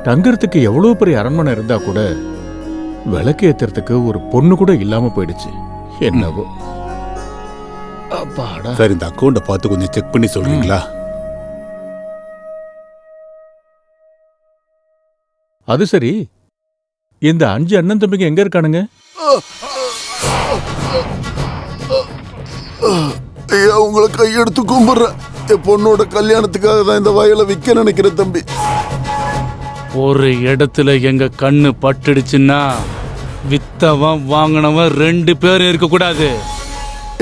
தங்கறதுக்கு எவ்வளவு பெரிய அரண்மனை இருந்தா கூட விளக்கு ஏத்துறதுக்கு ஒரு பொண்ணு கூட இல்லாம போயிடுச்சு. என்னவோ. அப்பாடா. சார், இந்த அக்கௌண்ட பார்த்து கொஞ்சம் செக் பண்ணி சொல்றீங்களா? அது சரி, இந்த 5 அண்ணன் தம்பிங்க எங்க இருக்கானுங்க? ஐயா, உங்களை கையெடுத்து கும்பிடுறேன். என் பொண்ணோட கல்யாணத்துக்காக தான் இந்த வயலை விற்க நினைக்கிறேன் தம்பி. ஒரு இடத்துல எங்க கண்ணு பட்டுடுச்சுன்னா வித்தவன் வாங்கினவன் 2 பேரும் இருக்க கூடாது.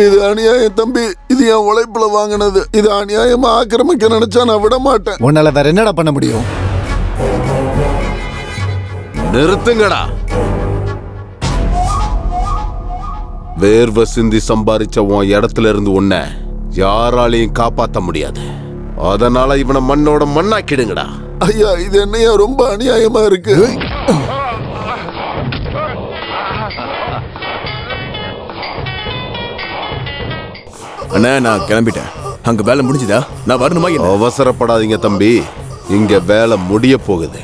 இது அநியாயம் தம்பி. இது என் உழைப்புல வாங்கினது. இது அநியாயமா ஆக்கிரமிக்க நினைச்சா நான் விட மாட்டேன். உன்னால வேற என்னடா பண்ண முடியும்? நிறுத்துங்கடா. வேர்வை சிந்தி சம்பாதிச்ச உன் இடத்துல இருந்து உன்னை யாராலையும் காப்பாற்ற முடியாது. அதனால இவனை மண்ணோட மண்ணாக்கிடுங்கடா. ஐயா, இது என்னையா ரொம்ப அநியாயமா இருக்கு. அண்ணா, நான் கிளம்பிட்டேன். அங்க வேலை முடிஞ்சுதா? நான் வரணுமா? அவசரப்படாதீங்க தம்பி, இங்க வேலை முடிய போகுது.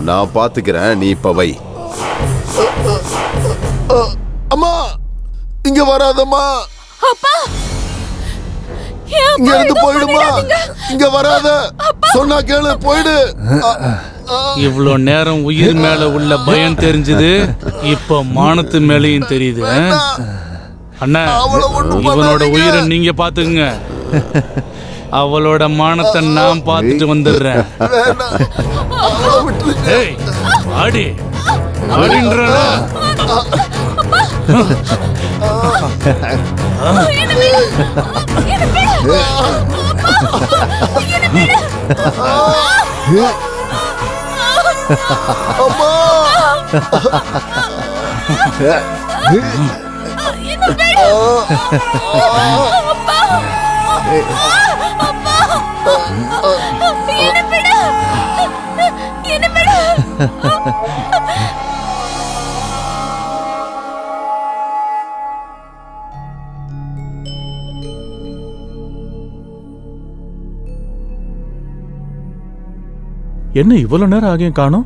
நான் பாத்துக்கிறேன், நீ இப்ப வை. அம்மா, இங்க வராதம்மா. அப்பா, இங்க இருந்து போயிடுமா. இங்க வராத. சொன்னா கேளு, போயிடு. இவ்வளோ நேரம் உயிர் மேல உள்ள பயம் தெரிஞ்சது, இப்ப மானத்து மேலையும் தெரியுது. அண்ணா, இவனோட உயிரை நீங்க பாத்துக்குங்க. அவளோட மானத்தை நான் பார்த்துட்டு வந்துடுறேன். ஏய், ஆடி ஆடின்றா. அம்மா, என்ன இவ்வளவு நேரம் ஆகியும் காணோம்?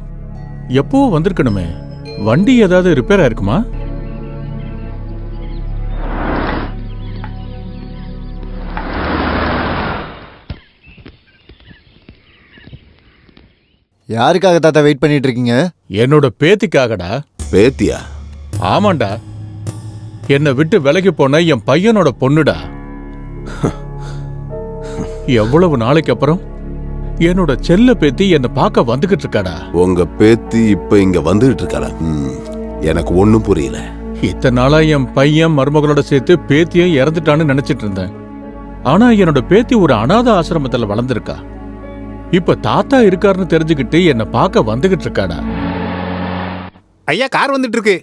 எப்போ வந்திருக்கணுமே. வண்டி ஏதாவது ரிப்பேர் ஆயிருக்குமா? யாருக்காக தாத்தா வெயிட் பண்ணிட்டு இருக்கீங்க? என்னோட பேத்திக்காகடா. பேத்தியா? ஆமாண்டா, என்னை விட்டு விலகி போன என் பையனோட பொண்ணுடா. எவ்வளவு நாளைக்கு அப்புறம் என்னோட செல்ல பேத்தி என்னை பார்க்க வந்துகிட்டு இருக்காடா. உங்க பேத்தி இப்ப இங்க வந்துகிட்டு இருக்காளா? எனக்கு ஒண்ணும் புரியல. இத்தனை நாளா என் பையன் மருமகளோட சேர்த்து பேத்தியும் இறந்துட்டான்னு நினைச்சிட்டு இருந்தேன். ஆனா என்னோட பேத்தி ஒரு அநாத ஆசிரமத்துல வளர்ந்துருக்கா. இப்ப தாத்தா இருக்காருன்னு தெரிஞ்சுக்கிட்டு என்ன பார்க்க வந்துகிட்டு இருக்காடா. ஐயா, கார் வந்துட்டு இருக்கு.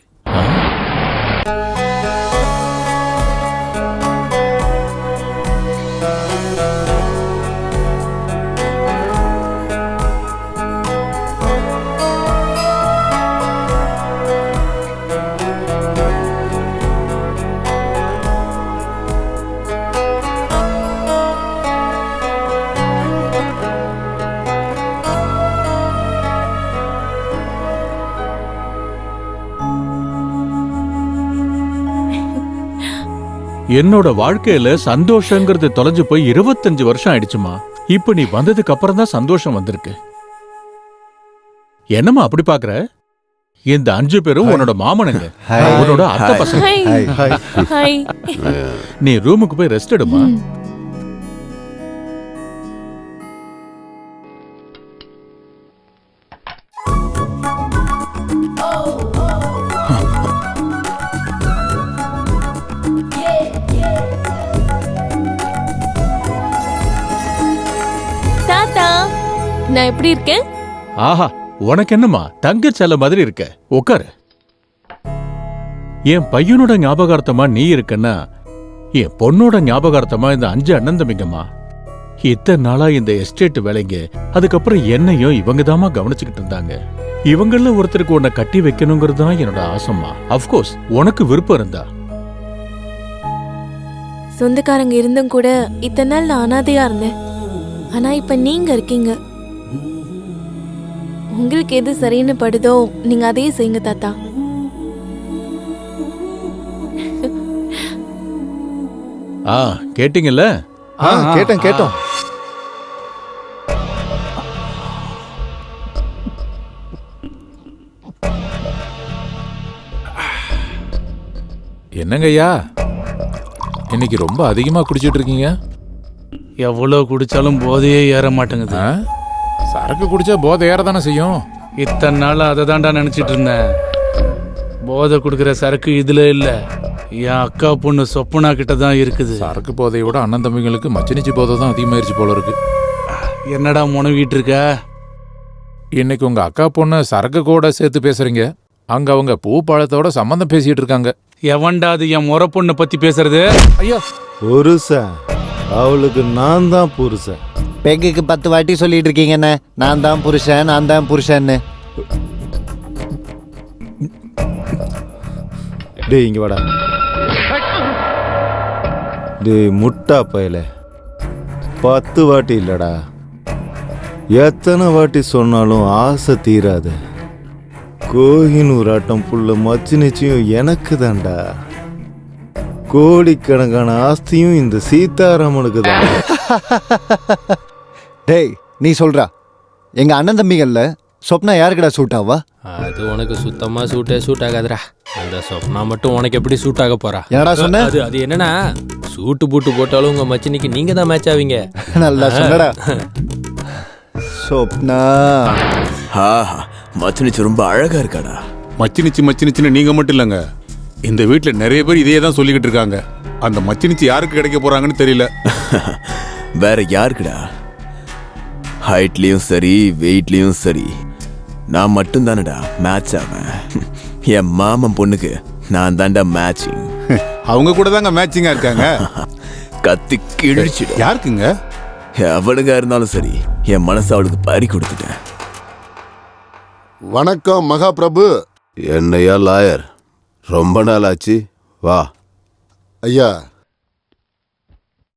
என்னோட வாழ்க்கையில சந்தோஷங்கிறது தொலைஞ்சு போய் 25 வருஷம் ஆயிடுச்சுமா. இப்ப நீ வந்ததுக்கு அப்புறம் தான் சந்தோஷம் வந்திருக்கு. என்னம்மா அப்படி பாக்குற? இந்த 5 பேரும் உன்னோட மாமனுங்க, உன்னோட அத்தை பசங்க. நீ ரூமுக்கு போய் ரெஸ்ட் எடுமா. நான் எப்படி இருக்கேன்? ஆஹா, உனக்கு என்னம்மா தங்க செல்ல மாதிரி இருக்க. உட்காரு. என் பையனோட ஞாபகார்த்தமா நீ இருக்கன்னா என் பொண்ணோட ஞாபகார்த்தமா இந்த 5 அண்ணன் தம்பிங்கம்மா. இத்தனை நாளா இந்த எஸ்டேட் வேலைங்க, அதுக்கப்புறம் என்னையும் இவங்க தாமா கவனிச்சுக்கிட்டு இருந்தாங்க. இவங்கள ஒருத்தருக்கு உன்னை கட்டி வைக்கணுங்கிறது தான் என்னோட ஆசைமா. அப்கோர்ஸ் உனக்கு விருப்பம் இருந்தா. சொந்தக்காரங்க இருந்தும் கூட இத்தனை நாள் நான் அனாதையா இருந்தேன். ஆனா இப்ப நீங்க இருக்கீங்க. உங்களுக்கு எது சரின்னு படுதோ நீங்க அதையே செய்யுங்க தாத்தா. கேட்டீங்கல்ல? கேட்டோம். என்னங்கய்யா இன்னைக்கு ரொம்ப அதிகமா குடிச்சிட்டு இருக்கீங்க? எவ்வளோ குடிச்சாலும் போதையே ஏற மாட்டேங்குது. ஆ? சரக்கு குடிச்சா போதை ஏறதானே செய்யும். இத்தனை நாள் அதை தான்டா நினச்சிட்டு இருந்தேன். போதை கொடுக்குற சரக்கு இதுல இல்லை, என் அக்கா பொண்ணு சொப்பனா கிட்ட தான் இருக்குது. சரக்கு போதையை விட அண்ணன் தம்பிங்களுக்கு மச்சினிச்சி போதை தான் அதிகமாயிருச்சு போல இருக்கு. என்னடா முனவிட்டு இருக்க? இன்னைக்கு உங்க அக்கா பொண்ணு சரக்கு கூட சேர்த்து பேசுறீங்க. அங்க அவங்க பூ பழத்தோட சம்பந்தம் பேசிட்டு இருக்காங்க. எவன்டா அது என் முறை பொண்ணை பத்தி பேசுறது? ஐயா, புருஷன் அவளுக்கு நான் தான் புருஷன். பெங்குக்கு 10 வாட்டி சொல்லிட்டு இருக்கீங்கண்ணே, நான் தான் புருஷன்னு. டேய் இங்க வாடா. டேய் முட்டா பயல, 10 வாட்டி இல்லடா, எத்தனை வாட்டி சொன்னாலும் ஆசை தீராது. கோஹினூர் ஆட்டம் புள்ள மச்சினிச்சியும் எனக்கு தான்டா. கோடிக்கணக்கான ஆஸ்தியும் இந்த சீதாராமனுக்கு தான். டேய் நீ சொல்றா, எங்க அண்ணன் தம்பிகள்ல சொப்னா யாருக்குடா சூட் ஆவா? அது உனக்கு சுத்தமா சூட் ஆகாதுடா. அந்த சொப்னா மட்டும் உனக்கு எப்படி சூட் ஆக போறா? என்னடா சொன்ன? அது என்னன்னா, சூட்டு பூட்டு போட்டாலும் உங்க மச்சினிக்கு நீங்க தான் மேட்ச் ஆவீங்க. நல்லா சொன்னடா. சொப்னா மச்சினிச்சு ரொம்ப அழகா இருக்காடா. மச்சினிச்சின்னு நீங்க மட்டும் இல்லைங்க, இந்த வீட்டுல நிறைய பேர் இதையே தான் சொல்லிக்கிட்டு இருக்காங்க. அந்த மச்சினிச்சி யாருக்கு கிடைக்க போறாங்கன்னு தெரியல. வேற யாருக்குடா? ஹைட்லயும் சரி வெயிட்லயும் சரி நான் மட்டும் தானடா மேட்ச் ஆவேன். என் மாமன் பொண்ணுக்கு நான் தான்டா மேட்சிங். அவங்க கூட தாங்க மேட்சிங்கா இருக்காங்க. கத்தி கிழிச்சிடும். யாருக்குங்க? அவளுங்க இருந்தாலும் சரி, என் மனசு அவளுக்கு பறி கொடுத்துட்டேன். வணக்கம் மகாபிரபு. என்னையா லாயர், ரொம்ப நாள் ஆச்சு, வா. ஐயா,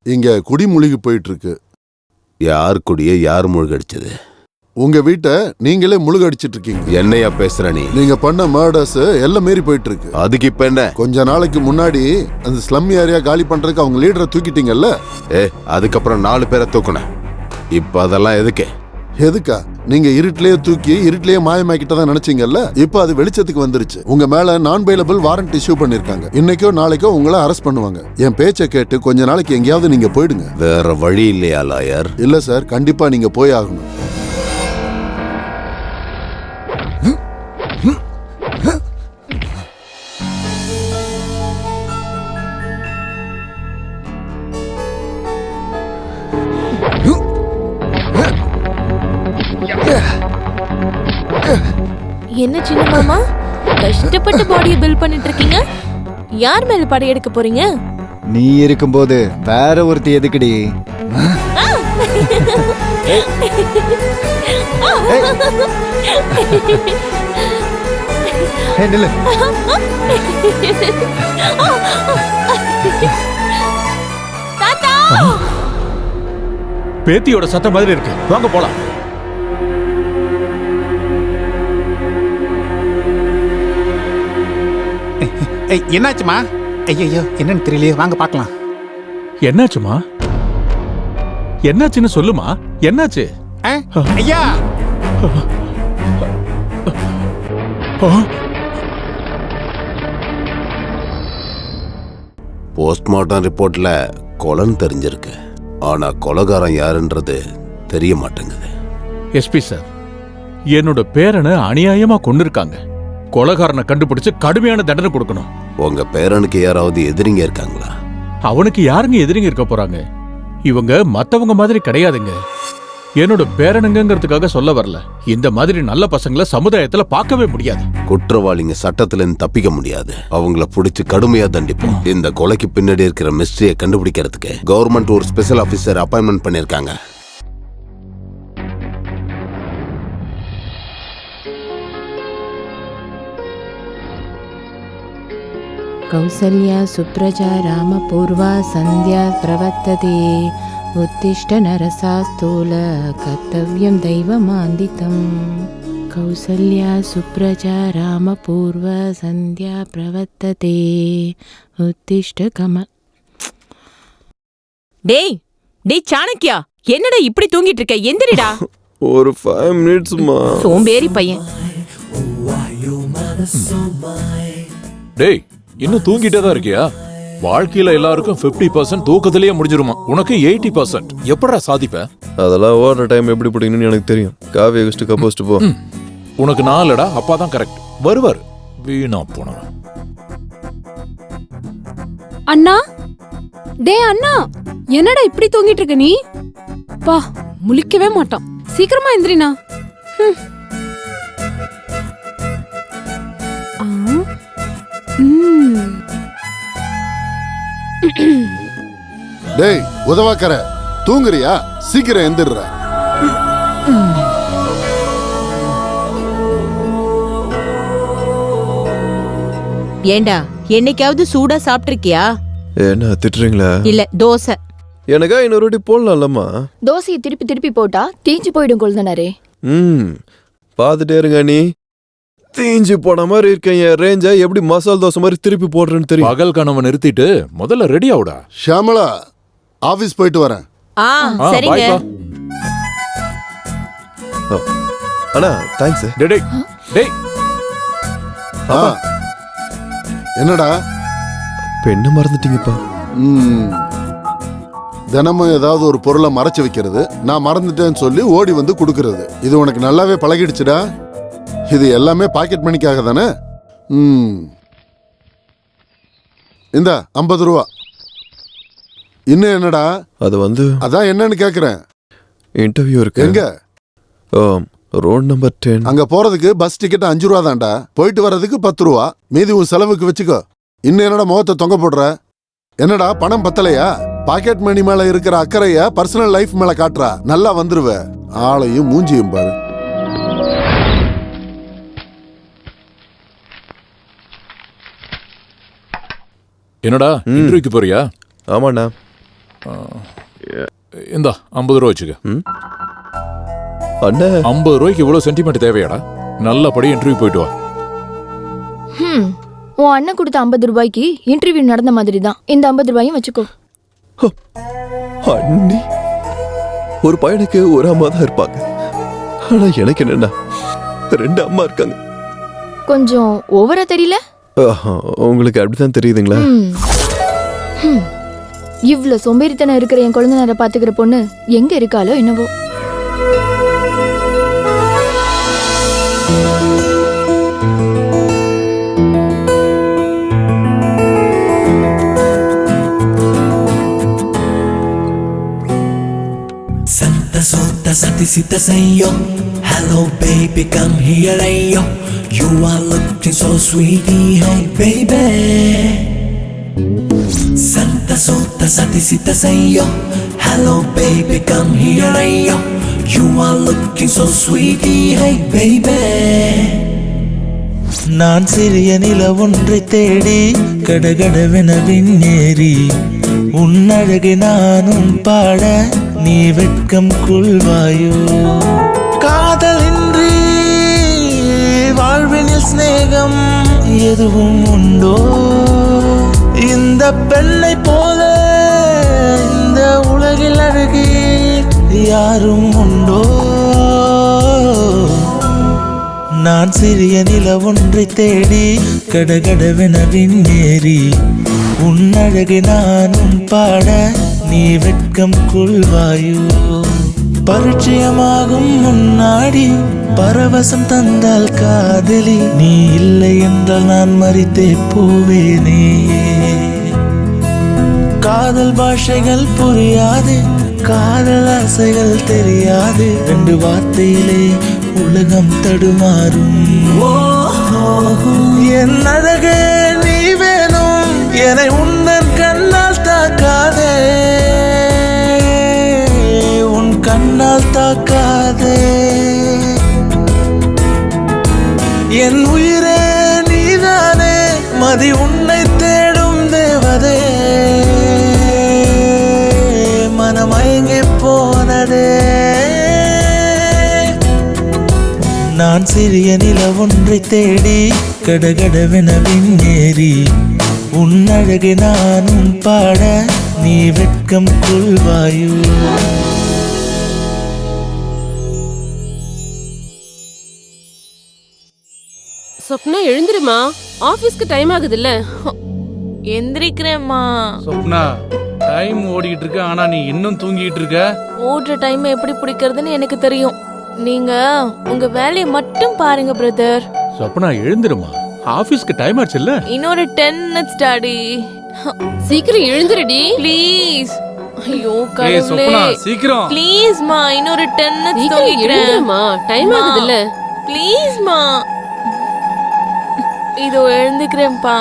இங்க குடிமூழ்கி போயிட்டு இருக்கு. யார் குடியை யார் முழுகடிச்சது? உங்க வீட்டை நீங்களே முழுகடிச்சிட்டு இருக்கீங்க. என்னையா பேசுற நீ? நீங்க பண்ண மர்டர்ஸ் எல்லாம் மீறி போயிட்டு இருக்கு. அதுக்கு இப்ப என்ன? கொஞ்ச நாளைக்கு முன்னாடி அந்த ஸ்லம் ஏரியா காலி பண்றதுக்கு அவங்க லீடரை தூக்கிட்டீங்கல்ல? அதுக்கப்புறம் 4 பேரை தூக்குனேன். இப்ப அதெல்லாம் எதுக்கு? எதுக்கா? நீங்க இருட்டிலேயே தூக்கி இருட்டிலேயே மாயமாக்கிட்டதான் நினைச்சீங்கல்ல? இப்ப அது வெளிச்சத்துக்கு வந்துருச்சு. உங்க மேல நான் பெயிலபிள் வாரண்ட் இஷ்யூ பண்ணிருக்காங்க. இன்னைக்கோ நாளைக்கோ உங்களை அரெஸ்ட் பண்ணுவாங்க. என் பேச்சை கேட்டு கொஞ்ச நாளைக்கு எங்கேயாவது நீங்க போயிடுங்க. வேற வழி இல்லையா லாயர்? இல்ல சார், கண்டிப்பா நீங்க போய் ஆகணும். என்ன சின்ன மாமா, கஷ்டப்பட்டு பாடியை பில்ட் பண்ணிட்டு இருக்கீங்க. யார் மேல படையெடுக்க போறீங்க? நீ இருக்கும்போது வேற ஒருத்தி எதுக்குடி? தாத்தா, பேத்தியோட சத்தம் மாதிரி இருக்கு, வாங்க போலாம். என்னாச்சுமா? ஐயோ, என்னன்னு தெரியலையே, வாங்க பார்க்கலாம். என்னாச்சுமா? என்னாச்சுன்னு சொல்லுமா. என்னாச்சு? ஐயா, போஸ்ட்மார்ட்டம் ரிப்போர்ட்ல கொலைன்னு தெரிஞ்சிருக்கு. ஆனா கொலைகாரன் யாருன்றது தெரிய மாட்டேங்குது. எஸ்பி சார், என்னோட பேரனை அநியாயமா கொண்டிருக்காங்க. கொலைகாரனை கண்டுபிடிச்சு கடுமையான தண்டனை கொடுக்கணும். உங்க பேரனுக்கு யாராவது எதிரிங்க இருக்காங்களா? அவனுக்கு யாருங்க எதிரிங்க இருக்க போறாங்க? இவங்க மத்தவங்க மாதிரி கிடையாதுங்க. என்னோட பேரனுங்கிறதுக்காக சொல்ல வரல. இந்த மாதிரி நல்ல பசங்களை சமுதாயத்துல பார்க்கவே முடியாது. குற்றவாளிங்க சட்டத்துல இருந்து தப்பிக்க முடியாது. அவங்கள பிடிச்சு கடுமையா தண்டிப்போம். இந்த கொலைக்கு பின்னாடி இருக்கிற மிஸ்டரியை கண்டுபிடிக்கிறதுக்கு கவர்மெண்ட் ஒரு ஸ்பெஷல் ஆபீசர் அப்பாயின்மெண்ட் பண்ணிருக்காங்க. கௌசல்யா சுப்ரஜா ராமபூர்வா சந்தியா பிரவர்த்ததே. உத்திஷ்ட நரசாஸ்தூல கர்த்தவ்யம் தெய்வமாந்திதம். கௌசல்யா சுப்ரஜா ராமபூர்வ சந்தியா பிரவர்த்ததே உத்திஷ்ட கம. டேய் டேய் சாணக்கியா, என்னடா இப்படி தூங்கிட்டு இருக்க? எந்திரிடா. ஒரு 5 மினிட்ஸ்மா. சோம்பேறி பையன். டேய் இன்னும் தூங்கிட்டே தான் இருக்கியா? வாழ்க்கையில எல்லாருக்கும் 50% தூக்கத்திலேயே முடிஞ்சிருமா, உனக்கு 80%. எப்படா சாதிப்ப? அதெல்லாம் ஓடுற டைம் எப்படி பிடிக்கணும்னு எனக்கு தெரியும். காஃபி குடிச்சிட்டு கப்போஸ்ட் போ. உனக்கு நாலடா, அப்பா தான் கரெக்ட். வருவார். வீணா போன. அண்ணா, டே அண்ணா, என்னடா இப்படி தூங்கிட்டு இருக்க நீ? பா, முழிக்கவே மாட்டான். சீக்கிரமா எந்திரினா. டேய் உதவாக்கற, தூங்குறியா? சீக்கிரம் எந்திர்ற. ஏண்டா என்னைக்காவது சூடா சாப்பிட்டிருக்கியா? என்ன திட்டுறீங்களா? இல்ல தோசை. எனக்கா இன்னொரு வாட்டி போடலாம்லம்மா. தோசையை திருப்பி திருப்பி போட்டா தீஞ்சு போயிடும் கொழுந்தனாரே. பாத்துட்டே இருங்க நீ. தீஞ்சு போன மாதிரி இருக்கேன். என் ரேஞ்ச எப்படி மசால் தோசை மாதிரி திருப்பி போடுறேன்னு தெரியும். பகல் கனவை நிறுத்திட்டு முதல்ல ரெடி ஆவுடா. ஷாமலா, ஆபீஸ் போயிட்டு வரேன். சரிங்க. அண்ணா தேங்க்ஸ். டேய் டேய். என்னடா பெண்ணை மறந்துட்டீங்கப்பா? தினமும் ஏதாவது ஒரு பொருளை மறைச்சு வைக்கிறது, நான் மறந்துட்டேன்னு சொல்லி ஓடி வந்து கொடுக்கறது, இது உனக்கு நல்லாவே பழகிடுச்சுடா. இது எல்லாமே பாக்கெட் மணிக்காக தானே? இந்த 50 ரூபா. இன்னும் என்னடா? அது வந்து அதான் என்னன்னு கேக்குறேன். இன்டர்வியூ இருக்கு. எங்க? Road number 10. அங்க போறதுக்கு பஸ் டிக்கெட் 5 ரூபா தான்டா. போயிட்டு வர்றதுக்கு 10 ரூபா. மீதி உன் செலவுக்கு வச்சுக்கோ. இன்னும் என்னடா முகத்தை தொங்க போடுற? என்னடா பணம் பத்தலையா? பாக்கெட் மணி மேல இருக்கிற அக்கறைய பர்சனல் லைஃப் மேல காட்டுறா. நல்லா வந்துருவ. ஆளையும் மூஞ்சியும் பாரு. என்னடா இன்டர்வியூக்கு போறியா? ஆமாண்ணா. இந்த 50 ரூபா வச்சுக்க. அண்ணா 50 ரூபாய்க்கு இவ்வளவு சென்டிமெண்ட் தேவையாடா? நல்லபடி இன்டர்வியூ போயிட்டு வா. உன் அண்ணன் கொடுத்த 50 ரூபாய்க்கு இன்டர்வியூ நடந்த மாதிரி தான் இந்த 50 ரூபாயும் வச்சுக்கோ. அண்ணி ஒரு பையனுக்கு ஒரு அம்மா தான் இருப்பாங்க. ஆனா எனக்கு என்னன்னா 2 அம்மா இருக்காங்க. கொஞ்சம் ஓவரா தெரியல? உங்களுக்கு அப்படித்தான் தெரியுதுங்களா? இவ்ளோ சோம்பேறித்தனம் இருக்கிற என் குழந்தைனாரை பாத்துக்கிற பொண்ணு எங்க இருக்காளோ என்னவோ. Santa Sota Sati Sita Sayo, hello baby come here ayo, you are looking so sweetie hey baby. Santa Sota Sati Sita Sayo, hello baby come here ayo, you are looking so sweetie hey baby. நான் சிறிய நில ஒன்றை தேடி கடகடவென விண்ணேறி உன்னழகை நானும் பாட நீ வெட்கம் கொள்வாயோ. காதலின்றி வாழ்வினில் ஸ்நேகம் எதுவும் உண்டோ? இந்த பெண்ணை போல இந்த உலகில் அழகி யாரும் உண்டோ? நான் சிறிய நில ஒன்றை தேடி கடகடவென விண்ணேறி உன்னழகை நானும் பாட நீ வெட்கம் கொள்வாயோ. பரிச்சயமாகும் முன்னாடி பரவசம் தந்தால் காதலி, நீ இல்லை என்றால் நான் மறித்தே போவேனே. காதல் பாஷைகள் புரியாது, காதல் ஆசைகள் தெரியாது, 2 வார்த்தையிலே உலகம் தடுமாறும். என் அழகே நீ வேணும், என்னை உன்னன் கண்ணால் தாக்காதே, உன் கண்ணால் தாக்காதே. என் உயிரே நீதானே, மதி உன்னை தேடும் தேவதே, மனமயங்கி போனதே. நான் சிறிய நில ஒன்றை தேடி கடகடவென விண்ணேறி உன் அழகை நானும் பாட நீ வெட்கம் கொள்வாயோ. சொப்னா எழுந்திருமா, ஆபீஸ்க்கு டைம் ஆகுதுல்ல. எந்திரிக்கிறேம்மா. சொப்னா, டைம் ஓடிட்டு இருக்கு, ஆனா நீ இன்னும் தூங்கிட்டு இருக்க. ஓடுற டைம் எப்படி பிடிக்கிறதுன்னு எனக்கு தெரியும். நீங்க உங்க வேலையை மட்டும் பாருங்க பிரதர். சொப்னா எழுந்துருமா, ஆபீஸ்க்கு டைம் ஆச்சுல்ல. இன்னொரு 10 minutes டாடி. சீக்கிரம் எழுந்திரடி ப்ளீஸ். ஐயோ ஏய் கடவுளே. சொப்னா, சீக்கிரம். ப்ளீஸ் மா, இன்னொரு 10 minutes தூங்கிக்கிறேன். எழுந்திருமா, டைம் ஆகுதுல்ல. ப்ளீஸ் மா. இதோ எழுந்துக்கிறேன்ப்பா.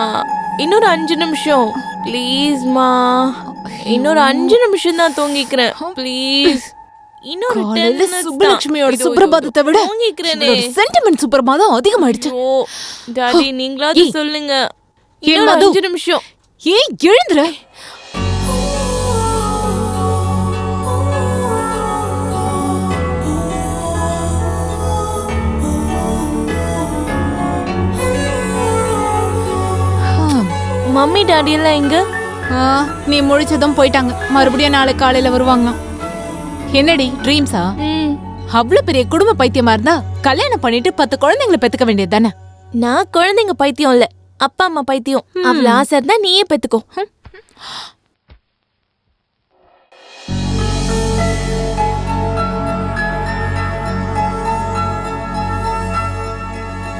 இன்னொரு 5 நிமிஷம் ப்ளீஸ் மா. இன்னொரு 5 நிமிஷம் தான் தூங்கிக்கிறேன் ப்ளீஸ். இன்னொரு 10 minutes சுப்புலட்சுமியோட சுப்ரபாதத்தை விட சென்டிமெண்ட் சுப்ரபாதம் அதிகமாயிடுச்சு. ஓ டாடி நீங்களாவது சொல்லுங்க. இன்னொரு 5 நிமிஷம். ஏய் எழுந்துற. மம்மி டாடி எல்லாம் எங்க? நீ முழிச்சதும் போயிட்டாங்க. மறுபடியும் நாளை காலையில வருவாங்க. என்னடி ட்ரீம்ஸா? அவ்வளவு பெரிய குடும்ப பைத்தியமா இருந்தா கல்யாணம் பண்ணிட்டு 10 குழந்தைங்களை பெத்துக்க வேண்டியது தானே? நான் குழந்தைங்க பைத்தியம் இல்ல, அப்பா அம்மா பைத்தியம். அவ்வளவு ஆசை இருந்தா நீயே பெத்துக்கோ.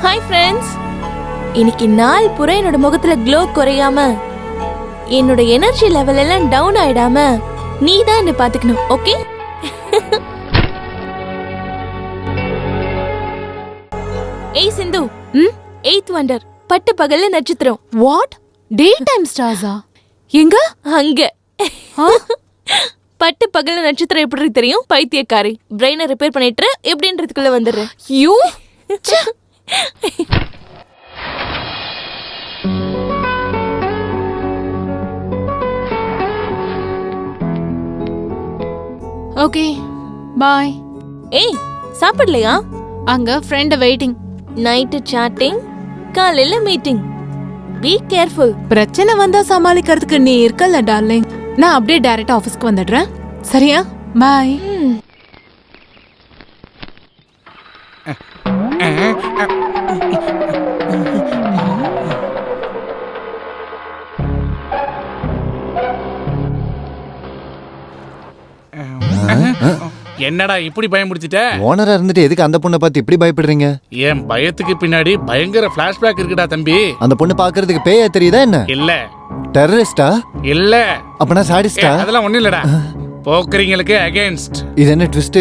Hi friends. இன்னைக்கு நாள் பூரா என்னோட முகத்துல க்ளோ குறையாம, என்னோட எனர்ஜி லெவல் எல்லாம் டவுன் ஆயிடாம நீ தான் என்ன பாத்துக்கணும், ஓகே? ஏய் சிந்து, 8th வண்டர் பட்டு பகல்ல நட்சத்திரம். வாட்? டே டைம் ஸ்டார்ஸா? எங்க? அங்க. பட்டு பகல்ல நட்சத்திரம் எப்படி தெரியும்? பைத்தியக்காரி. பிரெயினை ரிப்பேர் பண்ணிட்டு எப்படின்றதுக்குள்ள வந்துடுறேன். You okay bye. ஏய் சாப்பிடலையா? அங்க ஃப்ரெண்ட் வெயிட்டிங். நைட்டு சாட்டிங், காலையில மீட்டிங். Be careful. பிரச்சனை வந்தா சமாளிக்கிறதுக்கு நீ இருக்கல டார்லிங். நான் அப்படியே டைரக்ட் ஆபீஸ்க்கு வந்துடுறேன். சரியா? பாய். என்னடா இப்படி பயமுடுத்திட்ட? ஓனரா இருந்துட்டு எதுக்கு அந்த பொண்ணை பார்த்து இப்படி பயப்படுறீங்க? என் பயத்துக்கு பின்னாடி பயங்கர பிளாஷ்பேக் இருக்குடா தம்பி. அந்த பொண்ணு பாக்குறதுக்கு பேயா தெரியுதா என்ன? இல்ல. டெரரிஸ்டா? இல்ல. அப்பனா சாடிஸ்டா? அதெல்லாம் ஒண்ணு இல்லடா. போக்கரிங்களுக்கு அகைன்ஸ்ட். இது என்ன ட்விஸ்ட்?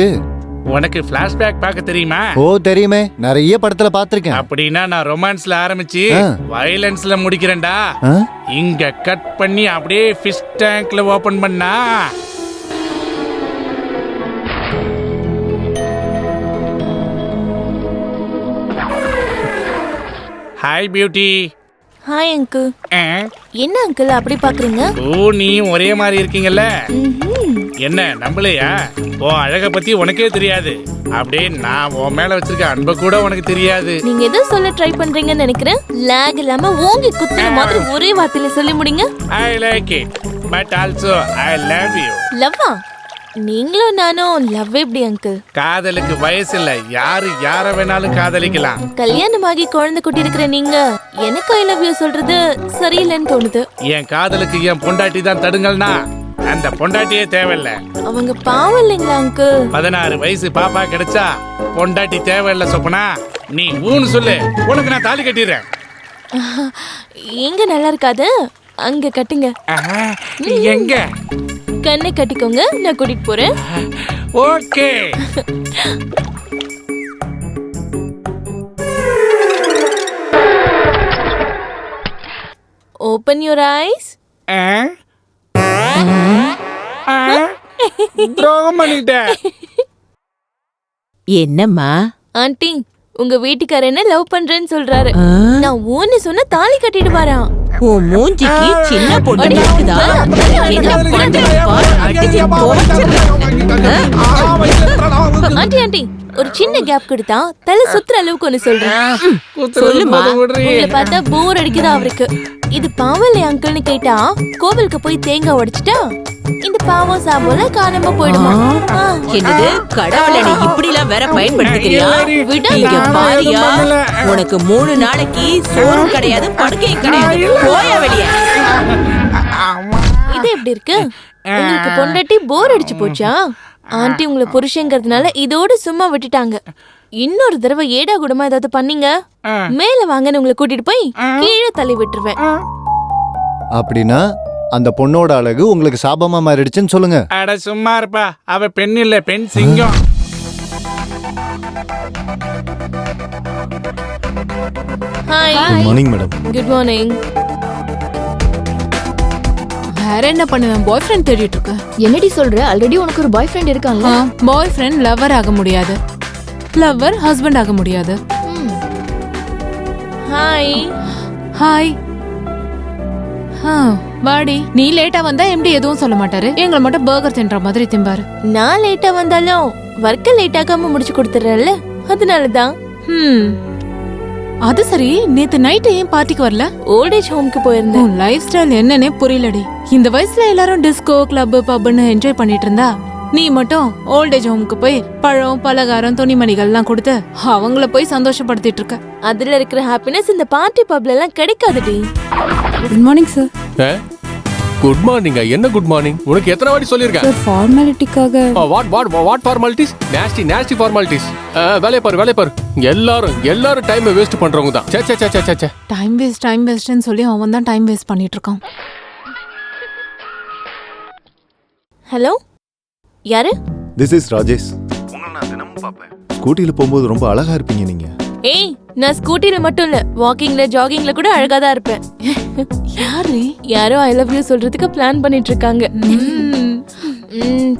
உனக்கு பிளாஷ்பேக் பார்க்க தெரியுமா? ஓ தெரியுமே, நிறைய படத்துல பாத்திருக்கேன். அப்படின்னா நான் ரொமான்ஸ்ல ஆரம்பிச்சு வயலன்ஸ்ல முடிக்கிறேன்டா. இங்க கட் பண்ணி அப்படியே ஃபிஷ் டேங்க்ல ஓபன் பண்ணா. Hi beauty. Hi uncle. என்ன அங்கிள் அப்படி பாக்குறீங்க? ஓ நீ ஒரே மாதிரி இருக்கீங்கல்ல. என்ன நம்பலையா? ஓ அழக பத்தி உனக்கே தெரியாது. அப்படியே நான் உன் மேல வச்சிருக்க அன்பை கூட உனக்கு தெரியாது. நீங்க எதை சொல்ல ட்ரை பண்றீங்கன்னு நினைக்கிறேன். லாக் இல்லாம ஓங்கி குத்துற மாதிரி ஒரே வார்த்தையில சொல்லி முடிங்க. I like it, but also I love you. லவ்வா? நீங்களும் நானும் லவ் எப்படி அங்கிள்? காதலுக்கு வயசு இல்ல, யாரு யார வேணாலும் காதலிக்கலாம். கல்யாணமாகி குழந்தை குட்டி இருக்கிற நீங்க எனக்கு ஐ லவ் யூ சொல்றது சரியில்லைன்னு தோணுது. என் காதலுக்கு என் பொண்டாட்டி தான் தடுங்கல்னா அந்த பொண்டாட்டியே தேவையில்ல. அவங்க பாவம் இல்லைங்களா அங்கிள்? 16 வயசு பாப்பா கிடைச்சா பொண்டாட்டி தேவையில்ல சொப்பனா. நீ ஊன்னு சொல்லு, உனக்கு நான் தாலி கட்டிடுறேன். எங்க நல்லா இருக்காது, அங்க கட்டுங்க. எங்க? கண்ணை கட்டிக்கோங்க, நான் கூட்டிட்டு போறேன். ஓகே. Open your eyes. துரோகம் பண்ணிட்டேன். என்னம்மா? ஆண்டி உங்க வீட்டுக்காரர் என்ன லவ் பண்றேன்னு சொல்றாரு. நான் ஊன்னு சொன்ன தாலி கட்டிட்டு வரான். உன் மூஞ்சிக்கு சின்ன பொண்ணு இருக்குதா? என்ன பண்ற பாரு, அடிச்சு துவைச்சிடுறேன். ஆண்டி ஆண்டி ஒரு சின்ன கேப் கொடுத்தா தலை சுத்துற அளவுக்கு ஒண்ணு சொல்றேன். சொல்லுமா. உங்களை பார்த்தா போர் அடிக்குதா அவருக்கு. இது பாவம் இல்லையா அங்கிள்னு கேட்டா கோவிலுக்கு போய் தேங்காய் உடைச்சிட்டா இந்த பாவம் சாம்போல காணாம போயிடுமா. என்னது கடவுளை நீ இப்படி எல்லாம் வேற பயன்படுத்திக்கிறியா? இங்க பாரியா, உனக்கு 3 நாளைக்கு சோறு கிடையாது, படுக்கையும் கிடையாது. போயா வெளியே. இது எப்படி இருக்கு? உங்களுக்கு பொண்டாட்டி போர் அடிச்சு போச்சா? ஆண்டி உங்களை புருஷங்கிறதுனால இதோட சும்மா விட்டுட்டாங்க. இன்னொரு தடவை ஏடா கூடமா ஏதாவது பண்ணீங்க மேல வாங்கன்னு உங்களை கூட்டிட்டு போய் கீழே தள்ளி விட்டுருவேன். அப்படின்னா அந்த பொண்ணோட அழகு உங்களுக்கு சாபமா மாறிடுச்சுன்னு சொல்லுங்க. அட சும்மா இருப்பா, அவ பெண் இல்ல, பெண் சிங்கம். Hi. Good morning madam. Good morning. வேற என்ன பண்ணுவேன்? பாய் ஃப்ரெண்ட் தேடிட்டு இருக்க. என்னடி சொல்ற? ஆல்ரெடி உனக்கு ஒரு பாய் ஃப்ரெண்ட் இருக்காங்க. பாய் ஃப்ரெண்ட் லவர் ஆக முடியாது, லவர் ஹஸ்பண்ட் ஆக முடியாது. ஹாய். ஹாய். வாடி. நீ லேட்டா வந்தா எம்டி எதுவும் சொல்ல மாட்டாரு, எங்களை மட்டும் பர்கர் தின்ற மாதிரி திம்பாரு. நான் லேட்டா வந்தாலும் ஒர்க்க லேட் ஆகாம முடிச்சு கொடுத்துறேன்ல, அதனாலதான். அது சரி, நேத்து நைட் ஏன் பார்ட்டிக்கு வரல? ஓல்ட் ஏஜ் ஹோம்க்கு போயிருந்தேன். லைஃப் ஸ்டைல் என்னன்னே புரியலடி. இந்த வயசுல எல்லாரும் டிஸ்கோ கிளப் பப்னு என்ஜாய் பண்ணிட்டு இருந்தா நீ மட்டும் ஓல்ட் ஏஜ் ஹோம்க்கு போய் பழம் பலகாரம் துணிமணிகள்லாம் கொடுத்து அவங்கள போய் சந்தோஷப்படுத்திட்டு இருக்க. அதுல இருக்கிற ஹாப்பினஸ் இந்த பார்ட்டி பப்ல எல்லாம் கிடைக்காதுடி. Good morning sir. Good morning. என்ன குட் மார்னிங்? உனக்கு எத்தனை வாட்டி சொல்லிருக்கேன்? சார் ஃபார்மாலிட்டிக்காக. What formalities? Nasty formalities. வேலைய பாரு. எல்லாரும் டைம் வேஸ்ட் பண்றவங்க தான். சே. டைம் வேஸ்ட்னு சொல்லி அவன் தான் டைம் வேஸ்ட் பண்ணிட்டு இருக்கான். ஹலோ, யாரு? This is Rajesh. உங்களை நான் தினமும் பார்ப்பேன். ஸ்கூட்டில போகும்போது ரொம்ப அழகா இருப்பீங்க நீங்க. ஏய், நான் ஸ்கூட்டில மட்டும் இல்ல, வாக்கிங்ல ஜாகிங்ல கூட அழகா தான் இருப்பேன். யாரோ ஐ லவ் யூ சொல்றதுக்கு பிளான் பண்ணிட்டு இருக்காங்க.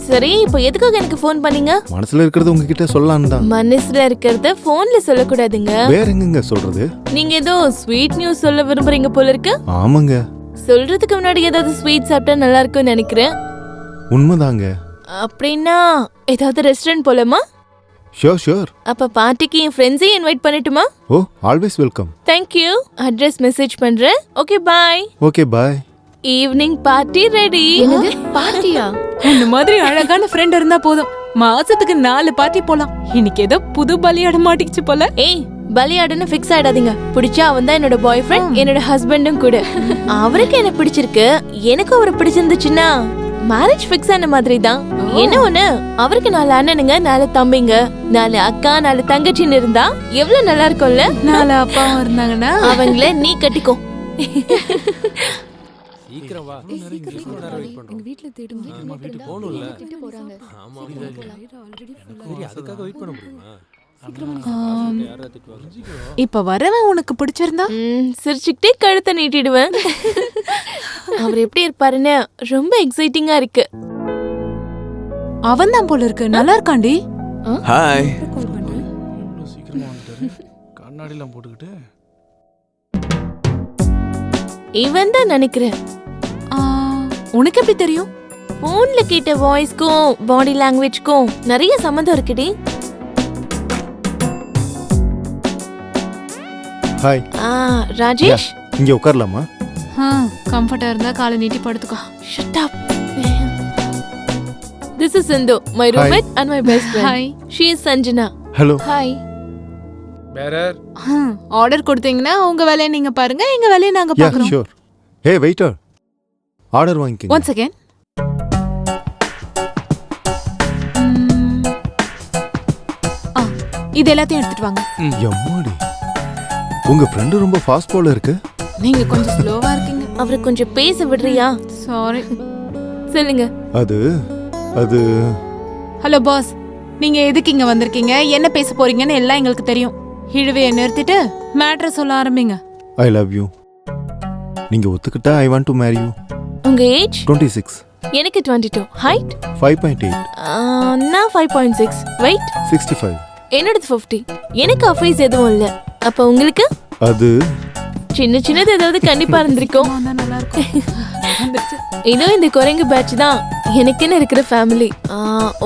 சரி, இப்போ எதுக்காக எனக்கு ஃபோன் பண்ணீங்க? மனசுல இருக்கிறது உங்ககிட்ட சொல்லலாம்னு தான். மனசுல இருக்கிறத போன்ல சொல்லக்கூடாதுங்க. வேற எங்கங்க சொல்றது? நீங்க ஏதோ ஸ்வீட் நியூஸ் சொல்ல விரும்புறீங்க போல இருக்கு. ஆமாங்க. சொல்றதுக்கு முன்னாடி ஏதாவது ஸ்வீட் சாப்பிட்டா நல்லா இருக்கும்னு நினைக்கிறேன். உண்மைதாங்க. அப்படின்னா ஏதாவது ரெஸ்டாரண்ட் போலாமா? ஷூர். அப்ப பார்ட்டிக்கு என் ஃப்ரெண்ட்ஸையும் இன்வைட் பண்ணட்டுமா? Oh, always welcome. Thank you. Address message பண்றேன். Okay bye. Okay bye. Evening party ready. என்னது பார்ட்டியா? இந்த மாதிரி அழகான ஃப்ரெண்ட் இருந்தா போதும், மாசத்துக்கு 4 பார்ட்டி போலாம். இன்னைக்கு ஏதோ புது பலியாட மாட்டிக்கிச்சு போல. ஏய், பலியாடுன்னு ஃபிக்ஸ் ஆயிடாதீங்க. பிடிச்சா அவன் தான் என்னோட பாய் ஃப்ரெண்ட், என்னோட ஹஸ்பண்டும் கூட. அவருக்கு என்ன பிடிச்சிருக்கு, எனக்கு அவரை பிடிச்சிருந்துச்சுன்னா மேரேஜ் ஃபிக்ஸ் ஆன மாதிரி தான். என்ன ஒண்ணு, அவருக்கு 4 அண்ணனுங்க, 4 தம்பிங்க, 4 அக்கா, 4 தங்கச்சின்னு இருந்தா எவ்வளவு நல்லா இருக்கும்ல. 4 அப்பா இருந்தாங்கன்னா அவங்கள நீ கட்டிக்கோ. சீக்கிரம் வா. எங்க வீட்ல தேடும். வீட்டுக்கு போணும்ல. போறாங்க. ஆமா, அதுக்காக வெயிட் பண்ண முடியுமா? இப்ப வரவன் உனக்கு பிடிச்சிருந்தா சிரிச்சுக்கிட்டே கழுத்தை நீட்டிடுவேன். அவர் எப்படி இருப்பாருன்னு ரொம்ப எக்ஸைட்டிங்கா இருக்கு. அவன் தான் போல இருக்கு. நல்லா இருக்காண்டி. ஹாய். கண்ணாடி எல்லாம் போட்டுக்கிட்டு இவன் தான் நினைக்கிறேன். உனக்கு எப்படி தெரியும்? போன்ல கேட்ட வாய்ஸ்க்கும் பாடி லாங்குவேஜ்க்கும் நிறைய சம்மந்தம் இருக்குடி. ஹாய். ராஜேஷ், இங்க உட்காரலாமா? கம்ஃபர்ட்டா இருந்தா காலை நீட்டி படுத்துக்கோ. Shut up. This is Sindhu, my roommate and my best friend. Hi. She is Sanjana. Hello. Hi. Bearer, order கொடுத்தீங்கன்னா உங்க வேலையை நீங்க பாருங்க, எங்க வேலையை நாங்க பாக்குறோம். ஷூர். ஹே வெயிட்டர், ஆர்டர் வாங்கிக்கங்க. Once again. இது எல்லாத்தையும் எடுத்துட்டு வாங்க. எம்மாடி, உங்க ஃப்ரெண்ட் ரொம்ப ஃபாஸ்ட் போல இருக்கு. நீங்க கொஞ்சம் ஸ்லோவா இருக்கீங்க. அவரை கொஞ்சம் பேச விடுறியா? சாரி. சொல்லுங்க. அது ஹலோ பாஸ், நீங்க எதுக்கு இங்க வந்திருக்கீங்க, என்ன பேச போறீங்கன்னு எல்லாம் எங்களுக்கு தெரியும். இழுவையை நிறுத்திட்டு மேட்டர் சொல்ல ஆரம்பிங்க. I love you. நீங்க ஒத்துக்கிட்டா I want to marry you. உங்க ஏஜ்? 26. எனக்கு 22. ஹைட்? 5.8. நான் 5.6. வெயிட்? 65. என்னோடது 50. எனக்கு அஃபைஸ் எதுவும் இல்ல. அப்ப உங்களுக்கு அது சின்ன சின்னது ஏதாவது கண்டிப்பா இருந்திருக்கும். நல்லா இருக்கும். இன்னும் இந்த குரங்கு பேட்ச் தான் எனக்குன்னு இருக்கிற ஃபேமிலி.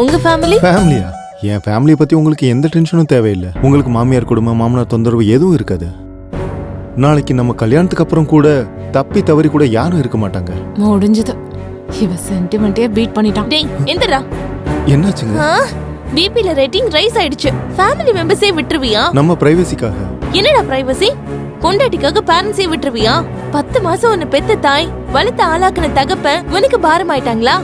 உங்க ஃபேமிலி? ஃபேமிலியா? என் ஃபேமிலியை பற்றி உங்களுக்கு எந்த டென்ஷனும் தேவையில்லை. உங்களுக்கு மாமியார் குடும்பம், மாமனார் தொந்தரவு எதுவும் இருக்காது. நாளைக்கு நம்ம கல்யாணத்துக்கு அப்புறம் கூட தப்பி தவறி கூட யாரும் இருக்க மாட்டாங்க. முடிஞ்சது. இவ சென்டிமெண்ட்டே பீட் பண்ணிட்டான். டேய் எந்திரா. என்னாச்சுங்க? பிபில ரேட்டிங் ரைஸ் ஆயிடுச்சு. ஃபேமிலி மெம்பர்ஸே விட்டுருவியா? நம்ம பிரைவசிக்காக. என்னடா பிரைவசி? பொண்டாட்டிக்காக பேரண்ட்ஸே விட்டுருவியா? 10 மாசம் உன்னை பெத்த தாய், வளர்த்த ஆளாக்குன தகப்பன் உனக்கு பாரம் ஆயிட்டாங்களா?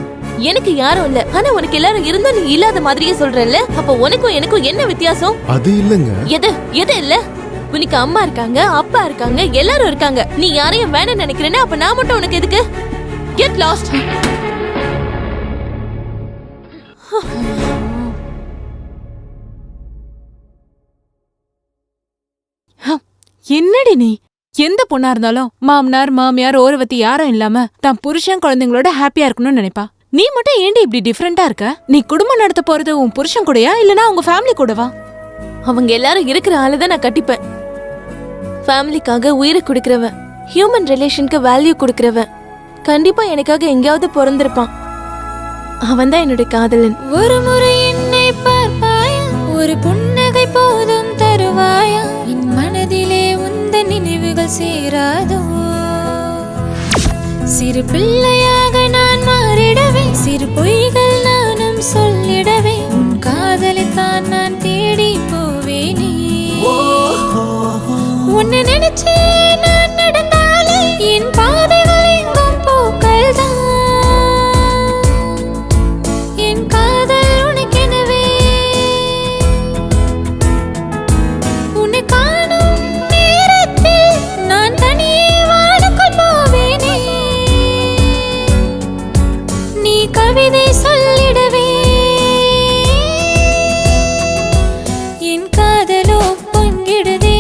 எனக்கு யாரும் இல்ல, ஆனா உனக்கு எல்லாரும் இருந்தா நீ இல்லாத மாதிரியே சொல்றல்ல. அப்ப உனக்கும் எனக்கும் என்ன வித்தியாசம்? அது இல்லங்க. எது இல்ல? உனக்கு அம்மா இருக்காங்க, அப்பா இருக்காங்க, எல்லாரும் இருக்காங்க. நீ யாரையும் வேணும்னு நினைக்கிறேன்னா அப்ப நான் மட்டும் உனக்கு எதுக்கு? Get lost. என்னடி நீ? எந்த பொண்ணா இருந்தாலும் மாமனார் மாமியார் ஓரவத்தி யாரும் இல்லாம தான் புருஷன் குழந்தைங்களோட ஹாப்பியா இருக்கணும்னு நினைப்பா. நீ மட்டும் ஏண்டி இப்படி டிஃபரெண்டா இருக்க? நீ குடும்பம் நடத்த போறது உன் புருஷன் கூடயா இல்லனா உங்க ஃபேமிலி கூடவா? அவங்க எல்லாரும் இருக்கிற ஆளுதான் நான் கட்டிப்பேன். ஃபேமிலிக்காக உயிரை கொடுக்கறவன், ஹியூமன் ரிலேஷனுக்கு வேல்யூ கொடுக்கறவன் கண்டிப்பா எனக்காக எங்கேயாவது பிறந்திருப்பான். அவன் தான் என்னுடைய காதலன். ஒரு முறை என்னை பார்ப்பாயா, ஒரு புன்னகை போதும் தருவாயா, என் மனதிலே உந்த நினைவுகள் சேராதோ. சிறு பிள்ளையாக நான் மாறிடவே, சிறு பொய்கள் நானும் சொல்லிடவே, உன் காதலைத்தான் நான் தேடி போவேனே. உன்னை நினைச்சே நான் நடந்தாலே என் பாதைகள் எங்கும் பூக்கள் தான். என் காதல் உனக்கெனவே, உன்னை காணும் நேரத்தில் நான் தனியே வானுக்குள் போவேனே. நீ கவிதை சொல்லிடவே, என் காதலோ பொங்கிடுதே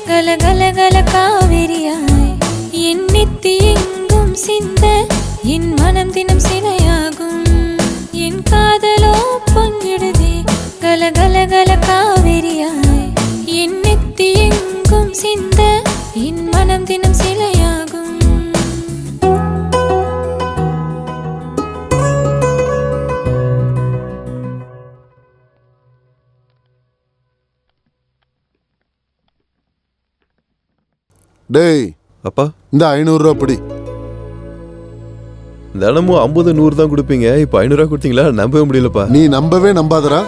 கல கல கல காவிரியாய். என் நெத்தி எங்கும் சிந்த என் மனம் தினம் சிலையாகும். என் காதலோ பொங்கிடுதே கல கல கல காவிரியாய். என் நெத்தி எங்கும் சிந்த என் மனம் தினம் சிலையாகும். டேய் அப்பா, இந்த 500 ரூபா பிடி. தினமும் 50 100 தான் கொடுப்பீங்க, இப்போ 500 ரூபா கொடுத்தீங்களா? நம்பவே முடியலப்பா. நீ நம்பவே நம்பாதடா.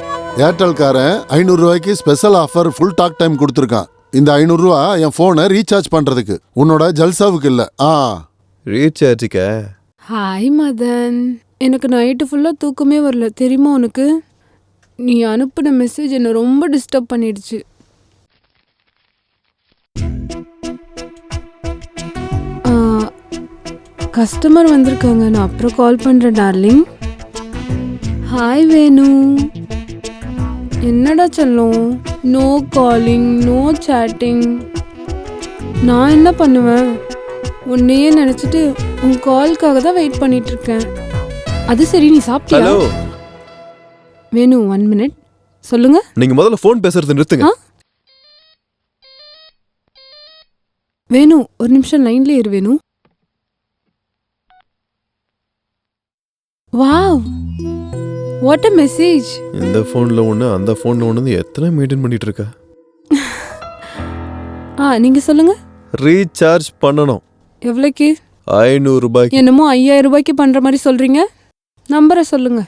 ஏர்டெல்காரன் 500 ரூபாய்க்கு special offer full talk time கொடுத்துருக்கான். இந்த 500 ரூபா என் போனை ரீசார்ஜ் பண்றதுக்கு, உன்னோட ஜல்சாவுக்கு இல்ல. ரீசார்ஜுக்கா? ஹாய் மதன், எனக்கு நைட்டு ஃபுல்லாக தூக்கமே வரல தெரியுமா உனக்கு? நீ அனுப்பின மெசேஜ் என்னை ரொம்ப டிஸ்டர்ப் பண்ணிடுச்சு. கஸ்டமர் வந்திருக்காங்க, நான் அப்புறம் கால் பண்ணுறேன் டார்லிங். ஹாய் வேணு. என்னடா செல்லம், நோ காலிங் நோ சேட்டிங். நான் என்ன பண்ணுவேன்? உன்னையே நினச்சிட்டு உன் கால்க்காக தான் வெயிட் பண்ணிட்டு இருக்கேன். அது சரி, நீ சாப்பிட்டியா? ஹலோ வேணு, 1 minute. சொல்லுங்க. நீங்க முதல்ல ஃபோன் பேசுறது நிறுத்துங்க. வேணு, ஒரு நிமிஷம் லைன்ல இரு Venu. Wow, what a message. இந்த ஃபோன்ல ஒன்று அந்த ஃபோன்ல ஒன்று எத்தனை மெயின்டைன் பண்ணிட்டு இருக்கா? நீங்க சொல்லுங்க. ரீசார்ஜ் பண்ணணும். எவ்வளோக்கு? 500 ரூபாய்க்கு. என்னமோ 5000 ரூபாய்க்கு பண்ற மாதிரி சொல்றீங்க. நம்பரை சொல்லுங்க.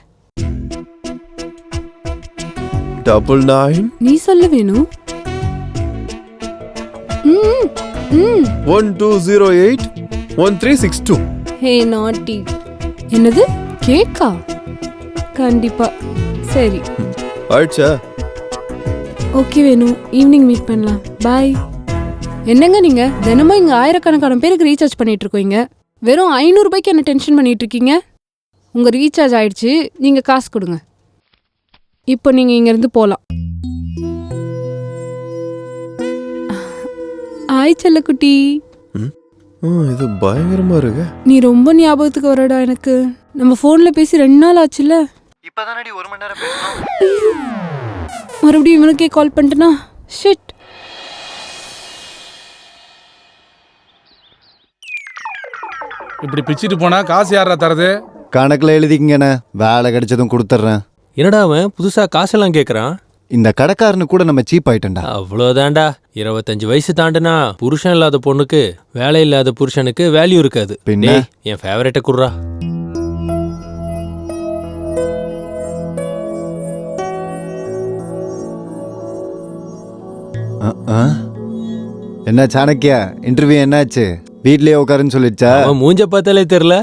99. நீ சொல்ல வேணும். 1208 1362. ஹே நாட்டி. என்னது கேக்கா? கண்டிப்பா. சரி ஆயிடுச்சா? ஓகே வேணு, ஈவினிங் மீட் பண்ணலாம். பாய். என்னங்க நீங்க தினமும் இங்க ஆயிரக்கணக்கான பேருக்கு ரீசார்ஜ் பண்ணிட்டு இருக்கீங்க, வெறும் 500 ரூபாய்க்கு என்ன டென்ஷன் பண்ணிட்டு இருக்கீங்க? உங்க ரீசார்ஜ் ஆயிடுச்சு, நீங்க காசு கொடுங்க. இப்போ நீங்க இங்க இருந்து போலாம். ஆய் செல்லக்குட்டி. இது பயங்கரமா இருக்கு. நீ ரொம்ப ஞாபகத்துக்கு வரடா எனக்கு. நம்ம போன்ல பேசி 2 நாள் ஆச்சுல. இப்பதானடி 1 மணி நேரம் பேசணும். மறுபடியும் இவனுக்கே கால் பண்ணிட்டேனா? ஷிட். இப்படி பிச்சிட்டு போனா காசு யாரா தரது? கணக்கில் எழுதிக்கங்கண்ணே, வேலை கிடைச்சதும் கொடுத்துட்றேன். என்னடா அவன் புதுசா காசெல்லாம் கேட்குறான்? இந்த கடைக்காரனு கூட நம்ம சீப் ஆயிட்டேன்டா. அவ்வளோதான்டா. 25 வயசு தாண்டுனா புருஷன் இல்லாத பொண்ணுக்கு வேலை இல்லாத புருஷனுக்கு வேல்யூ இருக்காது. பின்ன? டேய், என் ஃபேவரட்டை குடுறா. என்ன சாணக்கியா, இன்டர்வியூ என்னாச்சு? வீட்லயே உட்காருன்னு சொல்லிடுச்சா? அவன் மூஞ்ச பார்த்தாலே தெரியல.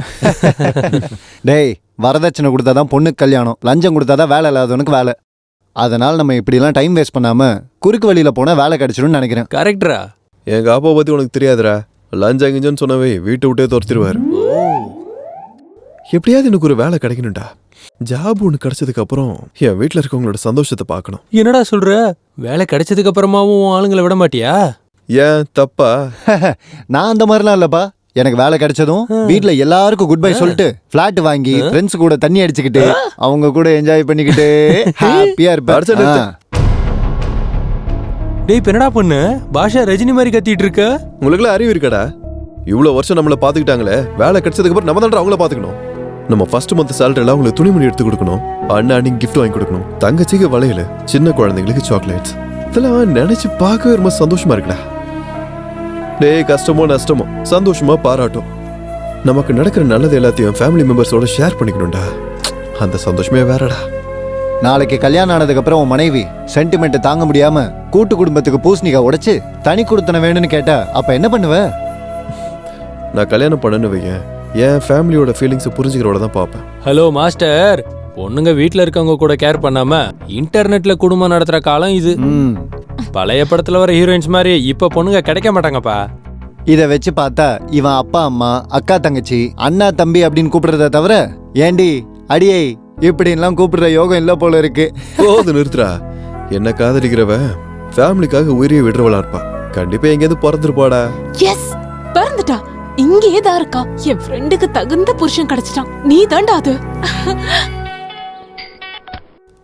டேய், வரதட்சணை கொடுத்தாதான் பொண்ணுக்கு கல்யாணம், லஞ்சம் கொடுத்தாதான் வேலை இல்லாதவனுக்கு வேலை. அதனால நம்ம இப்படிலாம் டைம் வேஸ்ட் பண்ணாம குறுக்கு வழியில போனா வேலை கிடைச்சிடும்னு நினைக்கிறேன். கரெக்டரா? எங்க அப்பா பத்தி உனக்கு தெரியாதுடா. லஞ்சம் கிஞ்சன்னு சொன்னவே வீட்டை விட்டே துரத்திடுவாரு. எப்படியாவது எனக்கு ஒரு வேலை கிடைக்கணும்டா. ஜாப் ஒன்று கிடைச்சதுக்கு அப்புறம் என் வீட்டில் இருக்கவங்களோட சந்தோஷத்தை பார்க்கணும். என்னடா சொல்ற? வேலை கிடைச்சதுக்கு அப்புறமாவும் ஆளுங்களை விட மாட்டியா? ஏன் தப்பா? நான் அந்த மாதிரிலாம் இல்லப்பா. எனக்கு வேலை கிடைச்சதும் வீட்ல எல்லாருக்கும் குட் பை சொல்லிட்டு பிளாட் வாங்கி ஃப்ரெண்ட்ஸ் கூட தண்ணி அடிச்சுக்கிட்டு அவங்க கூட என்ஜாய் பண்ணிக்கிட்டு ஹாப்பியா இருப்பேன். டேய், என்னடா பண்ணு பாஷா ரஜினி மாதிரி கத்திட்டு இருக்க? உங்களுக்குலாம் அறிவு இருக்காடா? இவ்வளவு வருஷம் நம்மள பாத்துக்கிட்டாங்களே, வேலை கிடைச்சதுக்கு அப்புறம் நம்ம தான் அவங்கள பாத்துக்கணும். நம்ம ஃபர்ஸ்ட் மந்த் சேலரில அவங்களுக்கு துணிமணி எடுத்து கொடுக்கணும், அண்ணாடி கிஃப்ட் வாங்கி கொடுக்கணும், தங்கச்சிக்கு வளையல, சின்ன குழந்தைங்களுக்கு சாக்லேட்ஸ். இதெல்லாம் நினைச்சு பார்க்கவே ரொம்ப சந்தோஷமா இருக்குடா. டேய், கஷ்டமோ நஷ்டமோ சந்தோஷமா பாராட்டும். நமக்கு நடக்கிற நல்லது எல்லாத்தையும் ஃபேமிலி மெம்பர்ஸோட ஷேர் பண்ணிக்கணும்டா. அந்த சந்தோஷமே வேறடா. நாளைக்கு கல்யாணம் ஆனதுக்கு அப்புறம் உன் மனைவி சென்டிமெண்ட் தாங்க முடியாம கூட்டு குடும்பத்துக்கு பூசணிக்காய் உடைச்சு தனி கொடுத்தன வேணும்னு கேட்டா அப்ப என்ன பண்ணுவ? நான் கல்யாணம் பண்ணனு வையேன், என் ஃபேமிலியோட ஃபீலிங்ஸை புரிஞ்சுக்கிறோட தான் பார்ப்பேன். ஹலோ மாஸ்டர், பொண்ணுங்க வீட்ல இருக்கவங்க கூட கேர் பண்ணாம இன்டர்நெட்ல குடும்பம் நடத்துற காலம் இது. பழைய படத்துல வர ஹீரோயின்ஸ் மாதிரி இப்ப பொண்ணுங்க கிடைக்க மாட்டாங்கப்பா. இத வச்சு பார்த்தா இவன் அப்பா அம்மா அக்கா தங்கச்சி அண்ணா தம்பி அப்படின்னு கூப்பிடுறத தவிர ஏண்டி அடியை இப்படின்லாம் கூப்பிடுற யோகம் இல்ல போல இருக்கு. போது நிறுத்துறா. என்ன காதலிக்கிறவ ஃபேமிலிக்காக உயிரியை விடுறவளா இருப்பா. கண்டிப்பா எங்கேயாவது பிறந்துருப்பாடா. எஸ், பிறந்துட்டா. இங்கேயே தான் இருக்கா. என் ஃப்ரெண்டுக்கு தகுந்த புருஷன் கிடைச்சிட்டான். நீ தாண்டா அது.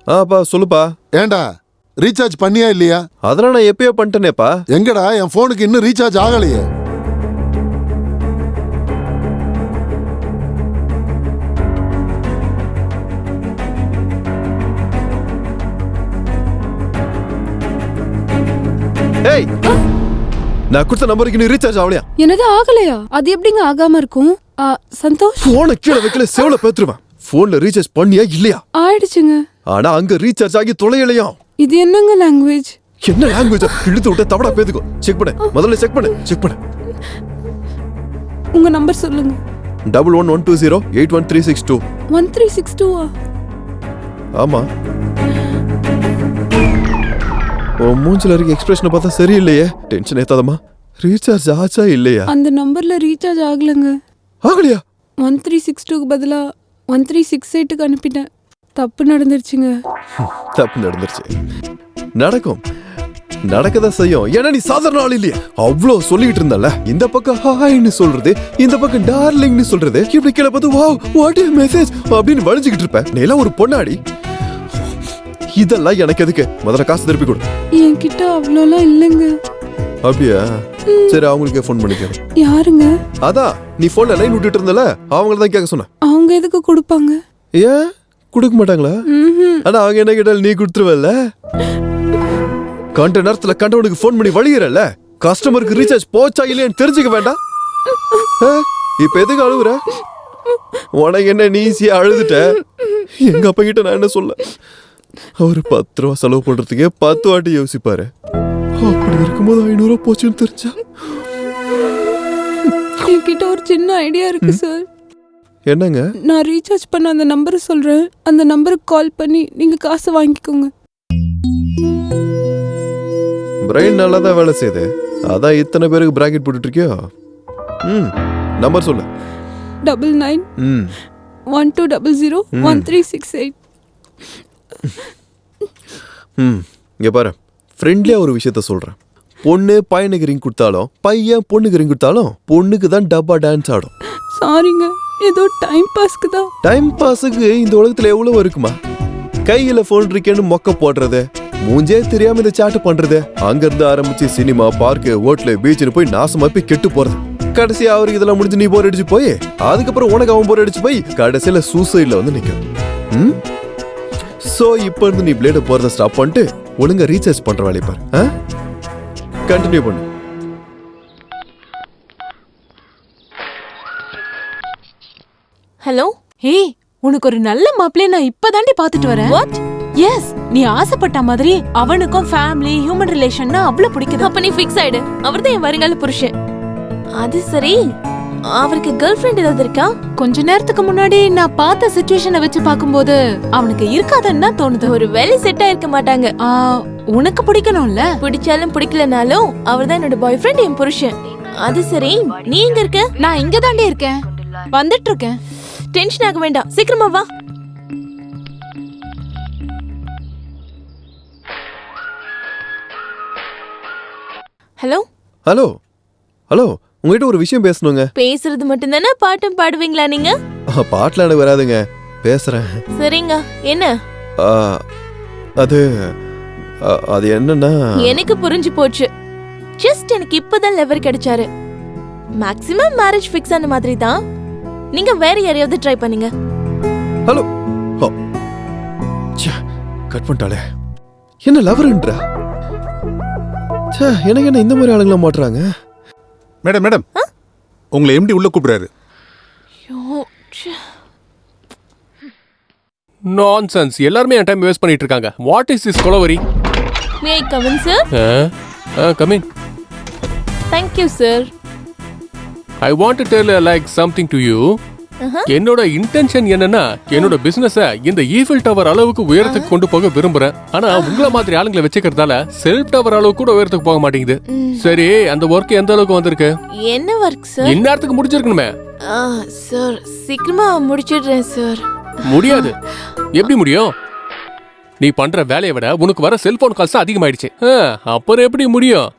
ஆப்பா சொல்லுப்பா. ஏண்டா ரீசார்ஜ் பண்ணியா இல்லையா? அதெல்லாம் நான் எப்பயோ பண்ணிட்டேனேப்பா. எங்கடா என் போனுக்கு இன்னும் ரீசார்ஜ் ஆகலையே? ஏய், நான் கொடுத்த நம்பருக்கு நீ ரீசார்ஜ் ஆகலையா? என்னது ஆகலையா? அது எப்படிங்க ஆகாம இருக்கும்? சந்தோஷ், போனை கீழே வைக்கல, செவல பேத்துருவேன். போன்ல ரீசார்ஜ் பண்ணியா இல்லையா? ஆயிடுச்சுங்க. ஆனா அங்க ரீசார்ஜ் ஆகி தொலையலையா? இது என்னங்க லாங்குவேஜ்? என்ன லாங்குவேஜ்? இழுத்து விட்டு தவடா பேத்துக்கோ. செக் பண்ணு, முதல்ல செக் பண்ணு. உங்க நம்பர் சொல்லுங்க. 1112081362. 1362. ஆமா. உன் மூஞ்சில இருக்க எக்ஸ்பிரஷனை பார்த்தா சரியில்லையே. டென்ஷன் ஏத்தாதமா. ரீசார்ஜ் ஆச்சா இல்லையா? அந்த நம்பர்ல ரீசார்ஜ் ஆகலங்க. ஆகலையா? 1362க்கு பதிலா 1368க்கு அனுப்பிட்டேன். தப்பு நடந்துருச்சுங்க. தப்பு நடந்துருச்சு. நடக்கும், நடக்கதான் செய்யும். ஏன்னா நீ சாதாரண ஆள் இல்லையா? அவ்வளோ சொல்லிட்டு இருந்தால, இந்த பக்கம் ஹாய்னு சொல்றது, இந்த பக்கம் டார்லிங்னு சொல்றது, இப்படி கீழே பார்த்து வாவ் வாட் இஸ் மெசேஜ் அப்படின்னு வளைஞ்சுக்கிட்டு இருப்ப. நீ எல்லாம் ஒரு பொண்ணாடி. இதெல்லாம் எனக்கு எதுக்கு? முதல்ல காசு திருப்பி கொடு. என்கிட்ட அவ்வளோலாம் இல்லைங்க. அப்படியா? சரி, அவங்களுக்கே ஃபோன் பண்ணிக்க. யாருங்க? அதான் நீ போன்ல லைன் விட்டுட்டு இருந்தல, அவங்கள தான் கேட்க சொன்ன. அவங்க எதுக்கு கொடுப்பாங்க? ஏன் கொடுக்க மாட்டாங்களா? ஆனா அவங்க என்ன கேட்டாலும் நீ கொடுத்துருவல்ல. கண்ட நேரத்துல கண்டவனுக்கு ஃபோன் பண்ணி வழிகிறல்ல, கஸ்டமருக்கு ரீசார்ஜ் போச்சா இல்லையான்னு தெரிஞ்சுக்க வேண்டாம். இப்ப எதுக்கு அழுகுற? உனக்கு என்ன நீ ஈஸியா அழுதுட்ட? எங்க அப்பா கிட்ட நான் என்ன சொல்ல? அவரு 10 ரூபா செலவு பண்றதுக்கே 10 வாட்டி யோசிப்பாரு. அப்படி இருக்கும்போது 500 ரூபா போச்சுன்னு தெரிஞ்சா. என்கிட்ட ஒரு சின்ன ஐடியா இருக்கு சார். என்னங்க? நான் ரீசார்ஜ் பண்ண அந்த நம்பரை சொல்றேன். அந்த நம்பருக்கு கால் பண்ணி நீங்க காசை வாங்கிக்கோங்க. பிரெயின் நல்லா தான் வேலை செய்யுது. அதான் இத்தனை பேருக்கு பிராக்கெட் போட்டுட்டு இருக்கியோ? நம்பர் சொல்லு. 99 1200 1368. இங்க பாரு, ஃப்ரெண்ட்லியா ஒரு விஷயத்த சொல்றேன். பொண்ணு பையனுக்கு ரிங் கொடுத்தாலும் பையன் பொண்ணுக்கு ரிங் கொடுத்தாலும் பொண்ணுக்கு தான் டப்பா டான்ஸ் ஆடும். சாரிங்க, ஏதோ டைம் பாஸ்க்கு தான். டைம் பாஸுக்கு இந்த உலகத்துல எவ்வளவு இருக்குமா? கையில போன் இருக்கேன்னு மொக்க போடுறது, மூஞ்சே தெரியாம இந்த சாட்டு பண்றது. அங்க இருந்து ஆரம்பிச்சு சினிமா, பார்க்கு, ஹோட்டலு, பீச்சுன்னு போய் நாசமா போய் கெட்டு போறது. கடைசியா அவருக்கு இதெல்லாம் முடிஞ்சு நீ போர் அடிச்சு போய் அதுக்கப்புறம் உனக்கு அவன் போர் அடிச்சு போய் கடைசியில சூசைட்ல வந்து நிக்கும். சோ இப்ப இருந்து நீ பிளேட போறத ஸ்டாப் பண்ணிட்டு ஒழுங்கா ரீசார்ஜ் பண்ற வேலையை பாரு. கண்டினியூ பண்ணு. ஹலோ. ஏய், உனக்கு ஒரு நல்ல மாப்பிள்ளைய நான் இப்பதாண்டி பாத்துட்டு வரேன். வாட்? எஸ், நீ ஆசைப்பட்ட மாதிரி அவனுக்கும் ஃபேமிலி, ஹியூமன் ரிலேஷன்னா அவ்வளவு பிடிக்குது. அப்ப நீ ஃபிக்ஸ் ஆயிடு. அவர்தான் என் வருங்கால புருஷன். அது சரி, அவருக்கு கேர்ள் ஃப்ரெண்ட் ஏதாவது இருக்கா? கொஞ்ச நேரத்துக்கு முன்னாடி நான் பார்த்த சிச்சுவேஷனை வச்சு பாக்கும்போது அவனுக்கு இருக்காதுன்னு தான் தோணுது. ஒரு வேலை செட் ஆயிருக்க மாட்டாங்க. உனக்கு பிடிக்கணும்ல? பிடிச்சாலும் பிடிக்கலனாலும் அவர்தான் என்னோட பாய் ஃப்ரெண்ட், என் புருஷன். அது சரி, நீ எங்க இருக்க? நான் இங்க தாண்டி இருக்கேன், வந்துட்டு இருக்கேன். டென்ஷன் ஆக வேண்டாம், சீக்கிரமா வா. ஹலோ. ஹலோ ஹலோ, உங்ககிட்ட ஒரு விஷயம் பேசணுங்க. பேசுறது மட்டும் தானே? பாட்டும் பாடுவீங்களா நீங்க? பாட்டுல எனக்கு வராதுங்க, பேசுறேன். சரிங்க, என்ன? அது அது என்னன்னா, எனக்கு புரிஞ்சு போச்சு. ஜஸ்ட் எனக்கு இப்பதான் லெவர் கிடைச்சாரு. மேக்ஸிமம் மேரேஜ் ஃபிக்ஸ் ஆன மாதிரி தான். நீங்க வேற யாரையாவது ட்ரை பண்ணுங்க. ஹலோ. கட் பண்ணிட்டாளே. என்ன லவர்ன்றா? எனக்கு என்ன இந்த மாதிரி ஆளுங்களா மாட்டுறாங்க? மேடம் மேடம், உங்களை எம்டி உள்ள கூப்பிடுறாரு. நான்சென்ஸ். எல்லாரும் என் டைம் வேஸ்ட் பண்ணிட்டு இருக்காங்க. What is this Kolaveri? May I come in sir? Come in. Thank you sir. I want to tell like something to you. என்னோட இன்டென்ஷன் என்னன்னா, என்னோட பிசினஸ இந்த ஈஃபில் டவர் அளவுக்கு உயரத்துக்கு கொண்டு போக விரும்புறேன். ஆனா உங்கள மாதிரி ஆளுங்களை வச்சுக்கிறதால செல்ஃப் டவர் அளவுக்கு கூட உயரத்துக்கு போக மாட்டேங்குது. சரி, அந்த ஒர்க் எந்த அளவுக்கு வந்திருக்கு? என்ன ஒர்க் சார்? இந்நேரத்துக்கு முடிச்சிருக்கணுமே. சார், சீக்கிரமா முடிச்சிடுறேன் சார். முடியாது. எப்படி முடியும்? நீ பண்ற வேலையை விட உனக்கு வர செல்போன் கால்ஸ் அதிகமாயிடுச்சு. அப்புறம் எப்படி முடியும்?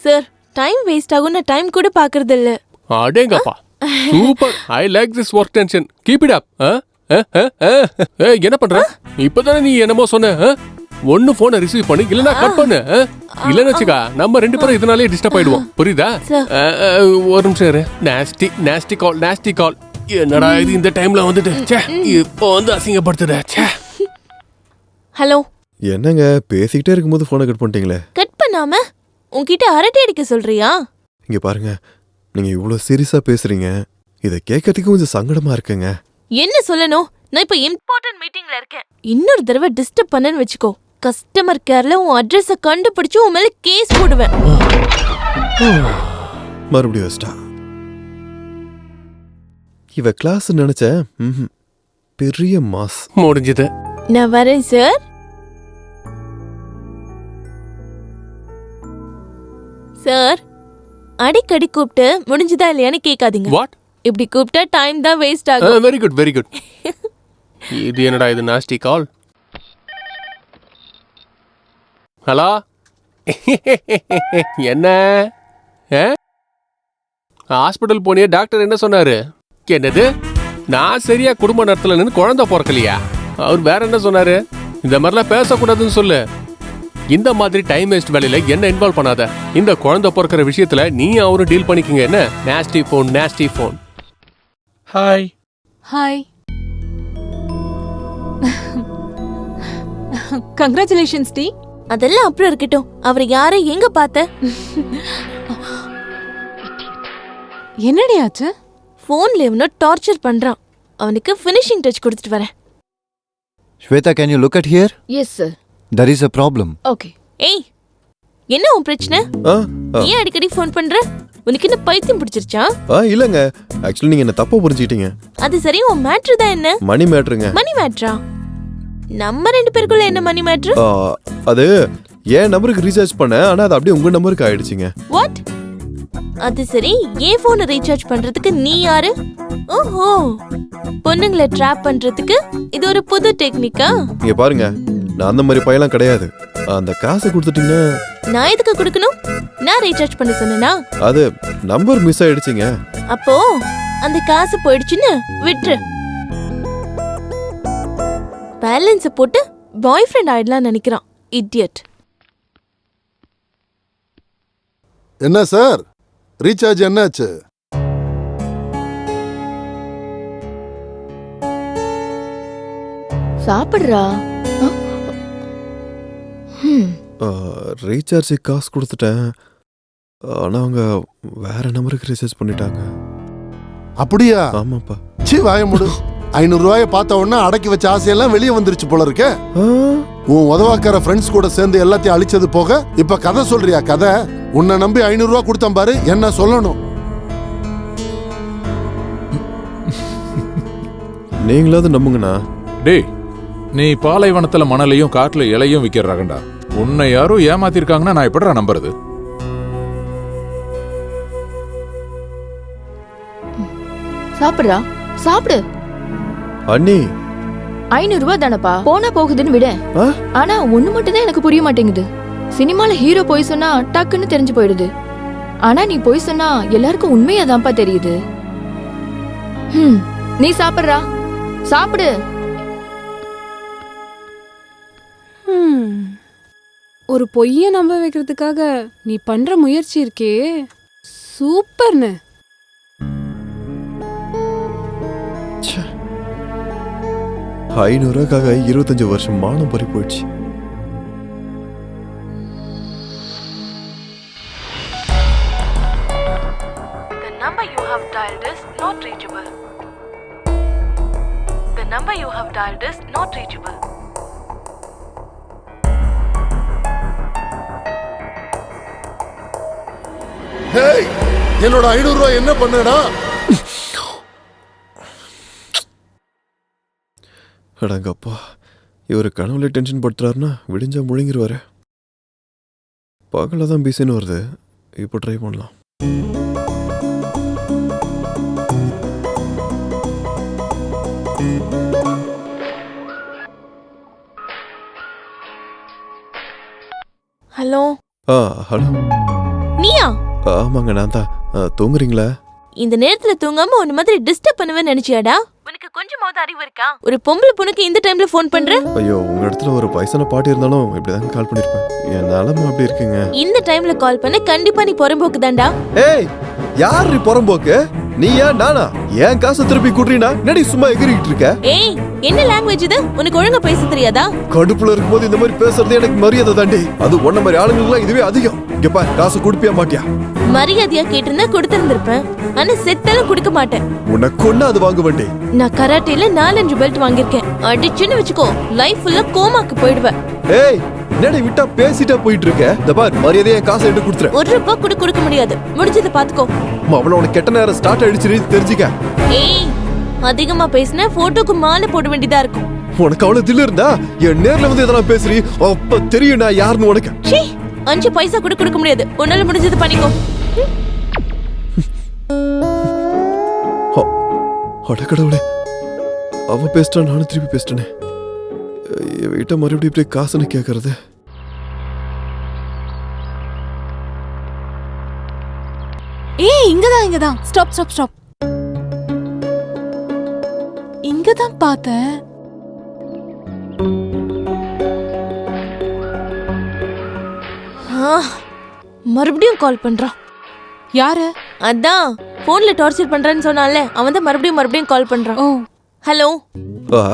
சார், டைம் வேஸ்ட் ஆகும். நான் டைம் கூட பாக்குறது இல்ல. அடேங்கப்பா, super. I like this work tension. Keep it up. என்ன பண்ற? இப்பதானே நீ என்னமோ சொன்ன. ஒன்னு போனை ரிசீவ் பண்ணு, இல்லனா கட் பண்ணு. இல்லன்னு வச்சுக்கா, நம்ம ரெண்டு பேரும் இதனாலே டிஸ்டர்ப் ஆயிடுவோம். புரியுதா? ஒரு நிமிஷம் இரு. நாஸ்டி கால். என்னடா இது இந்த டைம்ல வந்துட்டு? இப்போ வந்து அசிங்கப்படுத்துற. ஹலோ. என்னங்க பேசிக்கிட்டே இருக்கும்போது போனை கட் பண்ணிட்டீங்களே? கட் பண்ணாம உன்கிட்ட அரட்டை அடிக்க சொல்றியா? இங்க பாருங்க, நீங்க இவ்வளவு சீரியஸா பேசுறீங்க, இத கேட்கறதுக்கு கொஞ்சம் சங்கடமா இருக்குங்க. என்ன சொல்லணும்? நான் இப்ப இம்பார்ட்டன்ட் மீட்டிங்ல இருக்கேன். இன்னொரு தடவை டிஸ்டர்ப் பண்ணன்னு வெச்சுக்கோ, கஸ்டமர் கேர்ல உன் அட்ரஸ கண்டுபிடிச்சு உன் மேல கேஸ் போடுவேன். மறுபடியும் வச்சிட்டா. இவ கிளாஸ் நினைச்ச பெரிய மாஸ். முடிஞ்சது. நான் வரேன் சார். சார், அடிக்கடி கூப்பிட்டு முடிஞ்சதா இல்லையான்னு கேட்காதீங்க. வாட்? இப்படி கூப்பிட்டா டைம் தான் வேஸ்ட் ஆகும். Very good very good. இது என்னடா இது நாஸ்டி கால்? ஹலோ. என்ன ஹாஸ்பிட்டல் போனியே, டாக்டர் என்ன சொன்னாரு? என்னது? நான் சரியா குடும்ப நடத்தல நின்று குழந்தை பிறக்கலையா? அவர் வேற என்ன சொன்னாரு? இந்த மாதிரிலாம் பேசக்கூடாதுன்னு சொல்லு. இந்த மாதிரி டைம் வேஸ்ட் வேலையில என்ன இன்வால்வ் பண்ணாத. இந்த குழந்தை பிறக்கிற விஷயத்துல நீ அவரும் டீல் பண்ணிக்கங்க. என்ன nasty phone. Hi. Hi. Congratulations டி. அதெல்லாம் அப்புறம் இருக்கட்டும். அவர் யாரை எங்க பார்த்த? என்னடி ஆச்சு? போன்ல இவனோ டார்ச்சர் பண்றான். அவனுக்கு ஃபினிஷிங் டச் கொடுத்துட்டு வரேன். Shweta, can you look at here? Yes sir. There is a problem. Okay. ஏய், என்ன உன் பிரச்சனை? ஏன் அடிக்கடி ஃபோன் பண்ற? உனக்கு என்ன பைத்தியம் பிடிச்சிருச்சா? இல்லங்க, ஆக்சுவலி நீங்க என்ன தப்பா புரிஞ்சிட்டீங்க. அது சரி, உன் மேட்ரு தான் என்ன? மணி மேட்ருங்க. மணி மேட்ரா? நம்ம ரெண்டு பேருக்குள்ள என்ன மணி மேட்ரு? அது என் நம்பருக்கு ரீசார்ஜ் பண்ணேன், ஆனா அது அப்படியே உங்க நம்பருக்கு ஆயிடுச்சுங்க. வாட்? அது சரி, ஏன் போனை ரீசார்ஜ் பண்றதுக்கு நீ யாரு? ஓஹோ, பொண்ணுங்களை ட்ராப் பண்றதுக்கு இது ஒரு புது டெக்னிக்கா? இங்க பாருங்க, நான் அந்த மாதிரி பையலாம் கிடையாது. அந்த காசை கொடுத்துட்டீங்கன்னா நான் எதுக்கு கொடுக்கணும்? நான் ரீசார்ஜ் பண்ண சொன்னேனா? அது நம்பர் மிஸ் ஆயிடுச்சுங்க. அப்போ அந்த காசு போயிடுச்சுன்னு விட்டுரு. பேலன்ஸ் போட்டு பாய் ஃப்ரெண்ட் ஆயிடலாம் நினைக்கிறான். இடியட். என்ன சார் ரீசார்ஜ் என்னாச்சு? சாப்பிடுறா. ரீசார்ஜ் காசு கொடுத்துட்டேன். ஆனா அவங்க வேற நம்பருக்கு ரீசார்ஜ் பண்ணிட்டாங்க. அப்படியா? ஆமாப்பா. சீ வாய முடு. 500 ரூபாயை பார்த்த உடனே அடக்கி வச்ச ஆசையெல்லாம் வெளியே வந்துருச்சு போல இருக்க. உன் உதவாக்கார ஃப்ரெண்ட்ஸ் கூட சேர்ந்து எல்லாத்தையும் அழிச்சது போக இப்ப கதை சொல்றியா? கதை உன்னை நம்பி 500 ரூபா கொடுத்தேன் பாரு, என்ன சொல்லணும்? நீங்களாவது நம்புங்கண்ணா. டேய், நீ பாலைவனத்துல மணலையும் காட்டுல இலையும் விக்கிற ரகண்டா. உன்னை யாரும் ஏமாத்திருக்காங்கன்னா நான் எப்படிடா நம்புறது? சாப்பிடுறா, சாப்பிடு. அண்ணி 500 ரூபாய் தானப்பா, போனா போகுதுன்னு விட. ஆனா ஒண்ணு மட்டும் தான் எனக்கு புரிய மாட்டேங்குது. சினிமால ஹீரோ போய் சொன்னா டக்குன்னு தெரிஞ்சு போயிடுது. ஆனா நீ போய் சொன்னா எல்லாருக்கும் உண்மையாதான்ப்பா தெரியுது. நீ சாப்பிடுறா, சாப்பிடு. ஒரு பொய்ய நம்ப வைக்கிறதுக்காக நீ பண்ற முயற்சி இருக்கே, சூப்பர்னு. ரூபாய்க்காக 25 வருஷம் மானம் பறி போயிடுச்சு. The number you have dialed is not reachable. The number you have dialed is not reachable. Hey, என்னோட 500 ரூபாய் என்ன பண்ணடா? அடங்கப்பா, இவர் கனவுல டென்ஷன் படுத்துறாருன்னா விடிஞ்சா முழுங்கிருவாரு. பகல தான் பிஸின்னு வருது. இப்போ ட்ரை பண்ணலாம். ஹலோ. ஹலோ. நீயா? ஆமாங்க, நான் தான். தூங்குறீங்களா? இந்த நேரத்துல தூங்காம ஒரு மாதிரி டிஸ்டர்ப் பண்ணுவேன்னு நினைச்சியாடா? உனக்கு கொஞ்சமாவது அறிவு இருக்கா? ஒரு பொம்பளை பொண்ணுக்கு இந்த டைம்ல ஃபோன் பண்ற? ஐயோ, உங்க இடத்துல ஒரு வயசான பாட்டி இருந்தாலும் இப்படிதாங்க கால் பண்ணிருப்பேன். என் நிலமை அப்படி இருக்குங்க. இந்த டைம்ல கால் பண்ண கண்டிப்பா நீ புறம்போக்கு தான்டா. ஏய், யார் நீ புறம்போக்கு? நீயா நானா? ஏன் காசு திருப்பி குடுறீனா? நடி சும்மா எகிரிட்டு இருக்க. ஏய், என்ன லாங்குவேஜ் இது? உனக்கு ஒழுங்கா பேச தெரியாதா? கடுப்புல இருக்கும்போது இந்த மாதிரி பேசுறது எனக்கு மரியாதை தாண்டி. அது ஒன்ன மாதிரி ஆளுங்களுக்கு இதுவே அதிகம். இங்க பாரு, காசு குடுப்பியா மாட்டியா? மரியாதையா கேட்டிருந்தா கொடுத்திருந்திருப்பேன். ஆனா செத்தாலும் கொடுக்க மாட்டேன். உனக்கு ஒண்ணு அது வாங்க வேண்டே. நான் கராட்டேல 4-5 பெல்ட் வாங்கியிருக்கேன். அடிச்சுன்னு வச்சுக்கோ, லைஃப் ஃபுல்லா கோமாக்கு போயிடுவேன். ஏய், என்னடி விட்டா பேசிட்டா போயிட்டு இருக்க? இந்த பாரு, மரியாதையா காசு எடுத்து கொடுத்துற. 1 ரூபாய் கூட கொடுக்க முடியாது. முடிஞ்சதை பாத்துக்கோ. அவள உனக்கு கெட்ட நேரம் ஸ்டார்ட் ஆயிடுச்சு, தெரிஞ்சுக்க. ஏய், அதிகமா பேசினா போட்டோக்கு மாலை போட வேண்டியதா இருக்கும். உனக்கு அவ்வளவு தில்லு இருந்தா என் நேர்ல வந்து எதனா பேசுறீ, அப்ப தெரியும் நான் யாருன்னு உனக்கு. 5 பைசா கூட கொடுக்க முடியாது. உன்னால முடிஞ்சது பண்ணிக்கோ. அடக்கடவுளே, அவ பேசிட்டா நானும் திருப்பி பேசிட்டேனே. வீட்டை மறுபடியும் இப்படி காசுன்னு கேட்கறது. ஏய், இங்கதான். Stop stop stop. இங்கதான் பார்த்தேன். மறுபடியும் கால் பண்றான். யாரு? அதான் போன்ல டார்ச்சர் பண்றேன்னு சொன்னால அவன் தான் மறுபடியும் கால் பண்றான். ஹலோ.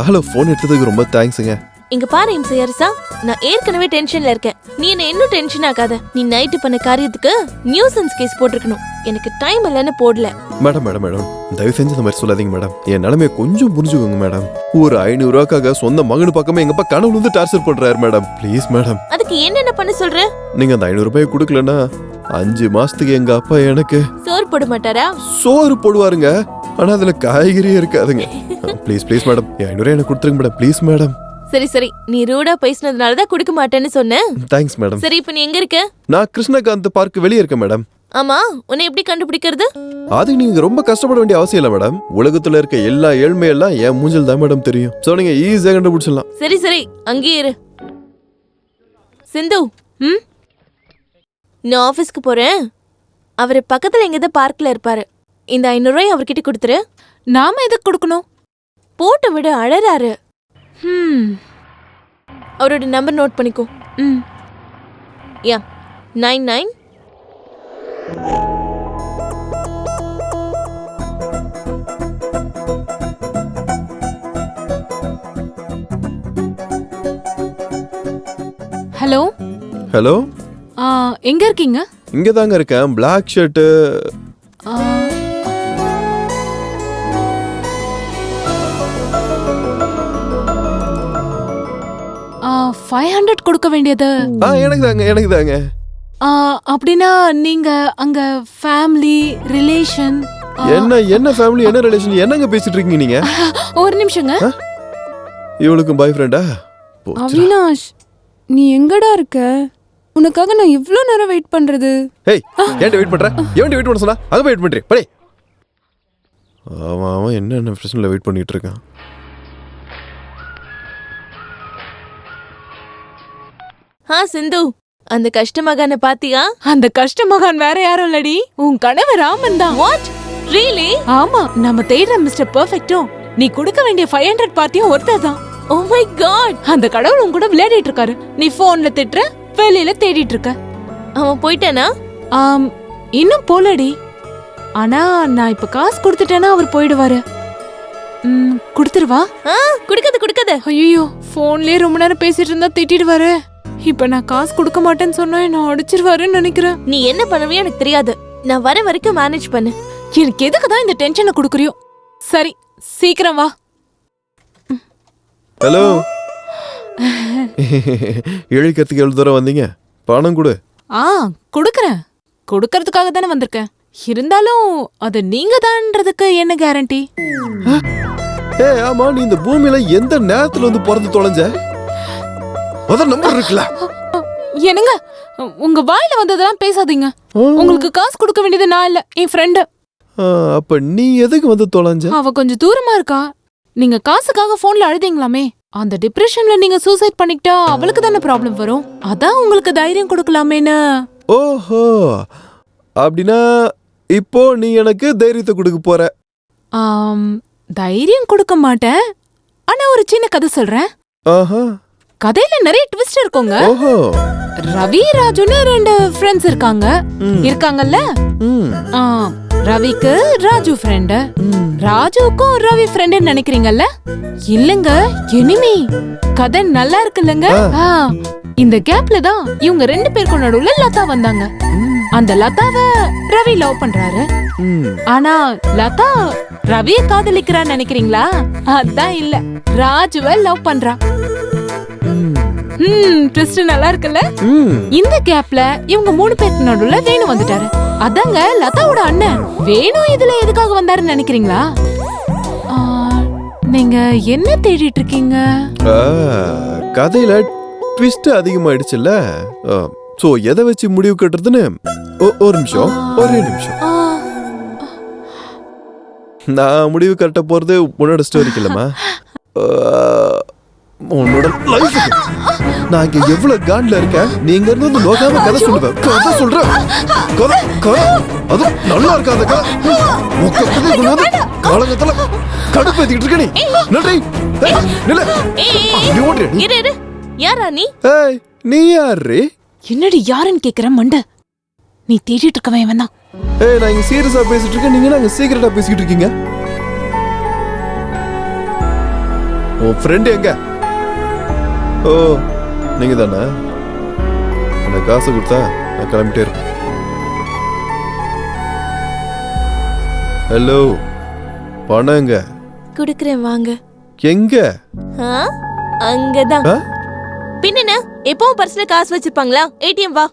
ஹலோ, போன் எடுத்ததுக்கு ரொம்ப தேங்க்ஸுங்க. இங்க பாரு இம்சையரசா, நான் ஏற்கனவே டென்ஷன்ல இருக்கேன். நீ என்ன இன்னும் டென்ஷன் ஆகாத. நீ நைட்டு பண்ண காரியத்துக்கு நியூசன்ஸ் கேஸ் போட்டிருக்கணும். எனக்கு டைம் இல்லைன்னு போடல. மேடம் மேடம் மேடம், தயவு செஞ்சு இந்த மாதிரி சொல்லாதீங்க மேடம். என் நிலைமையை கொஞ்சம் புரிஞ்சுக்கோங்க மேடம். ஒரு 500 ரூபாய்க்காக சொந்த மகனு பக்கமே எங்கப்பா கனவுல இருந்து டார்ச்சர் பண்றாரு மேடம். Please madam. அதுக்கு என்னென்ன பண்ண சொல்ற? நீங்க அந்த 500 ரூபாய் கொடுக்கலன்னா 5 மாசத்துக்கு எங்க அப்பா எனக்கு சோறு போட மாட்டாரா? சோறு போடுவாருங்க, ஆனா அதுல காய்கறியே இருக்காதுங்க. ப்ளீஸ் ப்ளீஸ் மேடம், 500 எனக்கு கொடுத்துருங்க மேடம். Please madam. சரி, நீ ரூடா பேசினதுனால தான் கொடுக்க மாட்டேன்னு சொன்னேன். Thanks madam. சரி, இப்போ நீ எங்க இருக்க? நான் கிருஷ்ணகாந்த் பார்க் வெளியே இருக்கேன் மேடம். ஆமா, உன்னை எப்படி கண்டுபிடிக்கிறது? அது நீங்க ரொம்ப கஷ்டப்பட வேண்டிய அவசியம் இல்ல மேடம். உலகத்துல இருக்க எல்லா ஏழ்மையெல்லாம் என் மூஞ்சில் தான் மேடம் தெரியும். சோ நீங்க ஈஸியா கண்டுபிடிச்சிடலாம். சரி, அங்கேயே இரு. சிந்து, நான் ஆபீஸ்க்கு போறேன். அவர் பக்கத்துல எங்கேயாவது பார்க்ல இருப்பாரு. இந்த 500 ரூபாய் அவர்கிட்ட கொடுத்துரு. நாம எதுக்கு கொடுக்கணும்? போட்டு விட, அழறாரு. அவரோட நம்பர் நோட் பண்ணிக்கோ. யா 99. ஹலோ ஹலோ, எங்க இருக்கீங்க? இங்க தாங்க இருக்கேன். Black shirt. 500 கொடுக்க வேண்டியது. எனக்கு தாங்க. அப்படின்னா நீங்க அங்க ஃபேமிலி ரிலேஷன். என்ன ஃபேமிலி என்ன ரிலேஷன் என்னங்க பேசிட்டு இருக்கீங்க நீங்க? ஒரு நிமிஷங்க. இவளுக்கு பாய் ஃப்ரெண்டா? அவினாஷ், நீ எங்கடா இருக்க? உனக்காக நான் இவ்ளோ நேரம் வெயிட் பண்றது. ஏய், ஏன்டா வெயிட் பண்ற? ஏன்டா வெயிட் பண்ண சொன்னா? அங்க போய் வெயிட் பண்றே. படி. அவன் என்ன பிரச்சனைல வெயிட் பண்ணிட்டு இருக்கான். சிந்து, அந்த கஷ்டமகான பாத்தியா? அந்த கஷ்டமகான் வேற யாரும் இல்லடி, உன் கணவர் ராமன் தான். வாட்? ரியலி? ஆமா, நம்ம தேடுற மிஸ்டர் பெர்ஃபெக்ட்டும் நீ கொடுக்க வேண்டிய 500 பார்ட்டியும் ஒருத்தர் தான். ஓ மை காட், அந்த கடவுள் உன் கூட விளையாடிட்டு இருக்காரு. நீ போன்ல திட்டுற, வெளியில தேடிட்டு இருக்க. அவன் போயிட்டானா? இன்னும் போலடி. ஆனா நான் இப்ப காசு கொடுத்துட்டேன்னா அவர் போயிடுவாரு. கொடுத்துருவா? குடுக்காத. ஐயோ, போன்லயே ரொம்ப நேரம் பேசிட்டு இருந்தா திட்டிடுவாரு. இப்ப நான் காசு கொடுக்க மாட்டேன்னு சொன்னா என்ன அடிச்சிருவாருன்னு நினைக்கிறேன். நீ என்ன பண்ணுவியோ எனக்கு தெரியாது. நான் வர வரைக்கும் மேனேஜ் பண்ணு. எனக்கு எதுக்குதான் இந்த டென்ஷனை கொடுக்குறியோ? சரி, சீக்கிரம் வா. ஹலோ. இழைக்கிறதுக்கு எவ்வளவு தூரம் வந்தீங்க? பணம் கொடு. கொடுக்கறேன். கொடுக்கறதுக்காக தானே வந்திருக்கேன். இருந்தாலும் அது நீங்க தான்றதுக்கு என்ன கேரண்டி? ஆமா, நீ இந்த பூமியில எந்த நேரத்துல வந்து பிறந்து தொலைஞ்ச? நம்பர் இருக்குல்ல? என்னங்க, உங்க வாயில வந்ததெல்லாம் பேசாதீங்க. உங்களுக்கு காசு கொடுக்க வேண்டியது நான் இல்ல, என் ஃப்ரெண்டு. அப்ப நீ எதுக்கு வந்து தொலைஞ்ச? அவ கொஞ்சம் தூரமா இருக்கா. நீங்க காசுக்காக போன்ல அழுதீங்களாமே, அந்த டிப்ரெஷன்ல நீங்க சூசைட் பண்ணிக்கிட்டா அவளுக்கு தானே ப்ராப்ளம் வரும். அதான் உங்களுக்கு தைரியம் கொடுக்கலாமேன்னு. ஓஹோ, அப்படின்னா இப்போ நீ எனக்கு தைரியத்தை கொடுக்க போற? தைரியம் கொடுக்க மாட்டேன், ஆனா ஒரு சின்ன கதை சொல்றேன். கதையில நிறைய ட்விஸ்ட் இருக்குங்க. ரவி ராஜுன்னு 2 ஃப்ரெண்ட்ஸ் இருக்காங்கல்ல. ரவிக்கு ராஜு ஃப்ரெண்ட், ராஜுக்கும் ரவி ஃப்ரெண்ட் நினைக்கிறீங்கல்ல? இல்லங்க, எனிமி. கதை நல்லா இருக்குல்லங்க. இந்த கேப்ல தான் இவங்க 2 பேருக்கு நடுவுல லதா வந்தாங்க. அந்த லதாவை ரவி லவ் பண்றாரு. ஆனா லதா ரவிய காதலிக்கிறான்னு நினைக்கிறீங்களா? அதான் இல்ல, ராஜுவை லவ் பண்றா. ட்விஸ்ட் நல்லா இருக்குல்ல? இந்த கேப்ல இவங்க 3 பேருக்கு நடுவுல வேணு வந்துட்டாரு. அதாங்க லதாவோட அண்ணன். வேணு இதுல எதுக்காக வந்தாருன்னு நினைக்கிறீங்களா? நீங்க என்ன தேடிட்டு இருக்கீங்க? கதையில ட்விஸ்ட் அதிகமாயிடுச்சுல்ல, சோ எதை வச்சு முடிவு கட்டுறதுன்னு ஒரு நிமிஷம், ஒரே நிமிஷம். நான் முடிவு கட்ட போறது உன்னோட ஸ்டோரிக்கு இல்லம்மா, உன்னோட லைஃப். நான் இங்க எவ்வளவு காண்ட்ல இருக்கேன், நீங்க இருந்து நோக்காம கதை சொல்லுவேன். கதை சொல்றேன், அது நல்லா இருக்காத காலங்கத்துல கடுப்பேத்திட்டு இருக்க. நீ நன்றி. யாரா நீ? நீ யாரு? என்னடி யாருன்னு கேக்குற மண்டை? நீ தேடிட்டு இருக்கவன் இவன் தான். நான் இங்க சீரியஸா பேசிட்டு இருக்கேன், நீங்க நாங்க சீக்கிரட்டா பேசிக்கிட்டு இருக்கீங்க. உன் ஃப்ரெண்ட் எங்க? ஓ, நீங்க தானே? எனக்கு காசு கொடுத்தா நான் கிளம்பிட்டே இருக்கேன். ஹலோ, பணம் எங்க? குடுக்குறேன் வாங்க. எங்க? அங்கதான். பின்ன எப்பவும் பர்ஸ்ல காசு வச்சிருப்பாங்களா? ஏடிஎம் வா.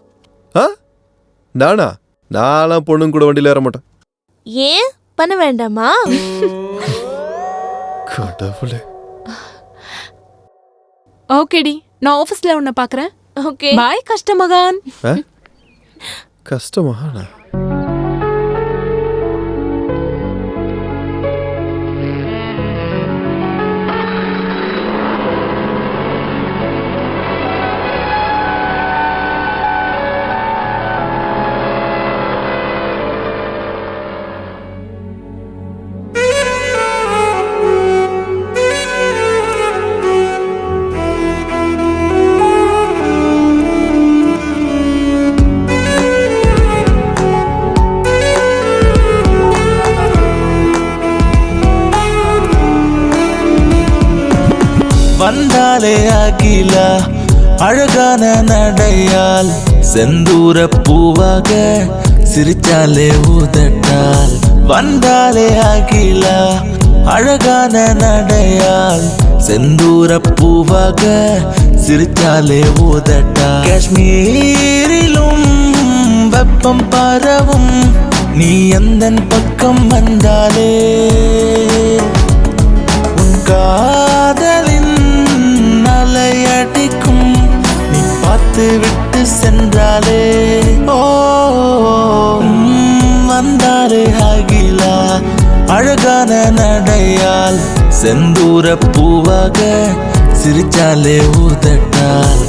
நானா? நான்லாம் பொண்ணுங்க கூட வண்டியில ஏற மாட்டேன். ஏன் பண்ண வேண்டாமா? கடவுளே. ஓகேடி, நான் ஆபீஸ்ல உன்னை பாக்குறேன். ஓகே பாய் கஷ்டமகான். கஷ்டமகானா? வந்தாலே அகிலா அழகான நடையால் செந்தூர பூவாக சிரிச்சாலே ஊதட்டால் வந்தாலே அகிலா அழகான நடையால் செந்தூர பூவாக சிரிச்சாலே ஊதட்டா காஷ்மீரிலும் வெப்பம் பரவும் நீ எந்தன் பக்கம் வந்தாலே உன் காதலின் அலையடிக்கும் நீ பார்த்து விட்டு சென்றாலே ஓ வந்தாலே அகிலா அழகான நடையால் செந்தூர பூவாக சிரிச்சாலே ஊதட்டால்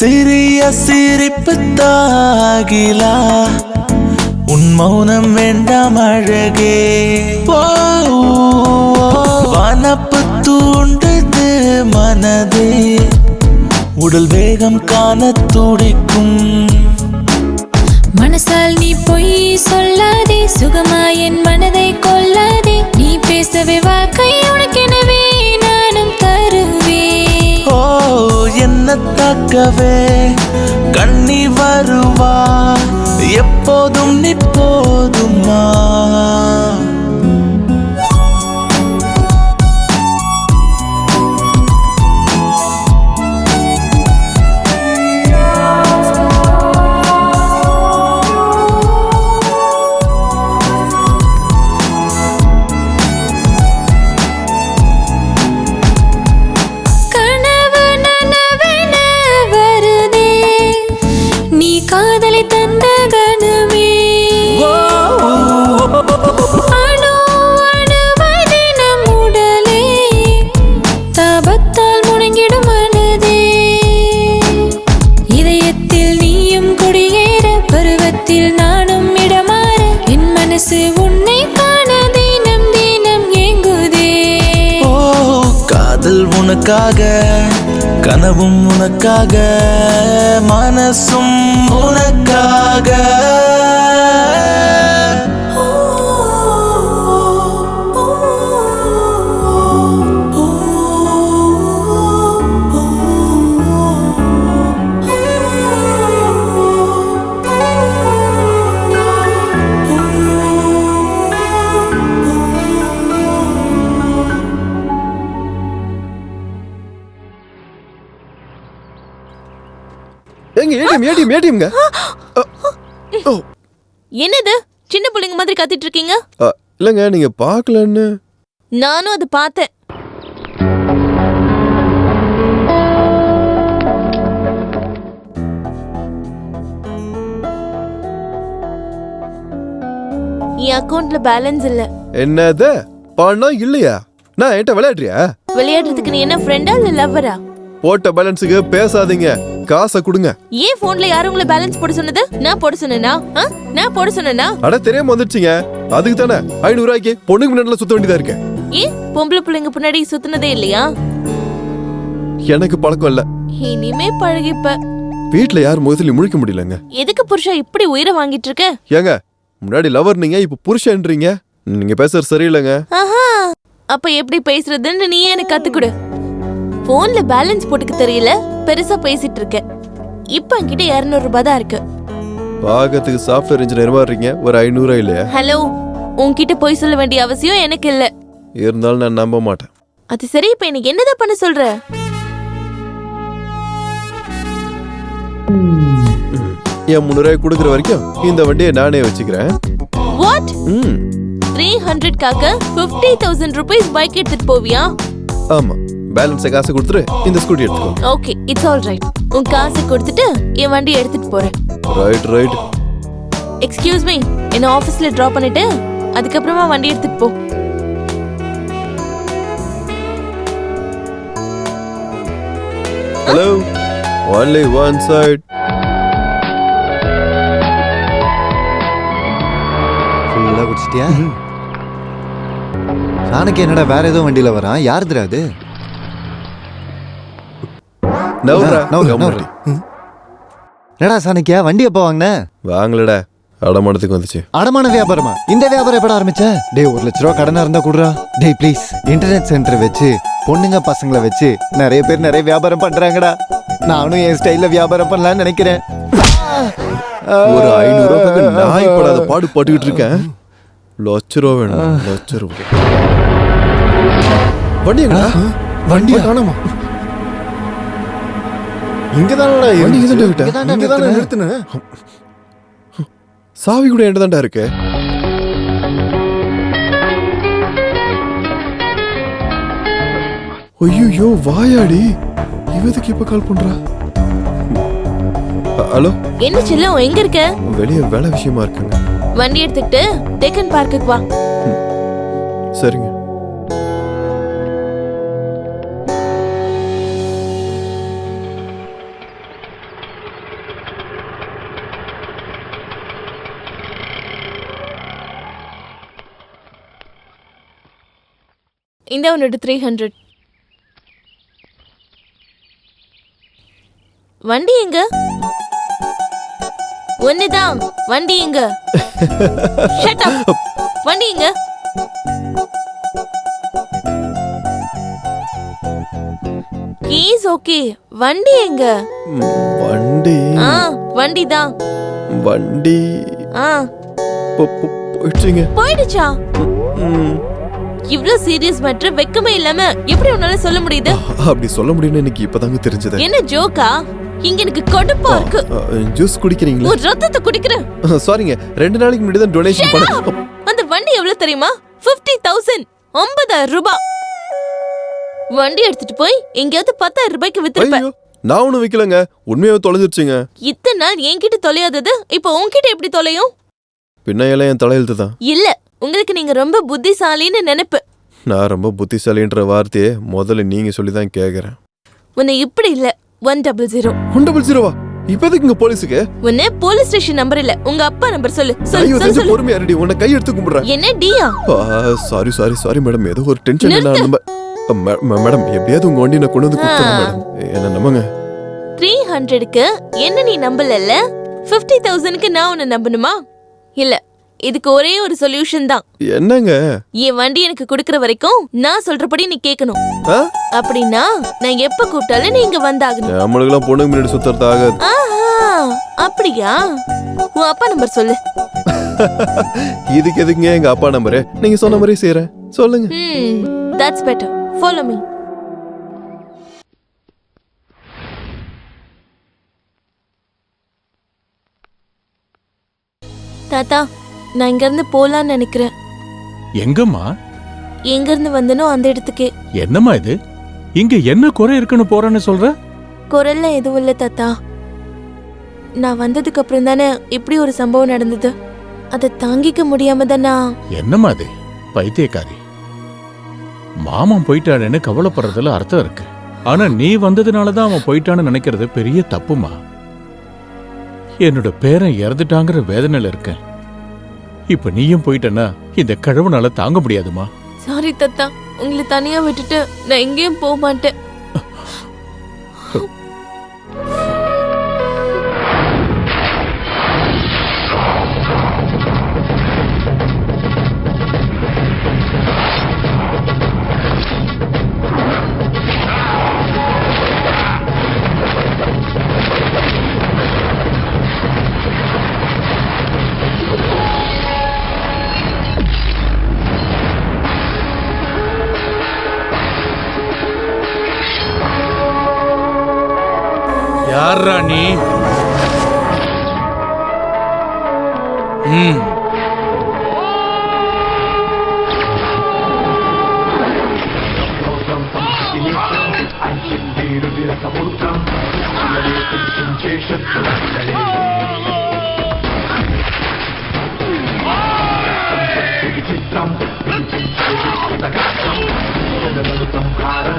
சிறிய சிரிப்பு தாகிலா உன் மௌனம் வேண்டாம் அழகே வனப்பு தூண்டுது மனதே உடல் வேகம் காண துடிக்கும் மனசால் நீ பொய் சொல்லாதே சுகமா என் மனதை கொல்லாதே நீ பேசவே வாக்கை உனக்கெனவே நானும் தருவேன் ஓ என்ன தாக்கவே கண்ணி வருவா எப்போதும் நீ போதுமா காதலை தந்த கணமே அணு அணுவதினம் உடலே தாபத்தால் முடங்கிடும் மனதே இதயத்தில் நீயும் குடியேற பருவத்தில் நானும் இடமாற என் மனசு உன்னை காண தினம் தினம் ஏங்குதே ஓ காதல் உனக்காக கனவும் உனக்காக மனசும் உனக்காக என்னது சின்ன பிள்ளைங்க மாதிரி கத்திட்டு இருக்கீங்க? இல்லங்க நீங்க பார்க்கலன்னு. நானும் அது பார்த்தேன். என் அக்கவுண்ட்ல பேலன்ஸ் இல்ல. என்னது? பணம் இல்லையா? நான் என்கிட்ட விளையாடுறியா? விளையாடுறதுக்கு நீ என்ன ஃப்ரெண்டா இல்ல லவ்வரா? போட்ட பேலன்ஸுக்கு பேசாதீங்க, காசை கொடுங்க. ஏன் போன்ல யாரும் உங்களை பேலன்ஸ் போட சொன்னது? நான் போட சொன்னேனா? நான் போட சொன்னேனா? அட தெரியாம வந்துருச்சுங்க. அதுக்கு தானே 500 ரூபாய்க்கு பொண்ணுக்கு முன்னாடில சுத்த வேண்டியதா இருக்கு. ஏன் பொம்பளை பிள்ளைங்க பின்னாடி சுத்தினதே இல்லையா? எனக்கு பழக்கம் இல்ல. இனிமே பழகிப்ப. வீட்ல யார் முதல்ல முழிக்க முடியலங்க. எதுக்கு புருஷா இப்படி உயிரை வாங்கிட்டு இருக்க? ஏங்க முன்னாடி லவர் நீங்க, இப்ப புருஷன்றீங்க. நீங்க பேசுறது சரியில்லைங்க. அப்ப எப்படி பேசுறதுன்னு நீ எனக்கு கத்துக்குடு. போன்ல பேலன்ஸ் போட்டுக்க தெரியல, பெருசா பேசிட்டு இருக்க. இப்ப என்கிட்ட 200 ரூபாய் தான் இருக்கு. பாகத்துக்கு சாஃப்ட்வேர் இன்ஜினியர் மாதிரிங்க, ஒரு 500 இல்லையா? ஹலோ, உன்கிட்ட போய் சொல்ல வேண்டிய அவசியம் எனக்கு இல்ல. இருந்தாலும் நான் நம்ப மாட்டேன். அது சரி, இப்ப எனக்கு என்னதான் பண்ண சொல்ற? என் 300 ரூபாய் கொடுக்குற வரைக்கும் இந்த வண்டியை நானே வச்சுக்கிறேன். வாட்? 300 காக 50,000 ரூபாய்ஸ் பைக் எடுத்துட்டு போவியா? ஆமா, பேலன்ஸ் காசு கொடுத்துட்டு இந்த ஸ்கூட்டி எடுத்துக்கோ. Okay, it's all right. உன் காசு கொடுத்துட்டு என் வண்டி எடுத்துட்டு போறேன். ரைட். எக்ஸ்கியூஸ் மீ, என்ன ஆபீஸ்ல டிராப் பண்ணிட்டு அதுக்கப்புறமா வண்டி எடுத்துட்டு போ. Hello, only one side. ஃபுல்லா குடிச்சிட்டியா? சாணக்கு என்னடா வேற ஏதோ வண்டியில வரான்? யாருதுடா அது? என்னடா சாணக்கியா வண்டி எப்போ வாங்கின? வாங்கலடா, அடமானத்துக்கு வந்துச்சு. அடமான வியாபாரமா? இந்த வியாபாரம் எப்படா ஆரம்பிச்ச? டேய் 1 லட்ச ரூபா கடனா இருந்தா குடுறா. டேய் ப்ளீஸ், இன்டர்நெட் சென்டர் வச்சு பொண்ணுங்க பசங்களை வச்சு நிறைய பேர் நிறைய வியாபாரம் பண்றாங்கடா. நானும் என் ஸ்டைல்ல வியாபாரம் பண்ணலாம்னு நினைக்கிறேன். ஒரு 500 ரூபாய்க்கு நாய் படாத பாடு பட்டுக்கிட்டு இருக்கேன். லட்ச ரூபா வேணும், லட்ச ரூபா. வண்டி எங்கடா? வண்டி காணோமா? இங்கதானடா இங்கதானே நிறுத்துனேன். சாவி கூட என்கிட்ட தான்டா இருக்கு. ஐயோ வாயாடி, இவதுக்கு இப்ப கால் பண்றா? ஹலோ, என்ன செல்லம், எங்க இருக்க? வெளியே வேலை விஷயமா இருக்குங்க. வண்டி எடுத்துக்கிட்டு டேக்கன் பார்க்குக்கு வா. சரிங்க. இந்த உன்னோட 300. வண்டி எங்க? ஒண்ணுதான். வண்டி எங்க? Shut up. வண்டி எங்க? கீஸ் ஓகே, வண்டி எங்க? வண்டி வண்டி தான். வண்டி போயிடுச்சுங்க. போயிடுச்சா? இவ்ளோ சீரியஸ் மேட்டர் வெக்கமே இல்லாம எப்படி உன்னால சொல்ல முடியுது? அப்படி சொல்ல முடியும்னு எனக்கு இப்பதாங்க தெரிஞ்சது. என்ன ஜோக்கா? இங்க எனக்கு கடுப்பா இருக்கு. ஜூஸ் குடிக்கிறீங்களா? ஒரு ரத்தத்தை குடிக்கிறேன். சாரிங்க, 2 நாளைக்கு முன்னாடி தான் டொனேஷன் பண்ணேன். அந்த வண்டி எவ்வளவு தெரியுமா? 50,000. 50,000 ரூபாய். வண்டி எடுத்துட்டு போய் எங்கயாவது 10,000 ரூபாய்க்கு வித்துருப்பேன். நான் ஒண்ணும் விக்கலங்க, உண்மையாவே தொலைஞ்சிருச்சுங்க. இத்தனை நாள் என்கிட்ட தொலையாதது இப்ப உன்கிட்ட எப்படி தொலையும்? பின்ன எல்லாம் என் தலையெழுத்து தான். இல்ல, உங்களுக்கு நீங்க ரொம்ப புத்திசாலின்னு நினைப்பு. நான் ரொம்ப புத்திசாலின்ற வார்த்தையே முதல்ல நீங்க சொல்லி தான் கேக்குறேன். உன்னை இப்படி இல்ல. 100. 100வா? இப்ப எதுக்கு இங்க போலீஸுக்கு? உன்னை போலீஸ் ஸ்டேஷன் நம்பர் இல்ல, உங்க அப்பா நம்பர் சொல்லு. சொல்லு. பொறுமையா ரெடி, உன்னை கை எடுத்து கும்பிடுறேன். என்ன டியா? சாரி மேடம், ஏதோ ஒரு டென்ஷன். மேடம், எப்படியாவது உங்க வண்டி நான் கொண்டு வந்து கொடுத்துறேன் மேடம், என்ன நம்புங்க. 300க்கு என்ன நீ நம்பலல்ல? 50,000க்கு நான் உன்னை நம்பணுமா? இல்ல, இதுக்கு ஒரே ஒரு சொல்யூஷன் தான். என்னங்க? என் வண்டி எனக்கு கொடுக்கற வரைக்கும் நான் சொல்றபடி நீ கேட்கணும். அப்படின்னா நான் எப்ப கூப்பிட்டாலும் நீ இங்க வந்தாகணும். நம்மளுக்கெல்லாம் பொண்ணுக்கு முன்னாடி சுத்தறது ஆகாது. அப்படியா? உன் அப்பா நம்பர் சொல்லு. இதுக்கு எதுக்குங்க எங்க அப்பா நம்பரு? நீங்க சொன்ன மாதிரி செய்றேன், சொல்லுங்க. That's better. Follow me. தாத்தா, நான் இங்க இருந்து போலான்னு நினைக்கிறேன். எங்கம்மா? எங்க இருந்து வந்தனோ அந்த இடத்துக்கே. என்னம்மா இது? இங்க என்ன குறை இருக்குன்னு போறேன்னு சொல்ற? குரல்ல எதுவும் இல்ல தாத்தா. நான் வந்ததுக்கு அப்புறம் தானே இப்படி ஒரு சம்பவம் நடந்தது. அதை தாங்கிக்க முடியாம தானா. என்னம்மா இது பைத்தியக்காரி? மாமன் போயிட்டானேன்னு கவலைப்படுறதுல அர்த்தம் இருக்கு. ஆனா நீ வந்ததுனாலதான் அவன் போயிட்டான்னு நினைக்கிறது பெரிய தப்புமா. என்னோட பேரன் இறந்துட்டாங்கிற வேதனையில இருக்கேன். இப்ப நீயும் போயிட்டனா இந்த கழுவுனால தாங்க முடியாதுமா. சாரி தாத்தா, உங்களை தனியா விட்டுட்டு நான் எங்கேயும் போக மாட்டேன். யாரா நீ? సంహారణ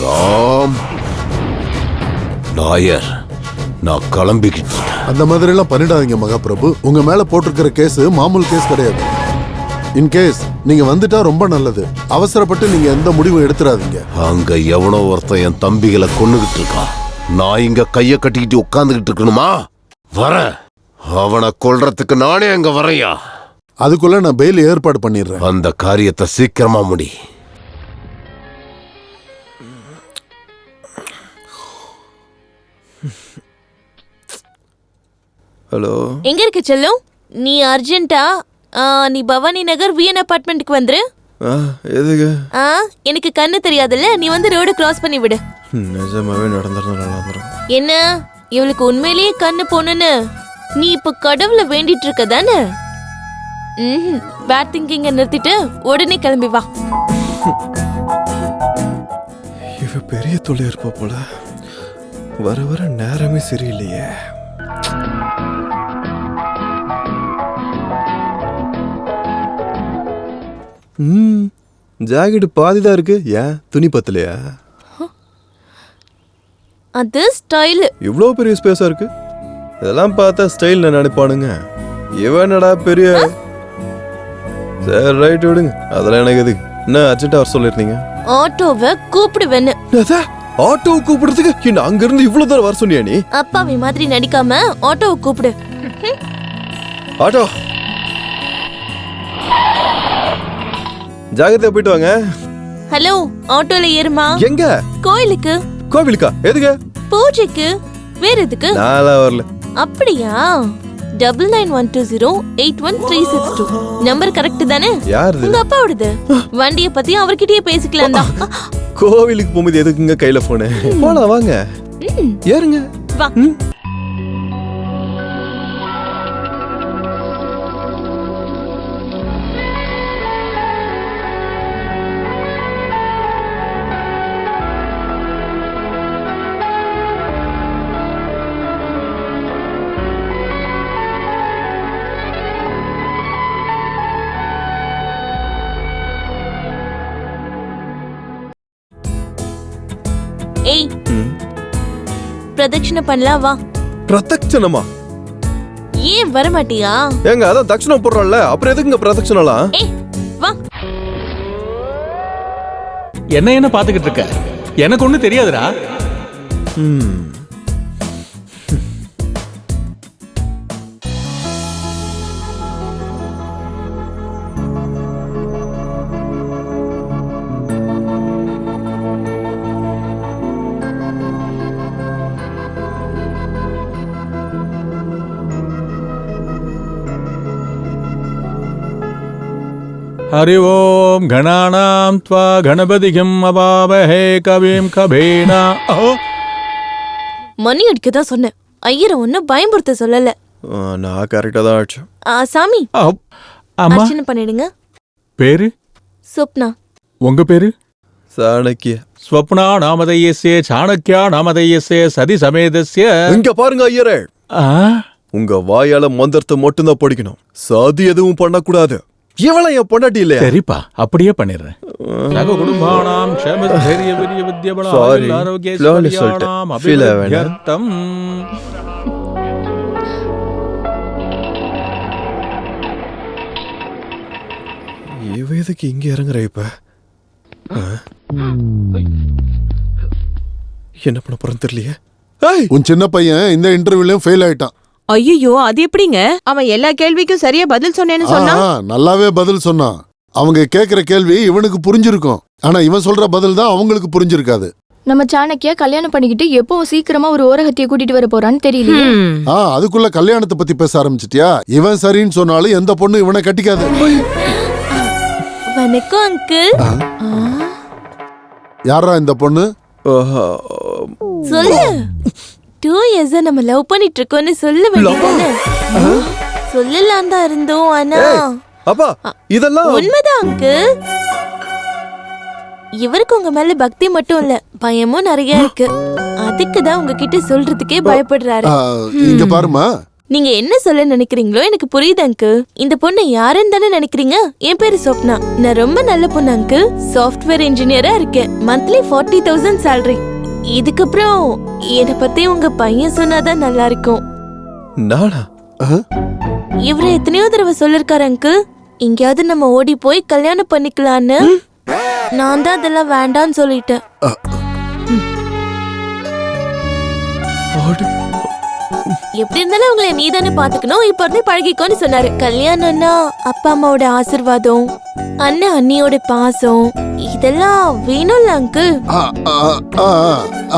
ராம் நாயர், நான் கிளம்பிக்கிட்டு இருக்கேன். அந்த மாதிரி எல்லாம் பண்ணிடாதீங்க மகாபிரபு. உங்க மேல போட்டிருக்கிற கேஸ் மாமூல் கேஸ் கிடையாது. இன்கேஸ் நீங்க வந்துட்டா ரொம்ப நல்லது. அவசரப்பட்டு நீங்க எந்த முடிவும் எடுத்துறாதீங்க. அங்க எவனோ ஒருத்தன் என் தம்பிகளை கொன்னுகிட்டு இருக்கான். நான் இங்க கைய கட்டிக்கிட்டு உட்கார்ந்துகிட்டு இருக்கணுமா? வரேன். அவனை கொல்றதுக்கு நானே அங்க வரையா. அதுக்குள்ள நான் பெயில் ஏற்பாடு பண்ணிடுறேன். அந்த காரியத்தை சீக்கிரமா முடி. ஹலோ, எங்க இருக்க செல்லும்? நீ அர்ஜென்ட்டா நீ பவானி நகர் விஎன் அபார்ட்மெண்ட்டுக்கு வந்துரு. எதுக்கு? எனக்கு கண்ணு தெரியாதுல்ல, நீ வந்து ரோடு கிராஸ் பண்ணி விடு. நிஜமாவே நடந்துரும். என்ன இவளுக்கு உண்மையிலேயே கண்ணு போனுன்னு நீ இப்ப கடவுளை வேண்டிட்டு இருக்க தானே? பேட் திங்கிங்க நிறுத்திட்டு உடனே கிளம்பி வா. இவ பெரிய தொல்லை இருப்பா போல. வர வர நேரமே சரியில்லையே. ஜாக்கெட் பாதிதான் இருக்கு. ஏன் துணி பத்தலையா? அது ஸ்டைல். இவ்வளோ பெரிய ஸ்பேஸா இருக்கு. இதெல்லாம் பார்த்தா ஸ்டைல் நினைப்பானுங்க. இவனடா பெரிய. சரி ரைட் விடுங்க, அதெல்லாம் எனக்கு எதுக்கு. என்ன அர்ஜென்ட்டா வர சொல்லிருந்தீங்க? ஆட்டோவை கூப்பிடுவேன்னு. ஆட்டோ கூப்பிடுறதுக்கு என்ன அங்க இருந்து இவ்வளவு தூரம் வர சொன்னியா நீ? அப்பாவி மாதிரி நடிக்காம ஆட்டோவை கூப்பிடு. ஆட்டோ ஜாகிரதையா போயிட்டு வாங்க. ஹலோ, ஆட்டோல ஏறுமா? எங்க? கோயிலுக்கு. கோவிலுக்கா? எதுக்கு? பூஜைக்கு. வேற எதுக்கு? நாளா வரல. அப்படியா? 9912081362 நம்பர் கரெக்ட் தானே? யாருது? உங்க அப்பாவோடது. வண்டியை பத்தி அவர்கிட்டயே பேசிக்கலாம் தான். கோவிலுக்கு போகும்போது எதுக்குங்க கையில போனு? போலாம் வாங்க, ஏறுங்க. வா. ஏய், பிரதட்சணை பண்ணலாம் வா. பிரதட்சணமா? ஏன் வர மாட்டியா? ஏங்க அதான் தட்சணம் போடுறோம்ல, அப்புறம் எதுக்குங்க பிரதட்சணலாம்? ஏய் வா. என்ன பாத்துக்கிட்டு இருக்க? எனக்கு ஒண்ணு தெரியாதுடா. हरि ओम गणानां त्वा गणपतिं अवावहे कविं कबीना. மணி அடிக்க தான் சொன்னேன். ஐயரை ஒன்னும் பயமுறுத்த சொல்லல. நான் கரெக்டா தான் ஆச்சு. சாமி, அம்மா அர்ச்சனை பண்ணிடுங்க. பேரு? சொப்னா. உங்க பேரு? சாணக்கிய. ஸ்வப்னா நாமதயஸ்ய சாணக்யா நாமதயஸ்ய சதி சமேதஸ்ய. இங்க பாருங்க ஐயரே, உங்க வாயால மந்திரத்தை மட்டும்தான் படிக்கணும். சதி எதுவும் பண்ணக்கூடாது. இவளை என் பொண்டாட்டி இல்லையா? சரிப்பா, அப்படியே பண்ணிடுறேன். சக குடும்பானாம் க்ஷேமஸ்தைரிய வீரிய வித்யபல ஆயுள் ஆரோக்கிய ஐஸ்வர்யாணாம் அபிவிருத்தியர்த்தம். இவ எதுக்கு இங்க இறங்குற இப்ப? என்ன பண்ண போறேன்னு தெரியலையே. உன் சின்ன பையன் இந்த இன்டர்வியூலயும் ஃபெயில் ஆயிட்டான். ஐயோ, அது எப்படிங்க? அவன் எல்லா கேள்விக்கும் சரியா பதில் சொன்னேன்னு சொன்னா? நல்லாவே பதில் சொன்னான். அவங்க கேக்குற கேள்வி இவனுக்கு புரிஞ்சிருக்கும். ஆனா இவன் சொல்ற பதில் தான் அவங்களுக்கு புரிஞ்சிருக்காது. நம்ம சாணக்கியா கல்யாணம் பண்ணிக்கிட்டு எப்போ சீக்கிரமா ஒரு ஓரகத்திய கூட்டிட்டு வர போறான்னு தெரியலையே. அதுக்குள்ள கல்யாணத்தை பத்தி பேச ஆரம்பிச்சிட்டியா? இவன் சரின்னு சொன்னாலும் எந்த பொண்ணு இவனை கட்டிக்காது. வணக்கம் அங்கிள். யாரா இந்த பொண்ணு? சொல்லு. 2 years நம்ம லவ் பண்ணிட்டு இருக்கோம்னு சொல்ல வேண்டியதானே? சொல்லலாம் தான் இருந்தோம், ஆனா அப்பா இதெல்லாம் உண்மைதான் அங்கிள். இவருக்கு உங்க மேல பக்தி மட்டும் இல்ல, பயமும் நிறைய இருக்கு. அதுக்கு தான் உங்ககிட்ட சொல்றதுக்கே பயப்படுறாரு. இங்க பாருமா, நீங்க என்ன சொல்ல நினைக்கிறீங்களோ எனக்கு புரியுது அங்கிள். இந்த பொண்ணு யாருன்னு தானே நினைக்கிறீங்க? என் பேரு சொப்னா. நான் ரொம்ப நல்ல பொண்ணு அங்கிள். சாஃப்ட்வேர் இன்ஜினியரா இருக்கேன். Monthly 40,000 salary. இதுக்கப்புறம் என்னை பத்தி உங்க பையன் சொன்னாதான் நல்லா இருக்கும். நானா? இவரை எத்தனையோ தடவை சொல்லிருக்காரு அங்கிள், எங்கேயாவது நம்ம ஓடி போய் கல்யாணம் பண்ணிக்கலான்னு. நான் தான் அதெல்லாம் வேண்டான்னு சொல்லிட்டேன். எப்படி இருந்தாலும் உங்களை நீ தானே பாத்துக்கணும், இப்ப இருந்து பழகிக்கோன்னு சொன்னாரு. கல்யாணம்னா அப்பா அம்மாவோட ஆசீர்வாதம், அண்ணன் அண்ணியோட பாசம், இதெல்லாம் வேணும்ல அங்கிள்.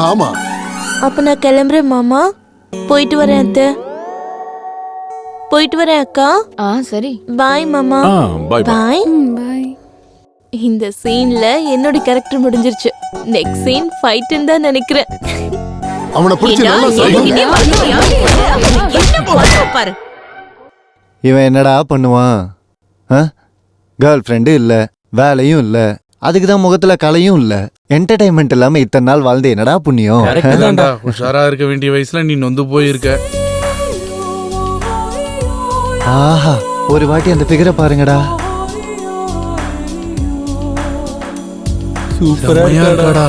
ஆமா. அப்ப நான் கிளம்புறேன் மாமா. போயிட்டு வரேன் அத்தை. போயிட்டு வரேன் அக்கா. சரி. பாய் மாமா. bye. பாய். பாய். இந்த சீன்ல என்னோட கேரக்டர் முடிஞ்சிருச்சு. நெக்ஸ்ட் சீன் ஃபைட்ன்னு தான் நினைக்கிறேன். அவனை பிடிச்சு நல்லா பாரு. இவன் என்னடா பண்ணுவான்? கேர்ள் ஃப்ரெண்டு இல்ல, வேலையும் இல்ல, அதுக்கு தான் முகத்துல கலையும் இல்ல, என்டர்டைன்மெண்ட் இல்லாம இத்தனை நாள் வாழ்ந்து என்னடா புண்ணியம்? உஷாரா இருக்க வேண்டிய வயசுல நீ நொந்து போயிருக்க. ஆஹா, ஒரு வாட்டி அந்த ஃபிகரை பாருங்கடா. சூப்பரா இருக்கடா.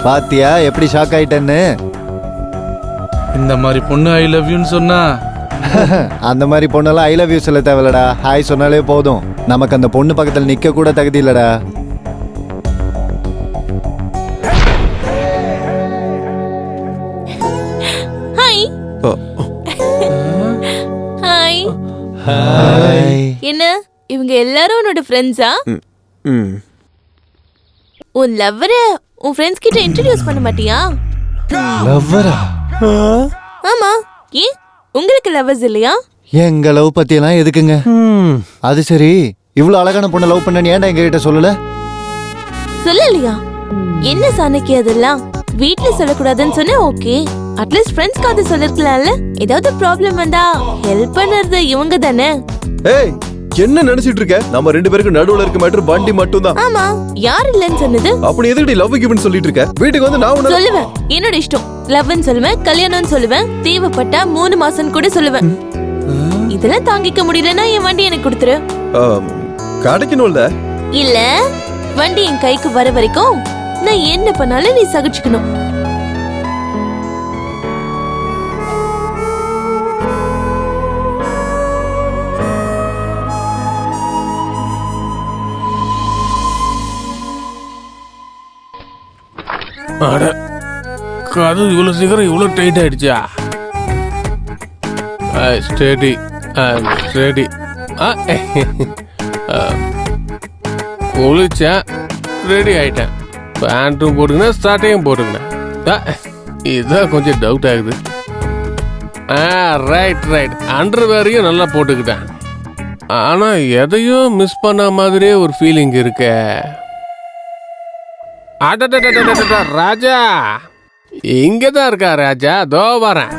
பாத்தியா எப்படி ஷாக் ஆயிட்டேன்னு? இந்த மாதிரி பொண்ணு ஐ லவ் யூன்னு சொன்னா அந்த மாதிரி பொண்ணெல்லாம் ஐ லவ் யூ சொல்ல தேவையில்லடா, ஹாய் சொன்னாலே போதும். நமக்கு அந்த பொண்ணு பக்கத்துல நிக்க கூட தகுதி இல்லடா. ஹாய். ஹாய். ஹாய். என்ன இவங்க எல்லாரும் உன்னோட ஃப்ரெண்ட்ஸா? உன் லவ்வரை உன் ஃப்ரெண்ட்ஸ் கிட்ட இன்ட்ரோடியூஸ் பண்ண மாட்டியா? லவ்வரா? ஆமா. ஏன் உங்களுக்கு லவ்வர்ஸ் இல்லையா? எங்க லவ் பத்தி எல்லாம் எதுக்குங்க? அது சரி, இவ்வளவு அழகான பொண்ணு லவ் பண்ண ஏன்டா எங்க கிட்ட சொல்லல? சொல்லலையா? என்ன சாணக்கிய அதெல்லாம் வீட்ல சொல்லக்கூடாதுன்னு சொன்ன. ஓகே, அட்லீஸ்ட் ஃப்ரெண்ட்ஸ்க்காவது சொல்லிருக்கலாம்ல. ஏதாவது ப்ராப்ளம் வந்தா ஹெல்ப் பண்ணுறது இவங்க தானே. ஏய், என்ன நினைச்சிட்டு இருக்க? நம்ம ரெண்டு பேருக்கு நடுவுல இருக்க மேட்டர் வண்டி மட்டும் தான். ஆமா, யார் இல்லன்னு சொன்னது? அப்படி எதுக்கு லவ் கிவ்னு சொல்லிட்டு இருக்க? வீட்டுக்கு வந்து நான் சொல்லுவேன், என்னோட இஷ்டம். லவ்னு சொல்லுவேன், கல்யாணம்னு சொல்லுவேன், தேவைப்பட்டா 3 மாசம் கூட சொல்லுவேன். இதெல்லாம் தாங்கிக்க முடியலன்னா என் வண்டி எனக்கு கொடுத்துரு. கிடைக்கணும்ல? இல்ல, வண்டி என் கைக்கு வர வரைக்கும் நான் என்ன பண்ணாலும் நீ சகிச்சுக்கணும். அது இவ்வளவு சீக்கிரம் இவ்வளவு டைட் ஆயிடுச்சா? Steady steady. குளிச்சேன், ரெடி ஆயிட்டேன். பேண்ட்டும் போட்டுக்கினேன், ஸ்டார்ட்டையும் போட்டுக்கினேன். இதுதான் கொஞ்சம் டவுட் ஆகுது. ரைட் ரைட், அண்டர்வேரையும் நல்லா போட்டுக்கிட்டேன். ஆனா எதையும் மிஸ் பண்ண மாதிரியே ஒரு ஃபீலிங் இருக்க. ராஜா இங்கதான் இருக்கா? ராஜா தோ வரேன்.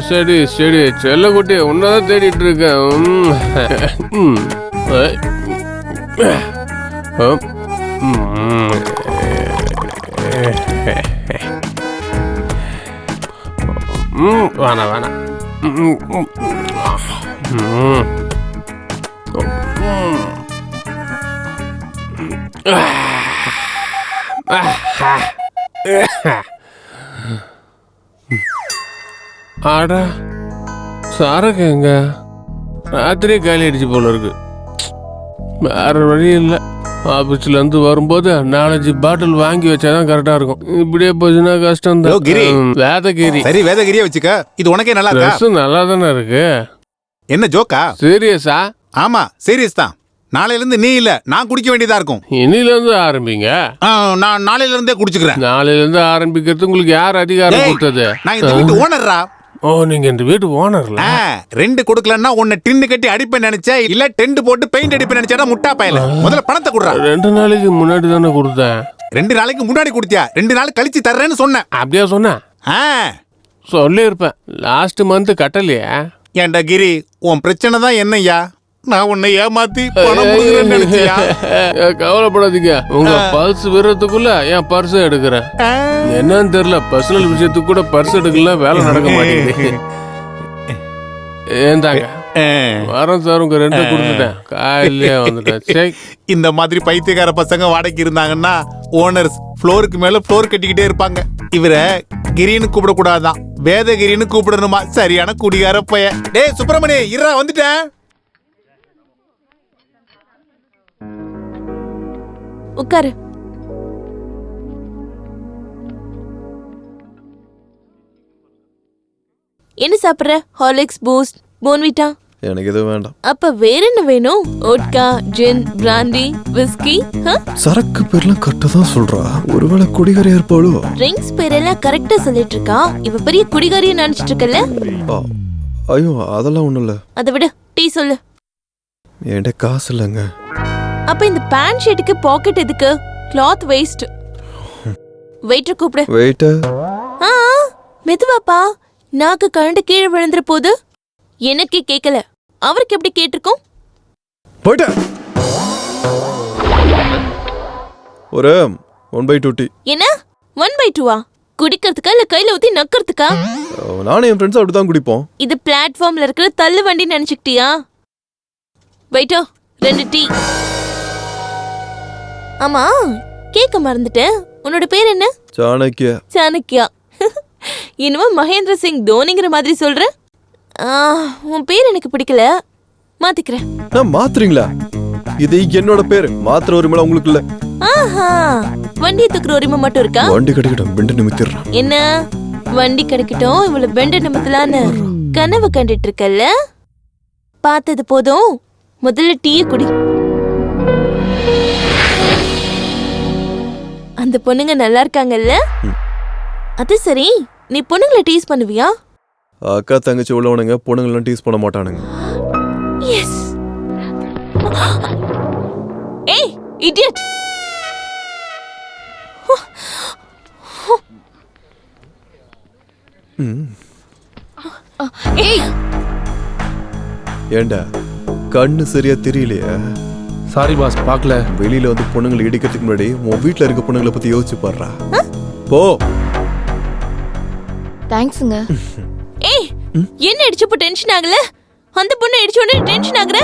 சரி சரி, செல்லக்குட்டி உன்னதான் தேடிட்டு இருக்கேன். வேணாம் வேணாம். ஆடா, சாரக்கு எங்க? ராத்திரியே காலி அடிச்சு போல இருக்கு. வேற வழி இல்லை. ஆபீஸ்ல இருந்து வரும்போது 4-5 பாட்டில் வாங்கி வச்சாதான் கரெக்டா இருக்கும். இப்படியே போச்சுன்னா கஷ்டம் தான். வேதகிரி. சரி, வேதகிரியே வச்சுக்க. இது உனக்கே நல்லா இருக்கா? நல்லா தானே இருக்கு. என்ன ஜோக்கா? சீரியஸா? ஆமா, சீரியஸ் தான். நாளையில இருந்து நீ இல்ல நான் குடிக்க வேண்டியதா இருக்கும். இன்னில இருந்து ஆரம்பிங்க. நான் நாளையில இருந்தே குடிச்சுக்கிறேன். நாளையில இருந்து ஆரம்பிக்கிறது உங்களுக்கு யார் அதிகாரம் கொடுத்தது? நான் இந்த வீட்டு ஓனர்ரா. ஓ, நீங்க இந்த வீட்டு ஓனர்ல? ரெண்டு கொடுக்கலன்னா உன்னை டின்னு கட்டி அடிப்பேன் நினைச்சேன், இல்ல டென்ட் போட்டு பெயிண்ட் அடிப்பேன் நினைச்சா முட்டா பயல. முதல்ல பணத்தை குடுறா. 2 நாளைக்கு முன்னாடி தானே கொடுத்தேன். 2 நாளைக்கு முன்னாடி கொடுத்தியா? 2 நாள் கழிச்சு தர்றேன்னு சொன்னேன். அப்படியா சொன்ன? சொல்லியிருப்பேன். லாஸ்ட் மந்த் கட்டலையா? ஏன்டா கிரி, உன் பிரச்சனை தான் என்னய்யா? நான் உன்னை ஏமாத்தி பணம் கொடுக்குறேன்னு நினைச்சியா? கவலைப்படாதீங்க, உங்க பர்ஸ் விடுறதுக்குள்ள என் பர்ஸ் எடுக்கிறேன். என்னன்னு தெரியல, பர்சனல் விஷயத்துக்கு கூட பர்ஸ் எடுக்கலாம், வேலை நடக்க மாட்டேங்குது. ஏந்தாங்க வரேன் சார், உங்க ரெண்டு கொடுத்துட்டேன், காலையிலே வந்துட்டேன். இந்த மாதிரி பைத்தியக்கார பசங்க வாடகைக்கு இருந்தாங்கன்னா ஓனர்ஸ் ஃப்ளோருக்கு மேல ஃப்ளோர் கட்டிக்கிட்டே இருப்பாங்க. இவரை கிரின்னு கூப்பிடக்கூடாதான், வேதகிரின்னு கூப்பிடணுமா? சரியான குடிகார பைய. டேய் சுப்பிரமணி, இருடா வந்துட்டேன். உட்காரு. என்ன சாப்பிடுற? Horlicks, boost, Bournvita? எனக்கு எதுவும் வேண்டாம். அப்ப வேற என்ன வேணும்? ஓட்கா, ஜின், பிராண்டி, விஸ்கி? சரக்கு பேர்லாம் கரெக்டா தான் சொல்றா. ஒருவேளை குடிகாரியா இருப்பாளோ? ட்ரிங்க்ஸ் பேரெல்லாம் கரெக்டா சொல்லிட்டு இருக்கா. இவ பெரிய குடிகாரியா நினைச்சிட்டு இருக்கல? ஐயோ அதெல்லாம் ஒண்ணும் இல்ல. அதை விட டீ சொல்லு. என்கிட்ட காசு இல்லைங்க. அப்ப இந்த பேண்ட் ஷர்ட்டுக்கு பாக்கெட் எதுக்கு? Cloth waste. வெயிட்டர் கூப்பிடு. வெயிட்டர்? மெதுவாப்பா, நாக்கு கரண்ட் கீழே விழுந்துற போது. எனக்கே கேட்கல, அவருக்கு எப்படி கேட்டிருக்கோம்? போயிட்ட. ஒரு 1/2 டீ. என்ன 1/2? குடிக்கிறதுக்கா இல்ல கையில ஊத்தி நக்கிறதுக்கா? நானும் என் ஃப்ரெண்ட்ஸ் அப்படிதான் குடிப்போம். இது பிளாட்ஃபார்ம்ல இருக்கிற தள்ளு வண்டி நினைச்சுக்கிட்டியா? Waiter 2 tea. ஆமா, கேட்க மறந்துட்டேன், உன்னோட பேர் என்ன? சாணக்கியா. சாணக்கியா. இன்னும் மகேந்திர சிங் தோனிங்கிற மாதிரி சொல்ற. உன் பேர் எனக்கு பிடிக்கல, மாத்திக்கிறேன். நான் மாத்துறீங்களா? இது என்னோட பேரு, மாத்திர உரிமை உங்களுக்கு இல்ல. ஆஹா, வண்டி தூக்குற உரிமை மட்டும் இருக்கா? வண்டி கிடைக்கட்டும், பெண்டு நிமித்திடுறேன். என்ன வண்டி கிடைக்கட்டும், இவ்வளவு பெண்டு நிமித்தலான்னு கனவு கண்டுட்டு இருக்கல்ல? பார்த்தது போதும், முதல்ல டீ குடி. அந்த பொண்ணுங்க நல்லா இருக்காங்கல்ல? அது சரி, நீ பொண்ணுங்களை டீஸ் பண்ணுவியா? அக்கா தங்கச்சி உள்ளவனுங்க பொண்ணுங்களாம் டீஸ் பண்ண மாட்டானுங்க. எஸ். ஏய் இடியட். ஏய் ஏண்டா கண்ணு சரியா தெரியலையா? சாரி பாஸ், பார்க்கல. வெளியில வந்து பொண்ணுங்களை இடிக்கிறதுக்கு முன்னாடி உன் வீட்டுல இருக்க பொண்ணுங்களை பத்தி யோசிச்சு பாடுறா. போ. தேங்க்ஸ்ங்க. ஏய், என்ன இடிச்சப்ப டென்ஷன் ஆகல? அந்த பொண்ணு இடிச்ச உடனே டென்ஷன் ஆகுற?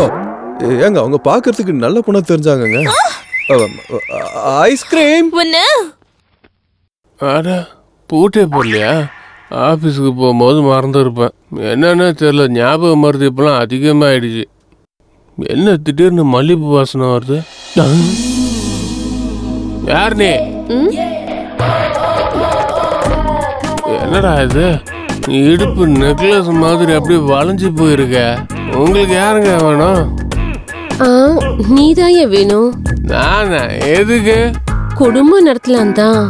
ஏங்க அவங்க பாக்குறதுக்கு நல்ல பொண்ணா தெரிஞ்சாங்கங்க. ஐஸ்கிரீம் ஒண்ணு. அட பூட்டே போடலையா? ஆஃபீஸுக்கு போகும்போது மறந்துருப்பேன். என்னன்னு தெரியல, ஞாபக மருந்து இப்பெல்லாம் அதிகமாகிடுச்சு. என்ன திடீர்னு மல்லிகைப்பூ வாசனை வருது? யார் நீ? என்னடா இது? நீ இடுப்பு நெக்லஸ் மாதிரி அப்படியே வளைஞ்சு போயிருக்க. உங்களுக்கு யாருங்க வேணும்? நீதான் வேணும். நானா? எதுக்கு? குடும்பம் நடத்தலாம் தான்.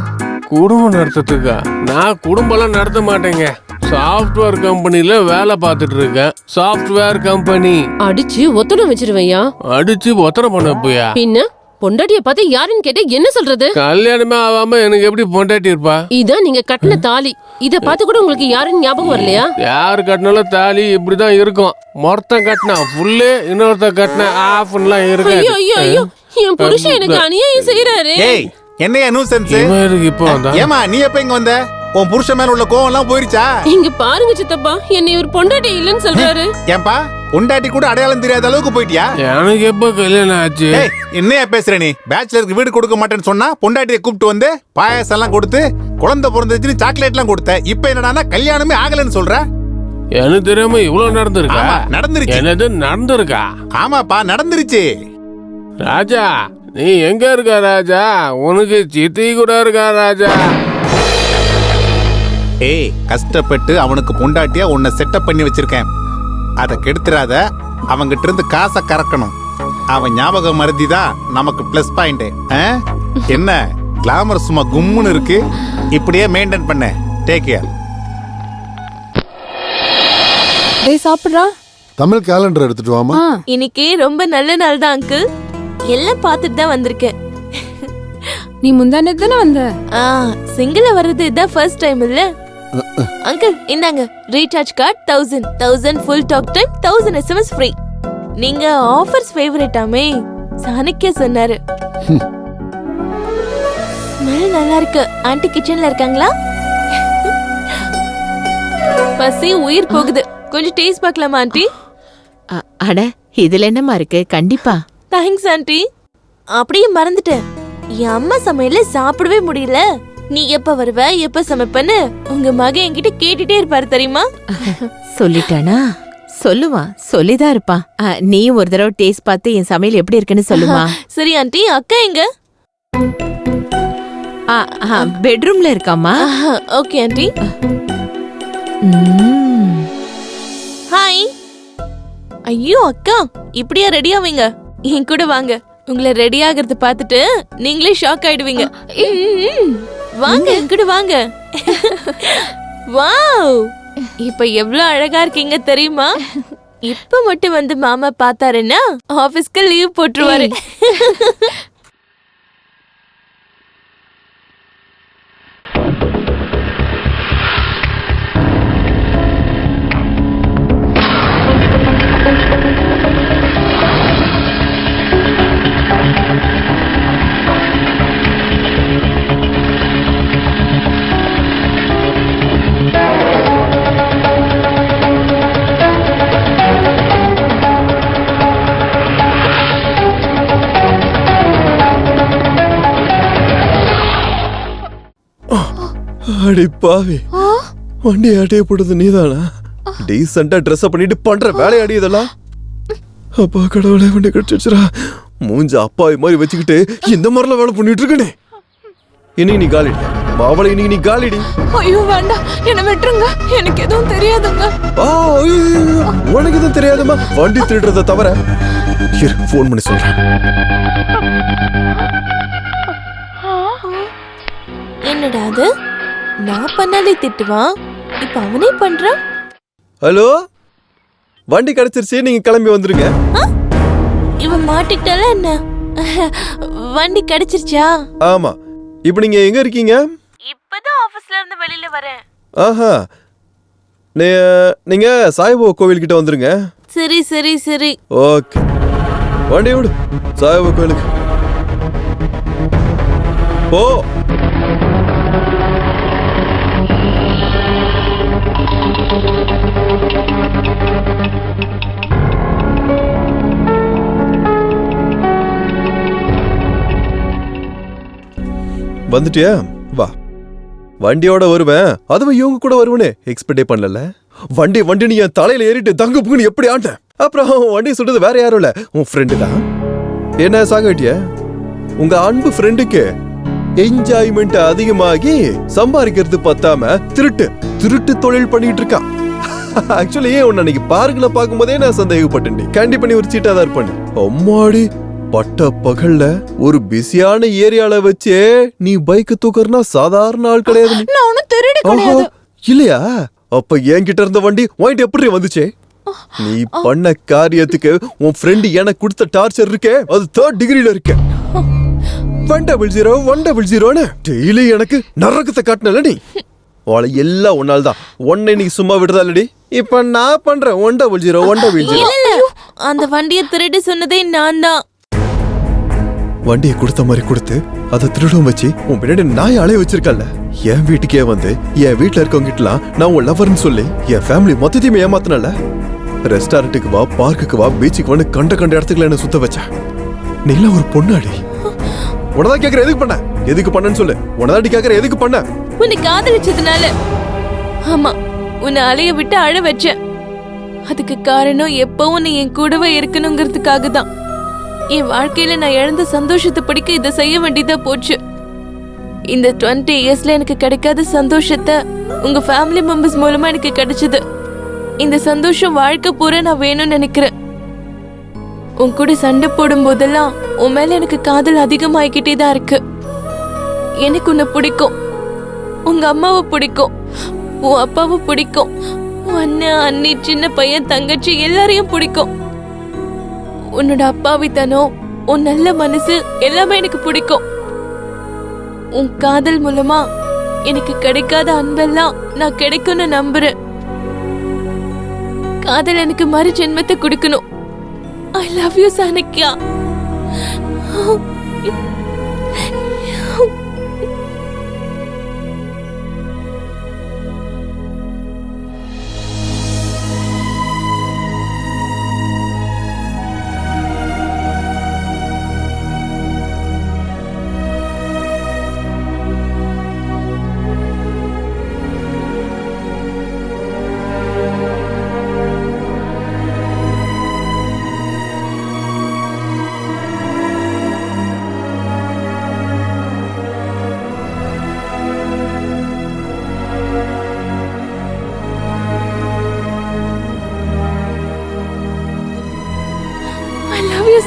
குடும்பம் நடத்துறதுக்கா? நான் குடும்பம்லாம் நடத்த மாட்டேங்க. சாஃப்ட்வேர் கம்பெனில வேலை பார்த்துட்டு இருக்கேன். Software company. அடிச்சு ஒத்தடம் வச்சிருவையா? அடிச்சு ஒத்தடம் பண்ண போயா? பின்ன பொண்டாட்டிய பார்த்து யாருன்னு கேட்ட என்ன சொல்றது? கல்யாணமே ஆகாம எனக்கு எப்படி பொண்டாட்டி இருப்பா? இதான் நீங்க கட்டின தாலி. இத பார்த்து கூட உங்களுக்கு யாருன்னு ஞாபகம் வரலையா? யாரு கட்டினாலும் தாலி இப்படிதான் இருக்கும். மொத்தம் கட்டினா ஃபுல்லு, இன்னொருத்த கட்டினா ஆஃப்லாம் இருக்கு. ஐயோ ஐயோ ஐயோ, என் புருஷன் எனக்கு அநியாயம் செய்யறாரு. ஏய், என்னையா நியூசன்ஸ்? இப்போ ஏமா நீ எப்ப இங்க வந்த? உன் புருஷன் மேல உள்ள கோவம் எல்லாம் போயிருச்சா? இங்க பாருங்க சித்தப்பா, என்னை ஒரு பொண்டாட்டி இல்லன்னு சொல்றாரு. ஏன்பா, பொண்டாட்டி கூட அடையாளம் தெரியாத அளவுக்கு போயிட்டியா? எனக்கு எப்ப கல்யாணம் ஆச்சு? என்னையா பேசுற நீ? பேச்சுலருக்கு வீடு கொடுக்க மாட்டேன்னு சொன்னா பொண்டாட்டியை கூப்பிட்டு வந்து பாயாசம் எல்லாம் கொடுத்து குழந்தை பிறந்துச்சுன்னு சாக்லேட் எல்லாம் கொடுத்த. இப்ப என்னடானா கல்யாணமே ஆகலன்னு சொல்ற? எனக்கு தெரியாம இவ்வளவு நடந்திருக்கா? நடந்துருச்சு. என்னது நடந்திருக்கா? ஆமாப்பா, நடந்துருச்சு. ராஜா, நீ எங்க இருக்க ராஜா? உனக்கு சித்தி கூட இருக்கா ராஜா? ஏய், கஷ்டப்பட்டு அவனுக்கு பொண்டாட்டியா உன்னை செட்டப் பண்ணி வச்சிருக்கேன். அதை கெடுத்துறாத. அவங்கிட்ட இருந்து காசை கறக்கணும். அவன் ஞாபகம் மருதி தான் நமக்கு பிளஸ் பாயிண்ட். என்ன கிளாமர் சும்மா கும்முன்னு இருக்கு. இப்படியே மெயின்டைன் பண்ண. Take care. டேய் சாப்பிடுறா. தமிழ் கேலண்டர் எடுத்துட்டு வாமா. இன்னைக்கு ரொம்ப நல்ல நாள் தான் அங்கிள். எல்லாம் பார்த்துட்டு தான் வந்திருக்கேன். நீ முந்தானே தானே வந்த? சிங்கிள வர்றது இதான் ஃபர்ஸ்ட் டைம் இல்ல அங்கிள். இந்தாங்க recharge card 1000 full talk time 1000 SMS free. நீங்க ஆஃபர்ஸ் ஃபேவரட்டாமே சாணக்கியா சொன்னாரு. ஸ்மெல் நல்லா இருக்கு. ஆன்ட்டி கிச்சன்ல இருக்காங்களா? பசி உயிர் போகுது. கொஞ்சம் டேஸ்ட் பார்க்கலாமா ஆன்ட்டி? அட இதுல என்னமா இருக்கு? கண்டிப்பா. Thanks aunty. அப்படியே மறந்துட்டேன், என் அம்மா சமையல சாப்பிடவே முடியல. நீ எப்ப வருவ எப்ப சமைப்பன்னு உங்க மகன் என்கிட்ட கேட்டுட்டே இருப்பாரு தெரியுமா? சொல்லிட்டானா? சொல்லுவான், சொல்லிதான் இருப்பான். நீ ஒரு தடவை டேஸ்ட் பார்த்து என் சமையல் எப்படி இருக்குன்னு சொல்லுமா. சரி ஆன்ட்டி. அக்கா எங்க? பெட்ரூம்ல இருக்காமா. Okay aunty. ஹாய். ஐயோ அக்கா, இப்படியா ரெடி ஆவீங்க? என் கூட வாங்க. உங்களை ரெடி ஆகிறது பார்த்துட்டு நீங்களே ஷாக் ஆயிடுவீங்க. வாங்க என் கூட வாங்க. வாவ், இப்ப எவ்வளவு அழகா இருக்கீங்க தெரியுமா? இப்ப மட்டும் வந்து மாமா பார்த்தாருன்னா ஆபீஸ்க்கு லீவ் போட்டுருவாரு. அடி பாவி, வண்டி ஆட்டைய போட்டது நீதானா? டீசெண்டா ட்ரெஸ் பண்ணிட்டு பண்ற வேலையாடி இதெல்லாம். அப்பா கடவுளே, வண்டி கடிச்சிடுச்சுரா. மூஞ்ச அப்பாவி மாதிரி வச்சுக்கிட்டு இந்த மாதிரிலாம் வேலை பண்ணிட்டு இருக்கனே. இன்னைக்கு நீ காலிடி பாவலை, இன்னைக்கு நீ காலிடி. ஐயோ வேண்டாம், என்ன விட்டுருங்க. எனக்கு எதுவும் தெரியாதுங்க. உனக்கு எதுவும் தெரியாதுமா? வண்டி திருடுறத தவிர. போன் பண்ணி சொல்றேன். என்னடா அது? நான் பண்ணாலே திட்டுவான், இப்ப அவனே பண்றான். ஹலோ, வண்டி கிடைச்சிருச்சு, நீங்க கிளம்பி வந்துருங்க. இவன் மாட்டிக்கிட்டால என்ன? வண்டி கிடைச்சிருச்சா? ஆமா. இப்ப நீங்க எங்க இருக்கீங்க? இப்பதான் ஆபீஸ்ல இருந்து வெளியில வரேன். ஆஹா, நீங்க சாய்பாபா கோவில் கிட்ட வந்துருங்க. சரி சரி சரி. ஓகே, வண்டி விடு. சாய்பாபா கோவிலுக்கு போ. வந்துட்டியா? வா, வண்டியோட வருவேன். அதுவும் இவங்க கூட வருவனே எக்ஸ்பெக்டே பண்ணல. வண்டி நீ என் தலையில ஏறிட்டு தங்கு புங்குன்னு எப்படி ஆட்ட. அப்புறம் வண்டி சொல்றது வேற யாரும் இல்ல, உன் ஃப்ரெண்டு தான். என்ன சாகட்டிய? உங்க அன்பு ஃப்ரெண்டுக்கு என்ஜாய்மெண்ட் அதிகமாகி சம்பாதிக்கிறது பத்தாம திருட்டு தொழில் பண்ணிட்டு இருக்கான். ஆக்சுவலி உன்னை அன்னைக்கு பார்க்கல பார்க்கும்போதே நான் சந்தேகப்பட்டேன். கண்டிப்பா நீ ஒரு சீட்டா தான் இருப்பேன். அம்மாடி, பட்ட பகல்ல ஒரு பிஸியான ஏரியால வச்சு நீ பைக் தூக்கறனா சாதாரண ஆள் கிடையாது. நான் ஒன்னும் திருடி கிடையாது. இல்லையா? அப்ப என்கிட்ட இருந்த வண்டி உன்கிட்ட எப்படி வந்துச்சே? நீ பண்ண காரியத்துக்கு உன் ஃப்ரெண்ட் எனக்கு கொடுத்த டார்ச்சர் இருக்கே, அது 3rd டிகிரில இருக்கு. 100 டெய்லி எனக்கு நரகத்தை காட்டினல நீ. அவளை எல்லாம் ஒன்னால தான். உன்னை நீ சும்மா விடுறதாலடி. இப்ப நான் பண்றேன் 100. அந்த வண்டியை திருடி சொன்னதே நான் தான். வண்டியை கொடுத்த மாதிரி கொடுத்து அதை திருடம் வச்சு உன் பின்னாடி நாய் அலைய வச்சிருக்கல. என் வீட்டுக்கே வந்து என் வீட்டுல இருக்கவங்கிட்டலாம் நான் உன் லவர்னு சொல்லி என் ஃபேமிலி மொத்தத்தையுமே ஏமாத்தினல. ரெஸ்டாரண்ட்டுக்கு வா, பார்க்குக்கு வா, பீச்சுக்கு வந்து கண்ட இடத்துக்குள்ள என்ன சுத்த வச்ச. நீலாம் ஒரு பொண்ணாடி. உனதான் கேக்குற, எதுக்கு பண்ணன்னு சொல்லு. உனதாடி கேக்குற, எதுக்கு பண்ண? உன்னை காதலிச்சதுனால. ஆமா, உன்னை அலைய விட்டு அழ வச்சேன். அதுக்கு காரணம் எப்பவும் நீ என் கூடவே இருக்கணுங்கிறதுக்காக தான். என் வாழ்க்கையில நான் இழந்த சந்தோஷத்தை படிக்க இதை செய்ய வேண்டியதா போச்சு. இந்த 20 இயர்ஸ்ல எனக்கு கிடைக்காத சந்தோஷத்தை உங்க ஃபேமிலி மெம்பர்ஸ் மூலமா எனக்கு கிடைச்சது. இந்த சந்தோஷம் வாழ்க்கை பூரா நான் வேணும்னு நினைக்கிறேன். உன் கூட சண்டை போடும் போதெல்லாம் உன் மேல எனக்கு காதல் அதிகமாயிக்கிட்டே தான் இருக்கு. எனக்கு உன்னை பிடிக்கும், உங்க அம்மாவை பிடிக்கும், உன் அப்பாவை பிடிக்கும், உன் அண்ணன் அண்ணி சின்ன பையன் தங்கச்சி எல்லாரையும் பிடிக்கும். உன்னோட அப்பாவித்தனம், உன் நல்ல மனசு எல்லாமே எனக்கு பிடிக்கும். உன் காதல் மூலமா எனக்கு கிடைக்காத அன்பெல்லாம் நான் கிடைக்கும்னு நம்புறேன். காதல் எனக்கு மறு ஜென்மத்தை கொடுக்கணும். I love you, Chanakya.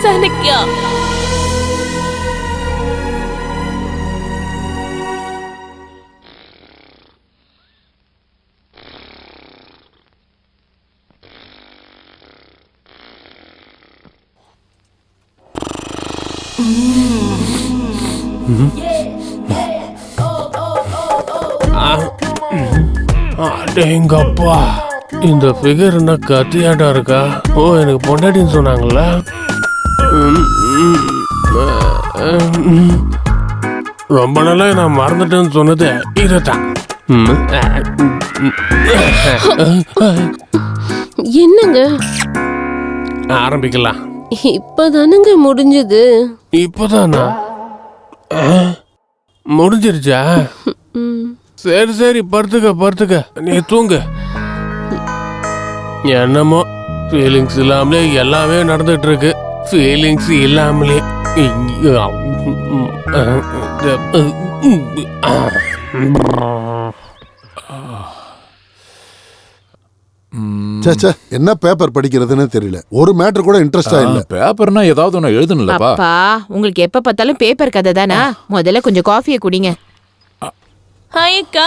Chanakya. அடேங்கப்பா, இந்த ஃபிகர் என்ன கத்தியாட்டம் இருக்கா? ஓ, எனக்கு பொண்டாட்டின்னு சொன்னாங்கல்ல. ரொம்ப நாளா நான் மறந்துட்டேன்னு சொன்னது இதுதான். என்னங்க ஆரம்பிக்கலாம். இப்பதானுங்க முடிஞ்சது. இப்பதானா முடிஞ்சிருச்சா? சரி சரி, படுத்துக்க, நீ தூங்கு. என்னமோ ஃபீலிங்ஸ் இல்லாமலே எல்லாமே நடந்துட்டு இருக்கு. ஃபீலிங்ஸ் இல்லாமலே என்ன பேப்பர் படிக்கிறதுன்னு தெரியல. ஒரு மேட்டர் கூட இன்ட்ரெஸ்டா இல்ல. பேப்பர்னா ஏதாவது ஒன்னு எழுதணும்லப்பா. அப்பா, உங்களுக்கு எப்ப பார்த்தாலும் பேப்பர் கதை தானா? முதல்ல கொஞ்சம் காஃபியை குடிங்க. ஹாய் அக்கா.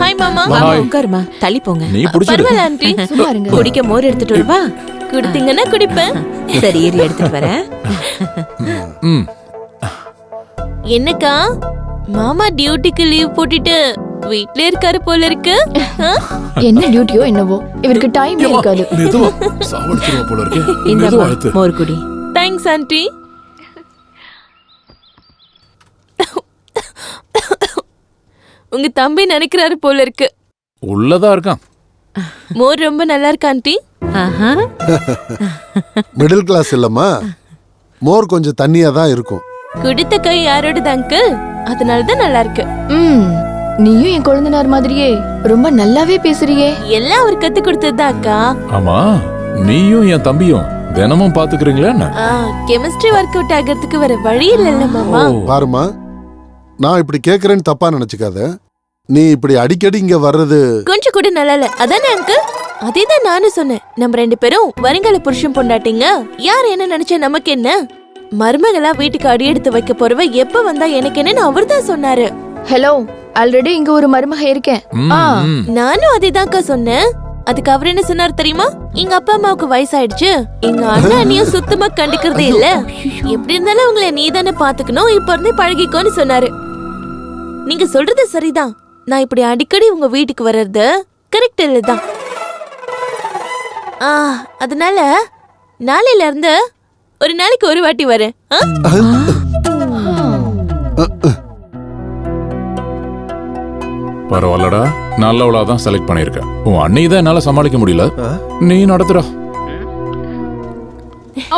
ஹாய் மாமா. உட்காருமா, தள்ளி போங்க. நீ புடிச்சிடு. பரவாயில்ல ஆண்டி. சும்மா இருங்க. குடிக்க மோர் எடுத்துட்டு வருவா. குடுத்தீங்கன்னா குடிப்பேன். சரி, ஏறி எடுத்துட்டு வரேன். என்னக்கா, மாமா டியூட்டிக்கு லீவ் போட்டுட்டு வீட்ல இருக்காரு போல இருக்கு. என்ன டியூட்டியோ என்னவோ, இவருக்கு டைம் இருக்காது. சாவடிச்சிருவா போல இருக்கு. இந்த மோர் குடி. Thanks aunty. உங்க தம்பி நினைக்கிறாரு போல இருக்கு. உள்ளதா இருக்கான். மோர் ரொம்ப நல்லா இருக்கு ஆண்டி. மிடில் கிளாஸ் இல்லம்மா, மோர் கொஞ்சம் தண்ணியா தான் இருக்கும். குடித்த கை யாரோடது அங்கிள்? அதனாலதான் நல்லா இருக்கு. நீயும் என் குழந்தைனார் மாதிரியே ரொம்ப நல்லாவே பேசுறியே. எல்லாம் அவர் கத்து கொடுத்ததுதான் அக்கா. ஆமா, நீயும் என் தம்பியும் தினமும் பாத்துக்கிறீங்களா என்ன? கெமிஸ்ட்ரி ஒர்க் அவுட் ஆகிறதுக்கு வர வழி இல்ல மாமா. பாருமா, நான் இப்படி கேக்குறேன்னு தப்பா நினைச்சுக்காத. நீ இப்படி அடிக்கடி இங்க வர்றது கொஞ்சம் கூட நல்லா இல்ல. அதானே அங்கிள்? அதேதான் நானும் சொன்னேன். நம்ம ரெண்டு பேரும் வருங்கால புருஷன் பொண்டாட்டிங்க. யார் என்ன நினைச்சா நமக்கு என்ன? மருமகளா வீட்டுக்கு அடி எடுத்து வைக்க போறவ எப்ப வந்தா எனக்கு என்னன்னு அவர் தான் சொன்னாரு. ஹலோ, ஆல்ரெடி இங்க ஒரு மருமக இருக்கேன். நானும் அதேதான்க்கா சொன்னேன். அதுக்கு அவர் என்ன சொன்னார் தெரியுமா? எங்க அப்பா அம்மாவுக்கு வயசாயிடுச்சு, எங்க அண்ணா அண்ணியும் சுத்தமா கண்டுக்கிறதே இல்ல, எப்படி இருந்தாலும் உங்களை நீ தானே பாத்துக்கணும், இப்ப இருந்தே பழகிக்கோன்னு சொன்னாரு. நீங்க சொல்றது சரிதான். நான் இப்படி அடிக்கடி உங்க வீட்டுக்கு வர்றது கரெக்ட் இல்லதான். அதனால நாளையில இருந்து ஒரு நாளைக்கு ஒரு வாட்டி வரேன். பரவாயில்லடா, நல்லவளாதான் செலக்ட் பண்ணிருக்க. உன் அண்ணி தான் என்னால சமாளிக்க முடியல, நீ நடத்துற.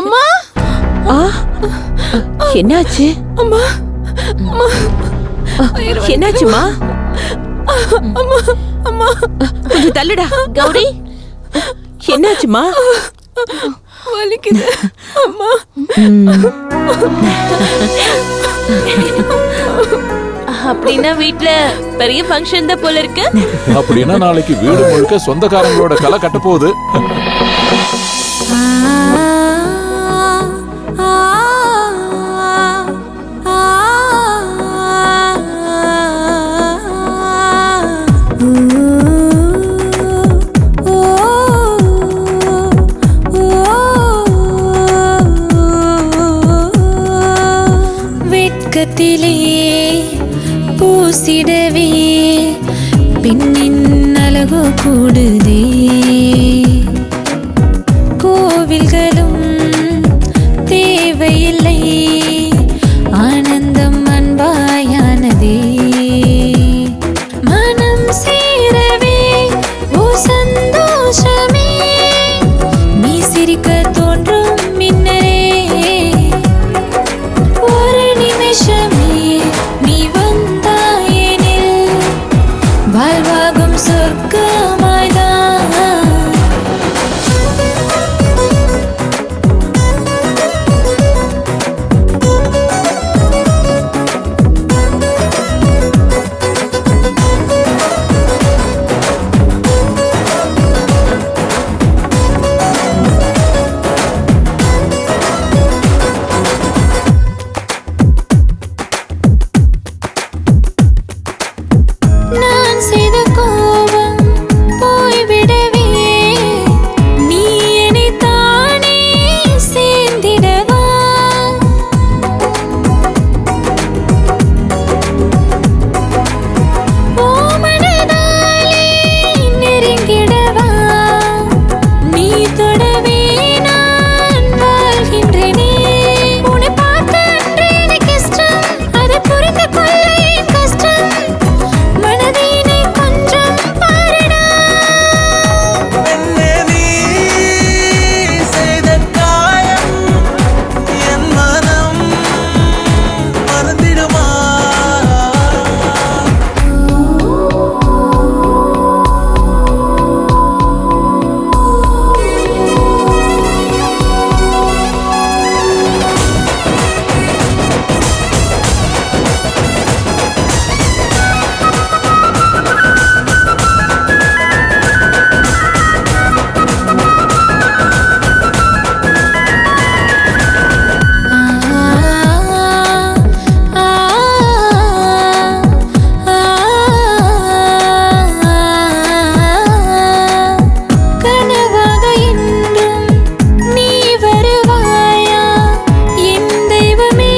அம்மா, என்னாச்சு? அம்மா, என்னாச்சுமா? அம்மா, அம்மா, கொஞ்சம் தள்ளுடா. கௌரி, என்னாச்சுமா? வலிக்குது அம்மா. அப்படின்னா வீட்ல பெரிய ஃபங்க்ஷன் தான் போல இருக்கு. அப்படின்னா நாளைக்கு வீடு முழுக்க சொந்தக்காரங்களோட கலை கட்ட போகுது. முகத்திலே பூசிடவே பெண்ணின் அழகு கூடுதே கோவில்களும் தேவையில்லை ஆனந்தம் அன்பாயானதே மனம் சேரவே ஓ சந்தோஷமே நீ சிரிக்க தோன்றும் மின்னலே ஒரு நிமிஷமே நீ வந்தாயெனில் வாழ்வாகும் சொர்க்கமாய்தான் நான் செய்த கோபம் போய்விடவே நீ என்னை தானே சேர்ந்திடவா ஓ மனதாலே நெருங்கிடவா நீ தொடவே நான் வாழ்கின்றேனே உன்னை பார்த்த அன்று எனக்கு இஷ்டம் அதை புரிந்து கொள்ள என் கஷ்டம் மனதினை கொஞ்சம் பாருடா பெண்ணே நீ செய்த காயம் என் மனம் மறந்திடுமா கனவாக என்றும் நீ வருவாயா என் தெய்வமே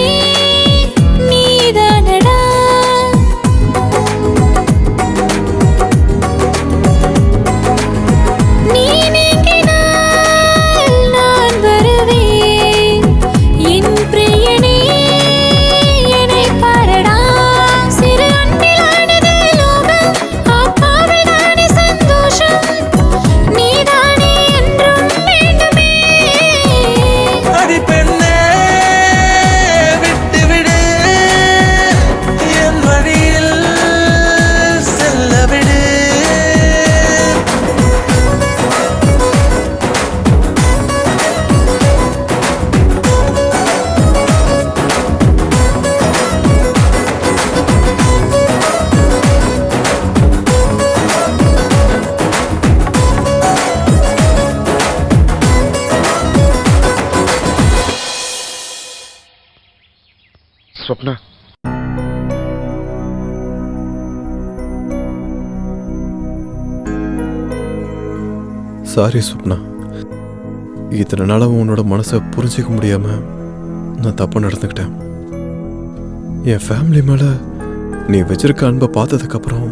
நீதானடா நீ நீங்கினால் நான் வருவேன் என் பிரியனே என்னை பாரடா சிறு அன்பிலானது லோகம் ஆத்மாவில் தானே சந்தோஷம் நீதானே என்றும் வேண்டுமே அடி பெண்ணே விட்டுவிடு என் வழியில் செல்லவிடு ஸ்வப்னா சாரி சுப்னா, இத்தனை நாளாக உன்னோட மனசை புரிஞ்சிக்க முடியாம நான் தப்பு நடந்துக்கிட்டேன். என் ஃபேமிலி மேல நீ வச்சிருக்க அன்பை பார்த்ததுக்கு அப்புறம்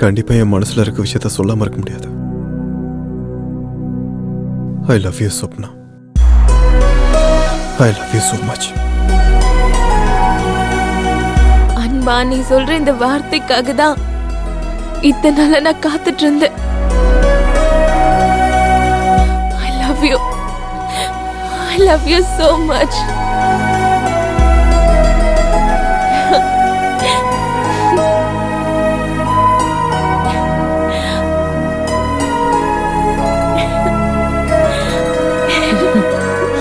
கண்டிப்பா என் மனசுல இருக்க விஷயத்த சொல்லாம இருக்க முடியாது. I love you Supna. I love you so much. அன்பா, நீ சொல்ற இந்த வார்த்தைக்காக தான் இத்தனை நாளா நான் காத்துட்டு இருந்தேன். I love you. I love you so much.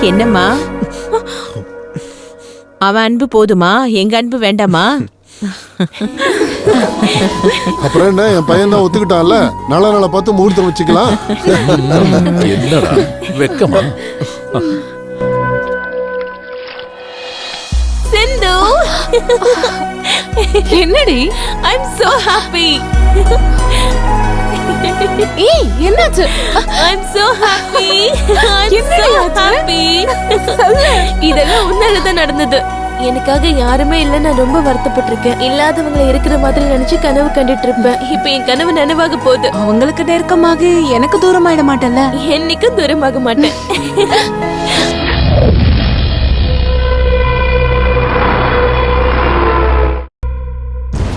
என்னம்மா, அவன் அன்பு போதுமா, எங்க அன்பு வேண்டாமா? அப்புறம் என்ன, என் பையன் தான் ஒத்துக்கிட்டான்ல, நல்ல நாளை பார்த்து முகூர்த்தம் வச்சுக்கலாம். என்னடா வெக்கமா? சிந்து, என்னடி? I'm so happy. ஏய் என்னாச்சு? I'm so happy. I'm என்னடி so ஆச்சு? happy. இதெல்லாம் உன்னால தான் நடந்தது. எனக்காக யாருமே இல்ல, நான் ரொம்ப வருத்தப்பட்டிருக்கேன். இல்லாதவங்களை இருக்கிற மாதிரி நினைச்சு கனவு கண்டுட்டு இருப்பேன். இப்ப என் கனவு நனவாக போகுது. அவங்களுக்கு நெருக்கமாக எனக்கு தூரமாயிட மாட்டேன்ல. என்னைக்கும் தூரமாக மாட்டேன்.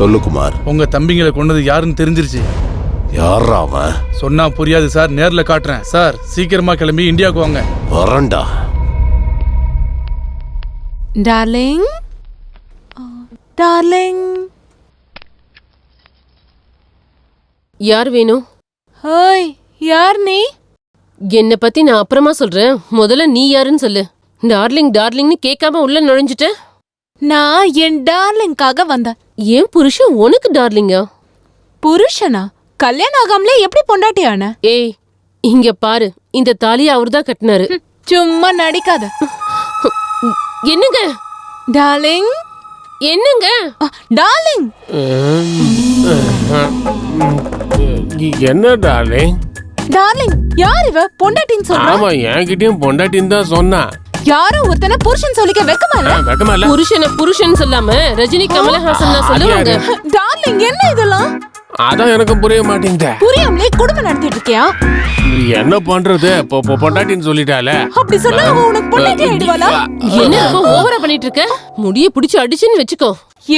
சொல்லு குமார். உங்க தம்பிங்களை கொண்டது யாருன்னு தெரிஞ்சிருச்சு. யாரா அவன்? சொன்னா புரியாது சார், நேர்ல காட்டுறேன் சார். சீக்கிரமா கிளம்பி இந்தியாவுக்கு வாங்க. வரண்டா. Darling darling. யார் வேணும்? ஹோய், யார் நீ? என்ன பத்தி நான் அப்புறமா சொல்றேன். முதல்ல நீ யாருன்னு சொல்லு. டார்லிங் டார்லிங்னு கேட்காம உள்ள நுழைஞ்சிட்ட. நான் என் டார்லிங்காக வந்தேன். ஏன் புருஷன் உனக்கு டார்லிங்கா? புருஷனா? கல்யாணம் ஆகாமலே எப்படி பொண்டாட்டியான? ஏய், இங்க பாரு, இந்த தாலியை அவர்தான் கட்டினாரு. சும்மா நடிக்காத. என்னங்க டார்லிங்? என்னங்க டார்லிங்? என்ன டார்லிங்? டார்லிங் யார் இவ? பொண்டாட்டின்னு சொல்றா? ஆமா, என்கிட்டயும் பொண்டாட்டின்னு தான் சொன்னா. யாரோ ஒருத்தனை புருஷன் சொல்லிக்க வெக்கமா இல்ல? வெக்கமா இல்ல? புருஷனை புருஷன் சொல்லாம ரஜினி கமலஹாசன் தான் சொல்லுவாங்க. டார்லிங் என்ன இதெல்லாம்? அதான் எனக்கு புரிய மாட்டேங்குது. புரியாமலே குடும்பம் நடத்திட்டு இருக்கியா? என்ன பண்றது? பொண்டாட்டின்னு சொல்லிட்டால. அப்படி சொன்னா அவ உனக்கு பொண்டாட்டி ஆயிடுவாளா? என்ன ரொம்ப ஓவரா பண்ணிட்டு இருக்க? முடிய புடிச்சு அடிச்சுன்னு வெச்சுக்கோ.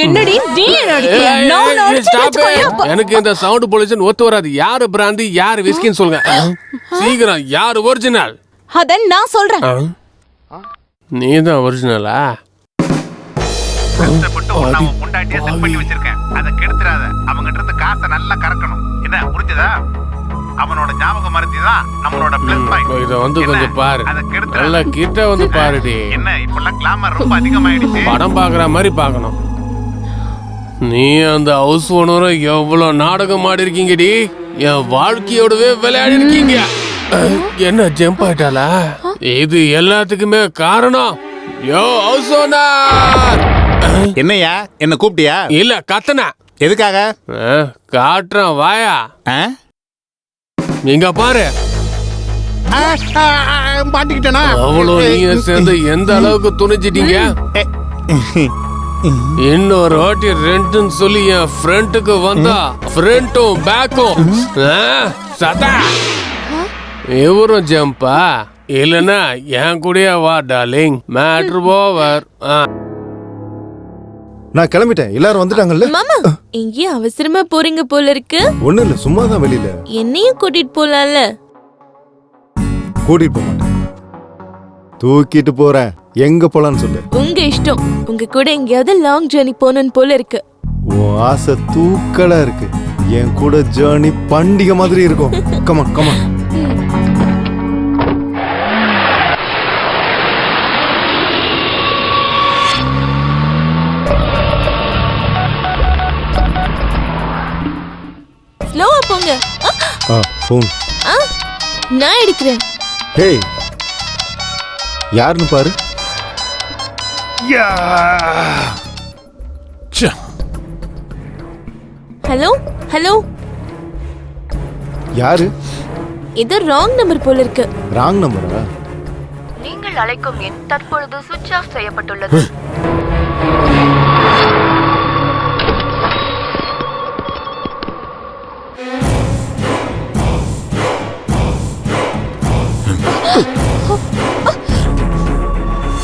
என்னடி நீ அடிக்கிற? நான் அடிச்சேன். எனக்கு இந்த சவுண்ட் பொல்யூஷன் ஒத்து வராது. யாரு பிராந்தி யாரு விஸ்கின்னு சொல்லுங்க. சீக்கிரம் யாரு ஒரிஜினல்? அத நான் சொல்றேன். நீதான் ஒரிஜினலா? பொண்டாட்டியை செட் பண்ணி வச்சிருக்கேன். அதை கெடுத்துறாத. அவங்கிட்ட இருந்து காசை நல்லா கறக்கணும். என்ன புரிஞ்சதா? அவனோட ஞாபகம் மறதிதான் நம்மளோட பிளஸ் பாயிண்ட். இத வந்து கொஞ்சம் பாரு. நல்லா கிட்ட வந்து பாருடி. என்ன இப்பெல்லாம் கிளாமர் ரொம்ப அதிகமாயிடுச்சு. படம் பாக்குற மாதிரி பார்க்கணும். நீ அந்த ஹவுஸ் ஓனரும் எவ்வளவு நாடகம் ஆடி இருக்கீங்கடி. என் வாழ்க்கையோடவே விளையாடி இருக்கீங்க. என்ன ஜம்ப் ஆயிட்டாளா? இது எல்லாத்துக்குமே காரணம் யோ ஹவுஸ் ஓனர். என்னையா என்ன கூப்பிட்டியா? இல்ல கத்தனா. எதுக்காக? காட்டுறேன் வாயா. நீங்க பாரு. மாட்டிக்கிட்டனா? அவ்வளோ நீங்க சேர்ந்து எந்த அளவுக்கு துணிச்சிட்டீங்க. இன்னொரு வாட்டி ரெண்டுன்னு சொல்லி என் ஃப்ரண்ட்டுக்கு வந்தா ஃப்ரண்ட்டும் பேக்கும் சதா. இவரும் ஜம்பா இல்லனா என் கூடயே வா டார்லிங். Matter over. நான் கிளம்பிட்டேன். எல்லாரும் வந்துட்டாங்கல்ல? மாமா எங்கேயும் அவசரமா போறீங்க போல இருக்கு. ஒண்ணு இல்ல, சும்மா தான் வெளியில. என்னையும் கூட்டிட்டு போலாம்ல? கூட்டிட்டு போக மாட்டேன். தூக்கிட்டு போறேன். எங்க போலான்னு சொல்லு. உங்க இஷ்டம். உங்க கூட எங்கேயாவது லாங் ஜர்னி போகணும்னு போல இருக்கு. உன் ஆசை தூக்கலா இருக்கு. என் கூட ஜர்னி பண்டிகை மாதிரி இருக்கும். Comma comma. ஸ்லோவா போங்க. ஃபோன் நான் எடுக்கிறேன். ஹேய், யாருன்னு பாரு. Hello hello. யாரு? இது ராங் நம்பர் போல இருக்கு. ராங் நம்பரா? நீங்கள் அழைக்கும் எண் தற்பொழுது சுவிட்ச் ஆஃப் செய்யப்பட்டுள்ளது.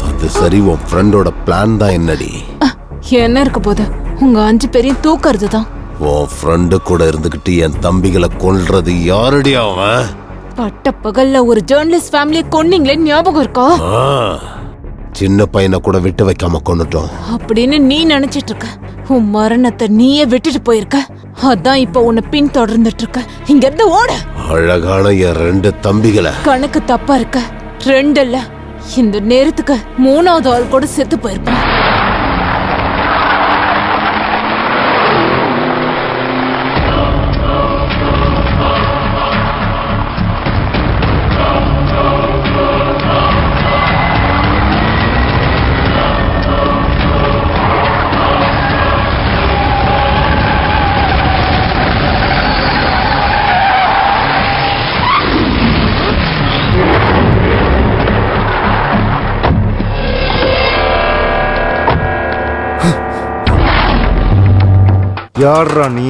அது சரி, உன் ஃப்ரெண்டோட பிளான் தான் என்னடி? என்ன இருக்க போது? உங்க 5 பேரையும் தூக்குறது தான். உன் ஃப்ரெண்டு கூட இருந்துகிட்டு என் தம்பிகளை கொல்றது யாரடி அவன்? பட்ட பகல்ல ஒரு ஜேர்னலிஸ்ட் ஃபேமிலியை கொன்னீங்களே, ஞாபகம் இருக்கா? சின்ன பையனை கூட விட்டு வைக்காம கொன்னுட்டோம் அப்படின்னு நீ நினைச்சிட்டு இருக்க. உன் மரணத்தை நீயே விட்டுட்டு போயிருக்க. அதான் இப்ப உன்னை பின் தொடர்ந்துட்டு இருக்க. இங்க இருந்து ஓட. அழகான என் 2 தம்பிகளை. கணக்கு தப்பா இருக்க. 2 இல்ல, இந்த நேரத்துக்கு 3வது ஆள் கூட செத்து போயிருப்பான். யார்ரா நீ?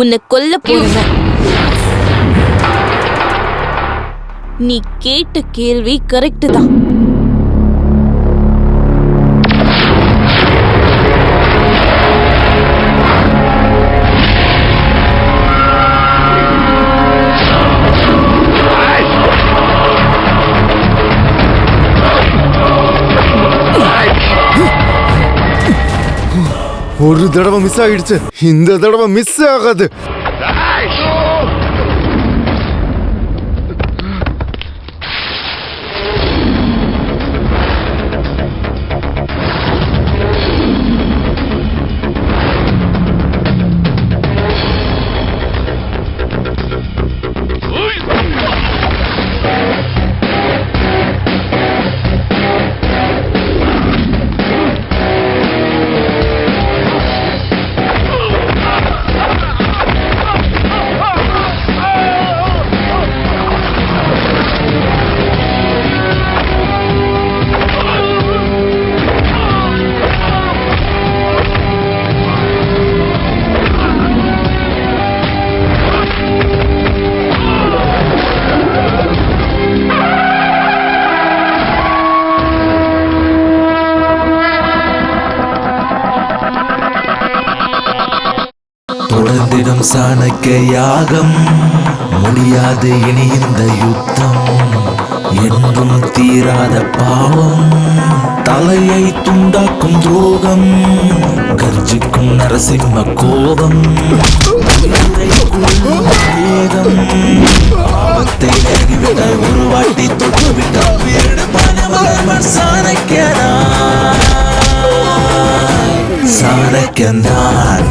உன்னை கொல்ல போறவன். நீ கேட்ட கேள்வி கரெக்ட் தான். ஒரு தடவை மிஸ் ஆயிடுச்சு, இந்த தடவை மிஸ் ஆகாது. தொடர்ந்திடும் சாணக்கிய யாகம், முடியாது இனி இந்த யுத்தம். என்றும் தீராத பாவம், தலையை துண்டாக்கும் துரோகம், கர்ஜிக்கும் நரசிம்ம கோபம், வேகம், ஆபத்தை நெருங்கிவிட ஒரு வாட்டி தொட்டுவிட்டால் வீடு மனவரவர் சாணக்கியதான். சாணக்கியந்தான்,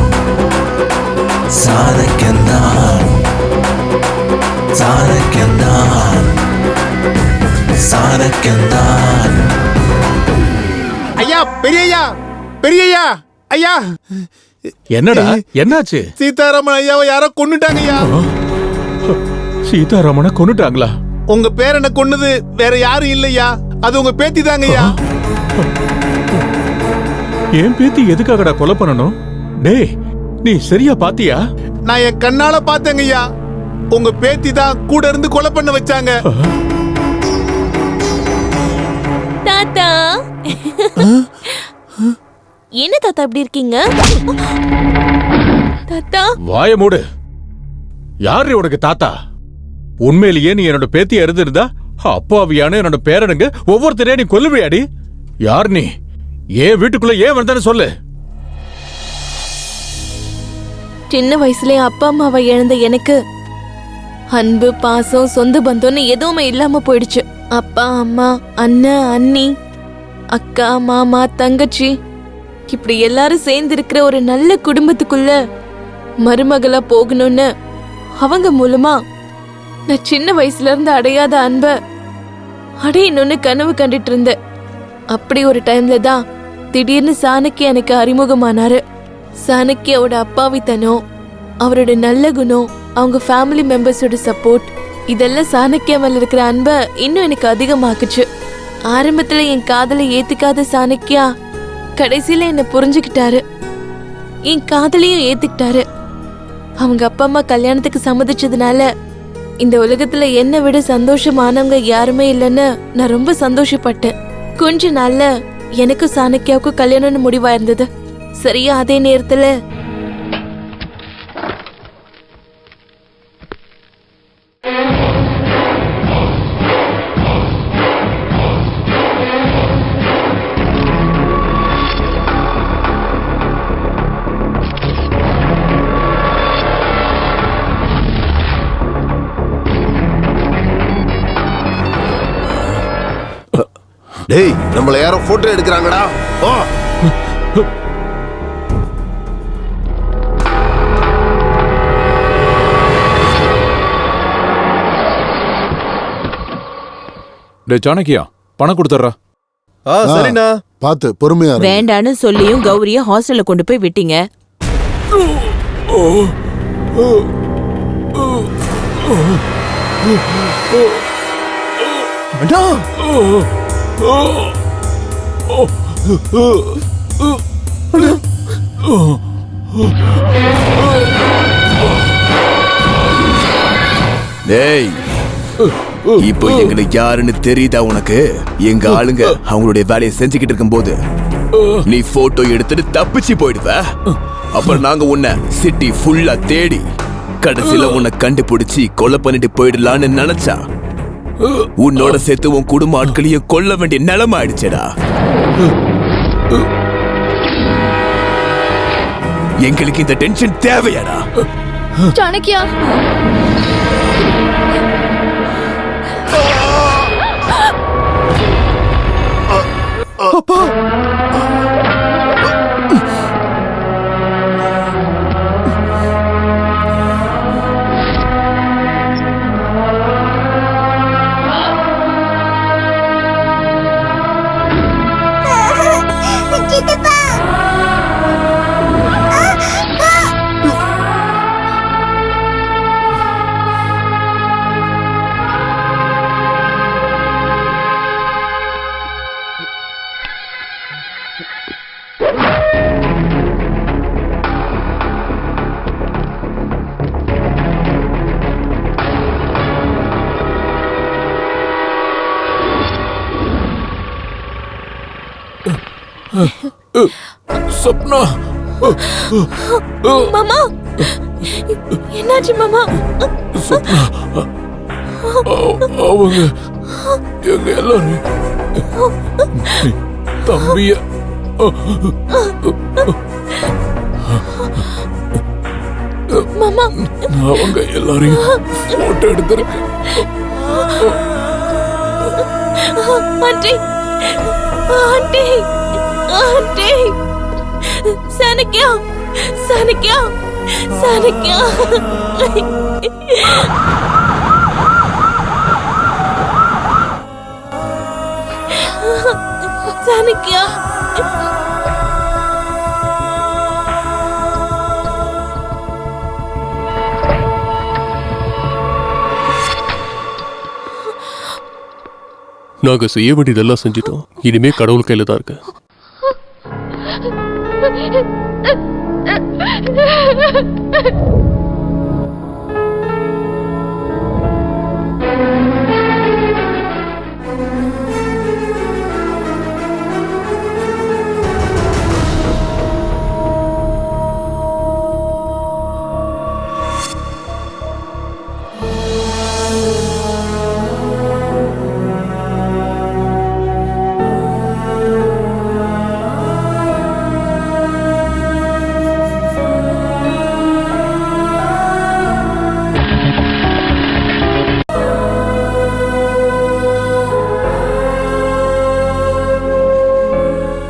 சாணக்கியந்தான், சாணக்கியந்தான், சாணக்கியந்தான். ஐயா, பெரியய்யா, பெரியய்யா, ஐயா. என்னடா, என்னாச்சு? சீதாராமன் ஐயாவை யாரோ கொன்னுட்டாங்க ஐயா. சீதாராமனை கொன்னுட்டாங்களா? உங்க பேரனை கொன்னது வேற யாரும் இல்லையா, அது உங்க பேத்தி தாங்க ஐயா. என் பேத்தி எதுக்காகடா கொலை பண்ணணும்? டேய், நீ சரியா பாத்தியா? நான் என் கண்ணால பார்த்தேங்க ஐயா. உங்க பேத்தி தான் கூட இருந்து கொலை பண்ண வச்சாங்க. தாத்தா, என்ன தாத்தா இப்படி இருக்கீங்க? தாத்தா, வாய மூடு. யாரு உனக்கு தாத்தா? உண்மையிலேயே நீ என்னோட பேத்தியா இருந்திருந்தா அப்பாவியான என்னோட பேரனுங்க ஒவ்வொருத்தரையா நீ கொல்லுவியாடி? யார் நீ? ஏன் வீட்டுக்குள்ள ஏன் வந்தான்னு சொல்லு. சின்ன வயசுலயே அப்பா அம்மாவை இழந்த எனக்கு அன்பு, பாசம், சொந்த பந்தம்னு எதுவுமே இல்லாம போயிடுச்சு. அப்பா, அம்மா, அண்ணன், அண்ணி, அக்கா, மாமா, தங்கச்சி, இப்படி எல்லாரும் சேர்ந்து இருக்கிற ஒரு நல்ல குடும்பத்துக்குள்ள மருமகளா போகணும்னு அவங்க மூலமா நான் சின்ன வயசுல இருந்து அடையாத அன்ப அடையணும்னு கனவு கண்டுட்டு இருந்தேன். அப்படி ஒரு டைம்ல தான் திடீர்னு சாணக்கிய எனக்கு அறிமுகமானாரு. சாணக்கியோட அப்பாவித்தனம், அவரோட நல்ல குணம், அவங்க ஃபேமிலி மெம்பர்ஸோட சப்போர்ட், இதெல்லாம் சாணக்கியா மேல இருக்கிற அன்ப இன்னும் எனக்கு அதிகமாக்குச்சு. ஆரம்பத்துல என் காதலை ஏத்துக்காத சாணக்கியா கடைசியில என்ன புரிஞ்சுக்கிட்டாரு, என் காதலையும் ஏத்துக்கிட்டாரு. அவங்க அப்பா அம்மா கல்யாணத்துக்கு சம்மதிச்சதுனால இந்த உலகத்துல என்னை விட சந்தோஷமானவங்க யாருமே இல்லைன்னு நான் ரொம்ப சந்தோஷப்பட்டேன். கொஞ்ச நாள்ல எனக்கும் சாணக்கியாவுக்கும் கல்யாணம்னு முடிவா இருந்தது. சரியா அதே நேரத்துல டேய், நம்மள யாரோ போட்டோ எடுக்கிறாங்கடா. ஓ, டேய் சாணக்கியா, பணம் கொடுத்துட்றா. சரிண்ணா. பார்த்து பொறுமையா இரு. வேண்டான்னு சொல்லியும் கௌரிய ஹாஸ்டல்ல கொண்டு போய் விட்டீங்க. அண்ணா டேய் இப்போ எங்களுக்கு யாருன்னு தெரியுதா உனக்கு? எங்க ஆளுங்க அவங்களுடைய வேலையை செஞ்சுக்கிட்டு இருக்கும்போது நீ போட்டோ எடுத்துட்டு தப்பிச்சு போயிடுவ. அப்புறம் நாங்க உன்னை சிட்டி ஃபுல்லா தேடி கடைசியில உன்னை கண்டுபிடிச்சி கொலை பண்ணிட்டு போயிடலான்னு நினைச்சா உன்னோட சேர்த்து உன் குடும்ப ஆட்களையும் கொல்ல வேண்டிய நிலைமை ஆயிடுச்சேடா. எங்களுக்கு இந்த டென்ஷன் தேவையாடா? சாணக்கியா, அப்பா சப்னா, மாமா என்னாச்சு மாமா? சப்னா அவங்க எங்க எல்லாரும் தம்பிய மாமா அவங்க எல்லாரையும் போட்டோ எடுத்திருக்கேன். Aunty aunty aunty Chanakya Chanakya Chanakya Chanakya நாங்க செய்ய வேண்டியதெல்லாம் செஞ்சிட்டோம். இனிமே கடவுள் கையில தான் இருக்கு.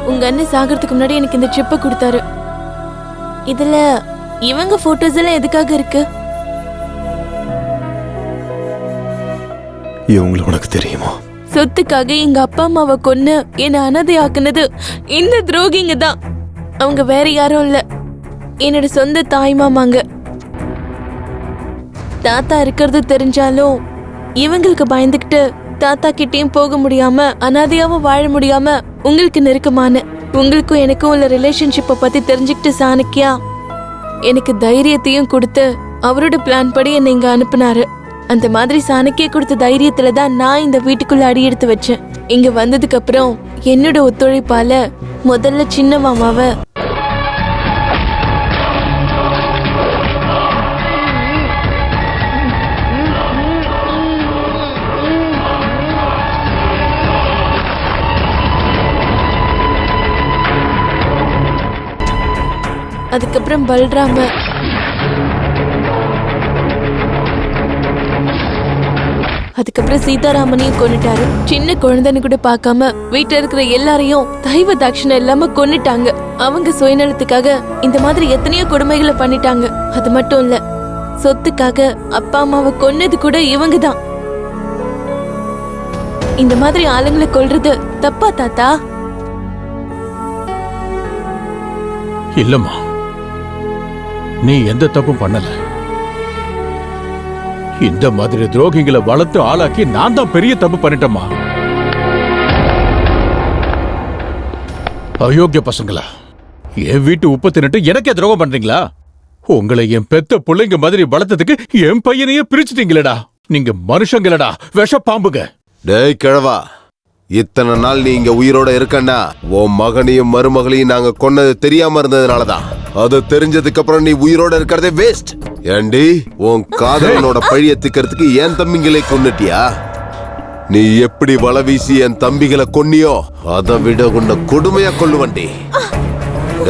உங்க அண்ணன் சாகிறதுக்கு முன்னாடி எனக்கு இந்த சிப்பை கொடுத்தாரு. இதுல இவங்க போட்டோஸ் எல்லாம் எதுக்காக இருக்கு? இவங்கள உனக்கு தெரியுமா? சொத்துக்காக எங்க அப்பா அம்மாவை கொன்னு என்ன அனாதை ஆக்குனது இந்த துரோகிங்க தான். அவங்க வேற யாரும் இல்ல, என்னோட சொந்த தாய் மாமாங்க. தாத்தா இருக்கிறது தெரிஞ்சாலும் இவங்களுக்கு பயந்துகிட்டு தாத்தா கிட்டயும் போக முடியாம அனாதையாவும் வாழ முடியாம உங்களுக்கு நெருக்கமான உங்களுக்கும் எனக்கும் உள்ள ரிலேஷன்ஷிப்பை பத்தி தெரிஞ்சுக்கிட்டு சாணக்கியா எனக்கு தைரியத்தையும் கொடுத்து அவரோட பிளான் படி என்னை இங்க அனுப்புனாரு. அந்த மாதிரி சாணக்கிய கொடுத்த தைரியத்துல தான் நான் இந்த வீட்டுக்குள்ள அடி எடுத்து வச்சேன். இங்க வந்ததுக்கு அப்புறம் என்னோட ஒத்துழைப்பால முதல்ல சின்ன மாமாவை அதுக்கப்புறம் பல்ராம அதுக்கப்புறம் சீதாராமனையும் கொன்னுட்டாரு. சின்ன குழந்தைன்னு கூட பார்க்காம வீட்டுல இருக்கிற எல்லாரையும் தெய்வ தாட்சணம் இல்லாம கொன்னுட்டாங்க. அவங்க சுயநலத்துக்காக இந்த மாதிரி எத்தனையோ கொடுமைகளை பண்ணிட்டாங்க. அது மட்டும் இல்ல, சொத்துக்காக அப்பா அம்மாவை கொன்னது கூட இவங்க தான். இந்த மாதிரி ஆளுங்களை கொல்றது தப்பா தாத்தா? இல்லம்மா, நீ எந்த தப்பும் பண்ணல. இந்த மாதிரி துரோகிங்களை வளர்த்து ஆளாக்கி நான் தான் பெரிய தப்பு பண்ணிட்டேம்மா. அயோக்கிய பசங்களா, என் வீட்டு உப்பு தின்னுட்டு எனக்கே துரோகம் பண்றீங்களா? உங்களை என் பெத்த பிள்ளைங்க மாதிரி வளர்த்ததுக்கு என் பையனையே பிரிச்சுட்டீங்களேடா. நீங்க மனுஷங்களடா, விஷ பாம்புங்க. டேய் கிழவா, இத்தனை நாள் நீ இங்க உயிரோட இருக்கன்னா உன் மகனையும் மருமகளையும் நாங்க கொன்னது தெரியாம இருந்ததுனாலதான். அது தெரிஞ்சதுக்கு அப்புறம் நீ உயிரோட இருக்கிறதே வேஸ்ட். ஏண்டி, உன் காதலனோட பழிய திக்கிறதுக்கு என் தம்பிங்களை கொன்னுட்டியா? நீ எப்படி வலை வீசி என் தம்பிகளை கொன்னியோ அதை விட உன்னை கொடுமையா கொல்லுவண்டி.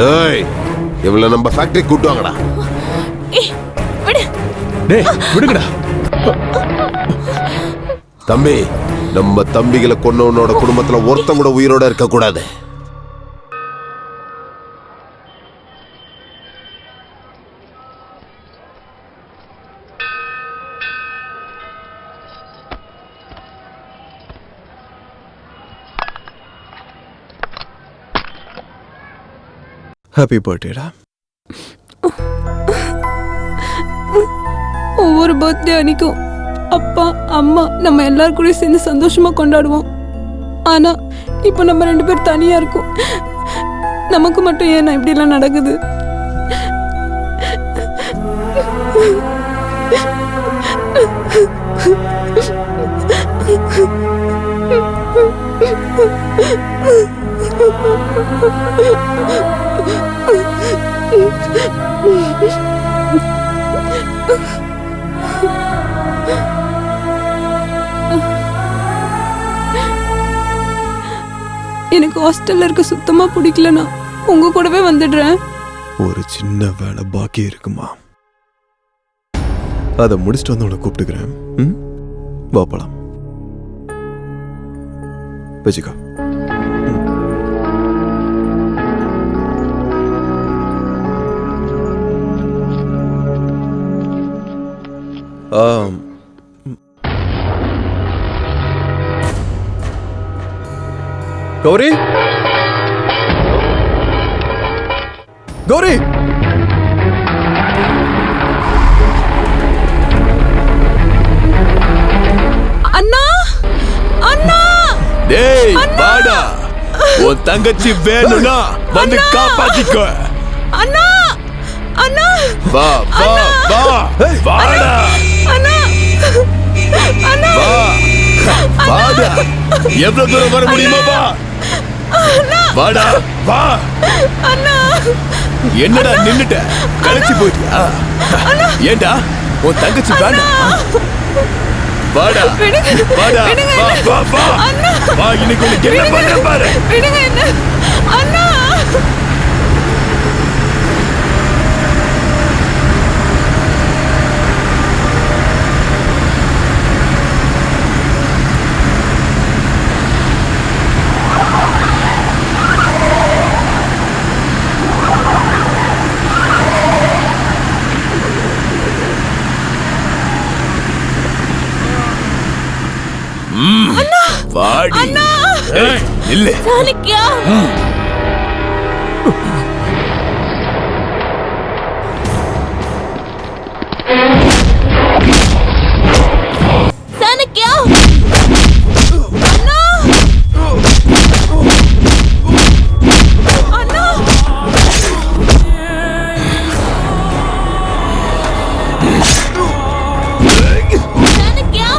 ஏய், இவள நம்ம ஃபேக்டரி கூட்டுவாங்கடா. விடுங்கடா தம்பி. நம்ம தம்பிகளை கொன்னவனோட குடும்பத்துல ஒருத்தன் கூட உயிரோட இருக்க கூடாது. ஹாப்பி பர்த்டேடா. ஒவ்வொரு பர்த்டே அன்னைக்கும் அப்பா அம்மா நம்ம எல்லாரும் கூட சேர்ந்து சந்தோஷமா கொண்டாடுவோம். ஆனா இப்போ நம்ம 2 பேர் தனியா இருக்கோம். நமக்கு மட்டும் ஏன் இப்படி எல்லாம் நடக்குது? எனக்கு ஹாஸ்டல்ல இருக்க சுத்தமா பிடிக்கலனா உங்க கூடவே வந்துடுறேன். ஒரு சின்ன வேலை பாக்கி இருக்குமா, அதை முடிச்சுட்டு வந்து உன்னை கூப்பிட்டுக்கிறேன். வா போலாம். வச்சுக்கோ. கௌரி, கௌரி, அண்ணா, அண்ணா, டேய் வாடா, உன் தங்கச்சி வேணும்னா வந்து காப்பாத்திக்கோ. அண்ணா, அண்ணா, வா வா வா, வாடா அண்ணா, அண்ணா, வா வாடா, எவ்வளவு தூரம் வர முடியுமா? வா வாடா வா. என்னடா நின்னுட்ட, களைச்சு போயிட்டியா? ஏண்டா உன் தங்கச்சி வேண்டாம்? வாடா வாடா, வா வா வா வா, இன்னைக்கு உனக்கு என்ன பண்றேன் பாரு. அண்ணா, வாடி. ஏய், இல்ல சாணக்கியா, சாணக்கியா, அண்ணா, அண்ணா, சாணக்கியா.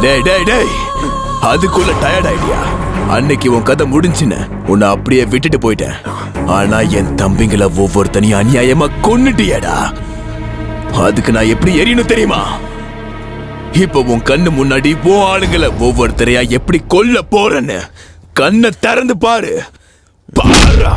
டேய் டேய் டேய், அதுக்குள்ள டயர்ட் ஆயிட்டியா? அன்னைக்கு உன் கதை முடிஞ்சுன்னு உன்னை அப்படியே விட்டுட்டு போயிட்டேன். ஆனா என் தம்பிங்களை ஒவ்வொருத்தனையும் அநியாயமா கொன்னுட்டியடா. அதுக்கு நான் எப்படி எரியணும் தெரியுமா? இப்ப உன் கண்ணு முன்னாடி உன் ஆளுங்களை ஒவ்வொருத்தரையா எப்படி கொல்ல போறேன்னு கண்ணை திறந்து பாரு. பாரா.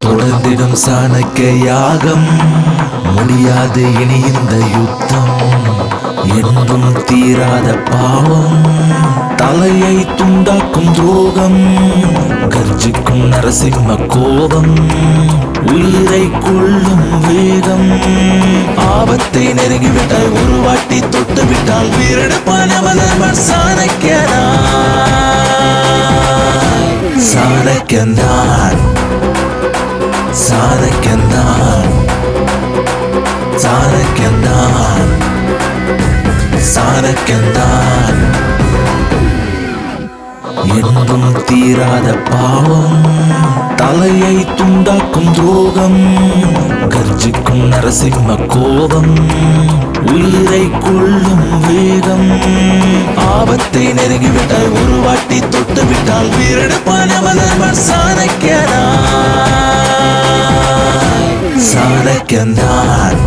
தொடர்ந்திடும் சாணக்கிய யாகம் முடியாது இனி இந்த யுத்தம் என்றும் தீராத பாவம் தலையை துண்டாக்கும் துரோகம் கர்ஜிக்கும் நரசிம்ம கோபம் உயிரை கொள்ளும் வேகம் ஆபத்தை நெருங்கிவிட்டால் ஒரு வாட்டி தொட்டு விட்டால் வீரடுப்பானவன் சாணக்கியனா சாணக்கியந்தான் சாணக்கியந்தான் சாணக்கியந்தான் சாணக்கியந்தான் என்றும் தீராத பாவம் தலையை துண்டாக்கும் துரோகம் கர்ஜிக்கும் நரசிம்ம கோபம் உயிரை கொள்ளும் வேகம் ஆபத்தை நெருங்கிவிட்டால் ஒரு வாட்டி தொட்டு விட்டால் வீரடுப்பானவன் சாணக்கியனா சாணக்கியந்தான்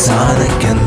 சாணக்கியந்தான்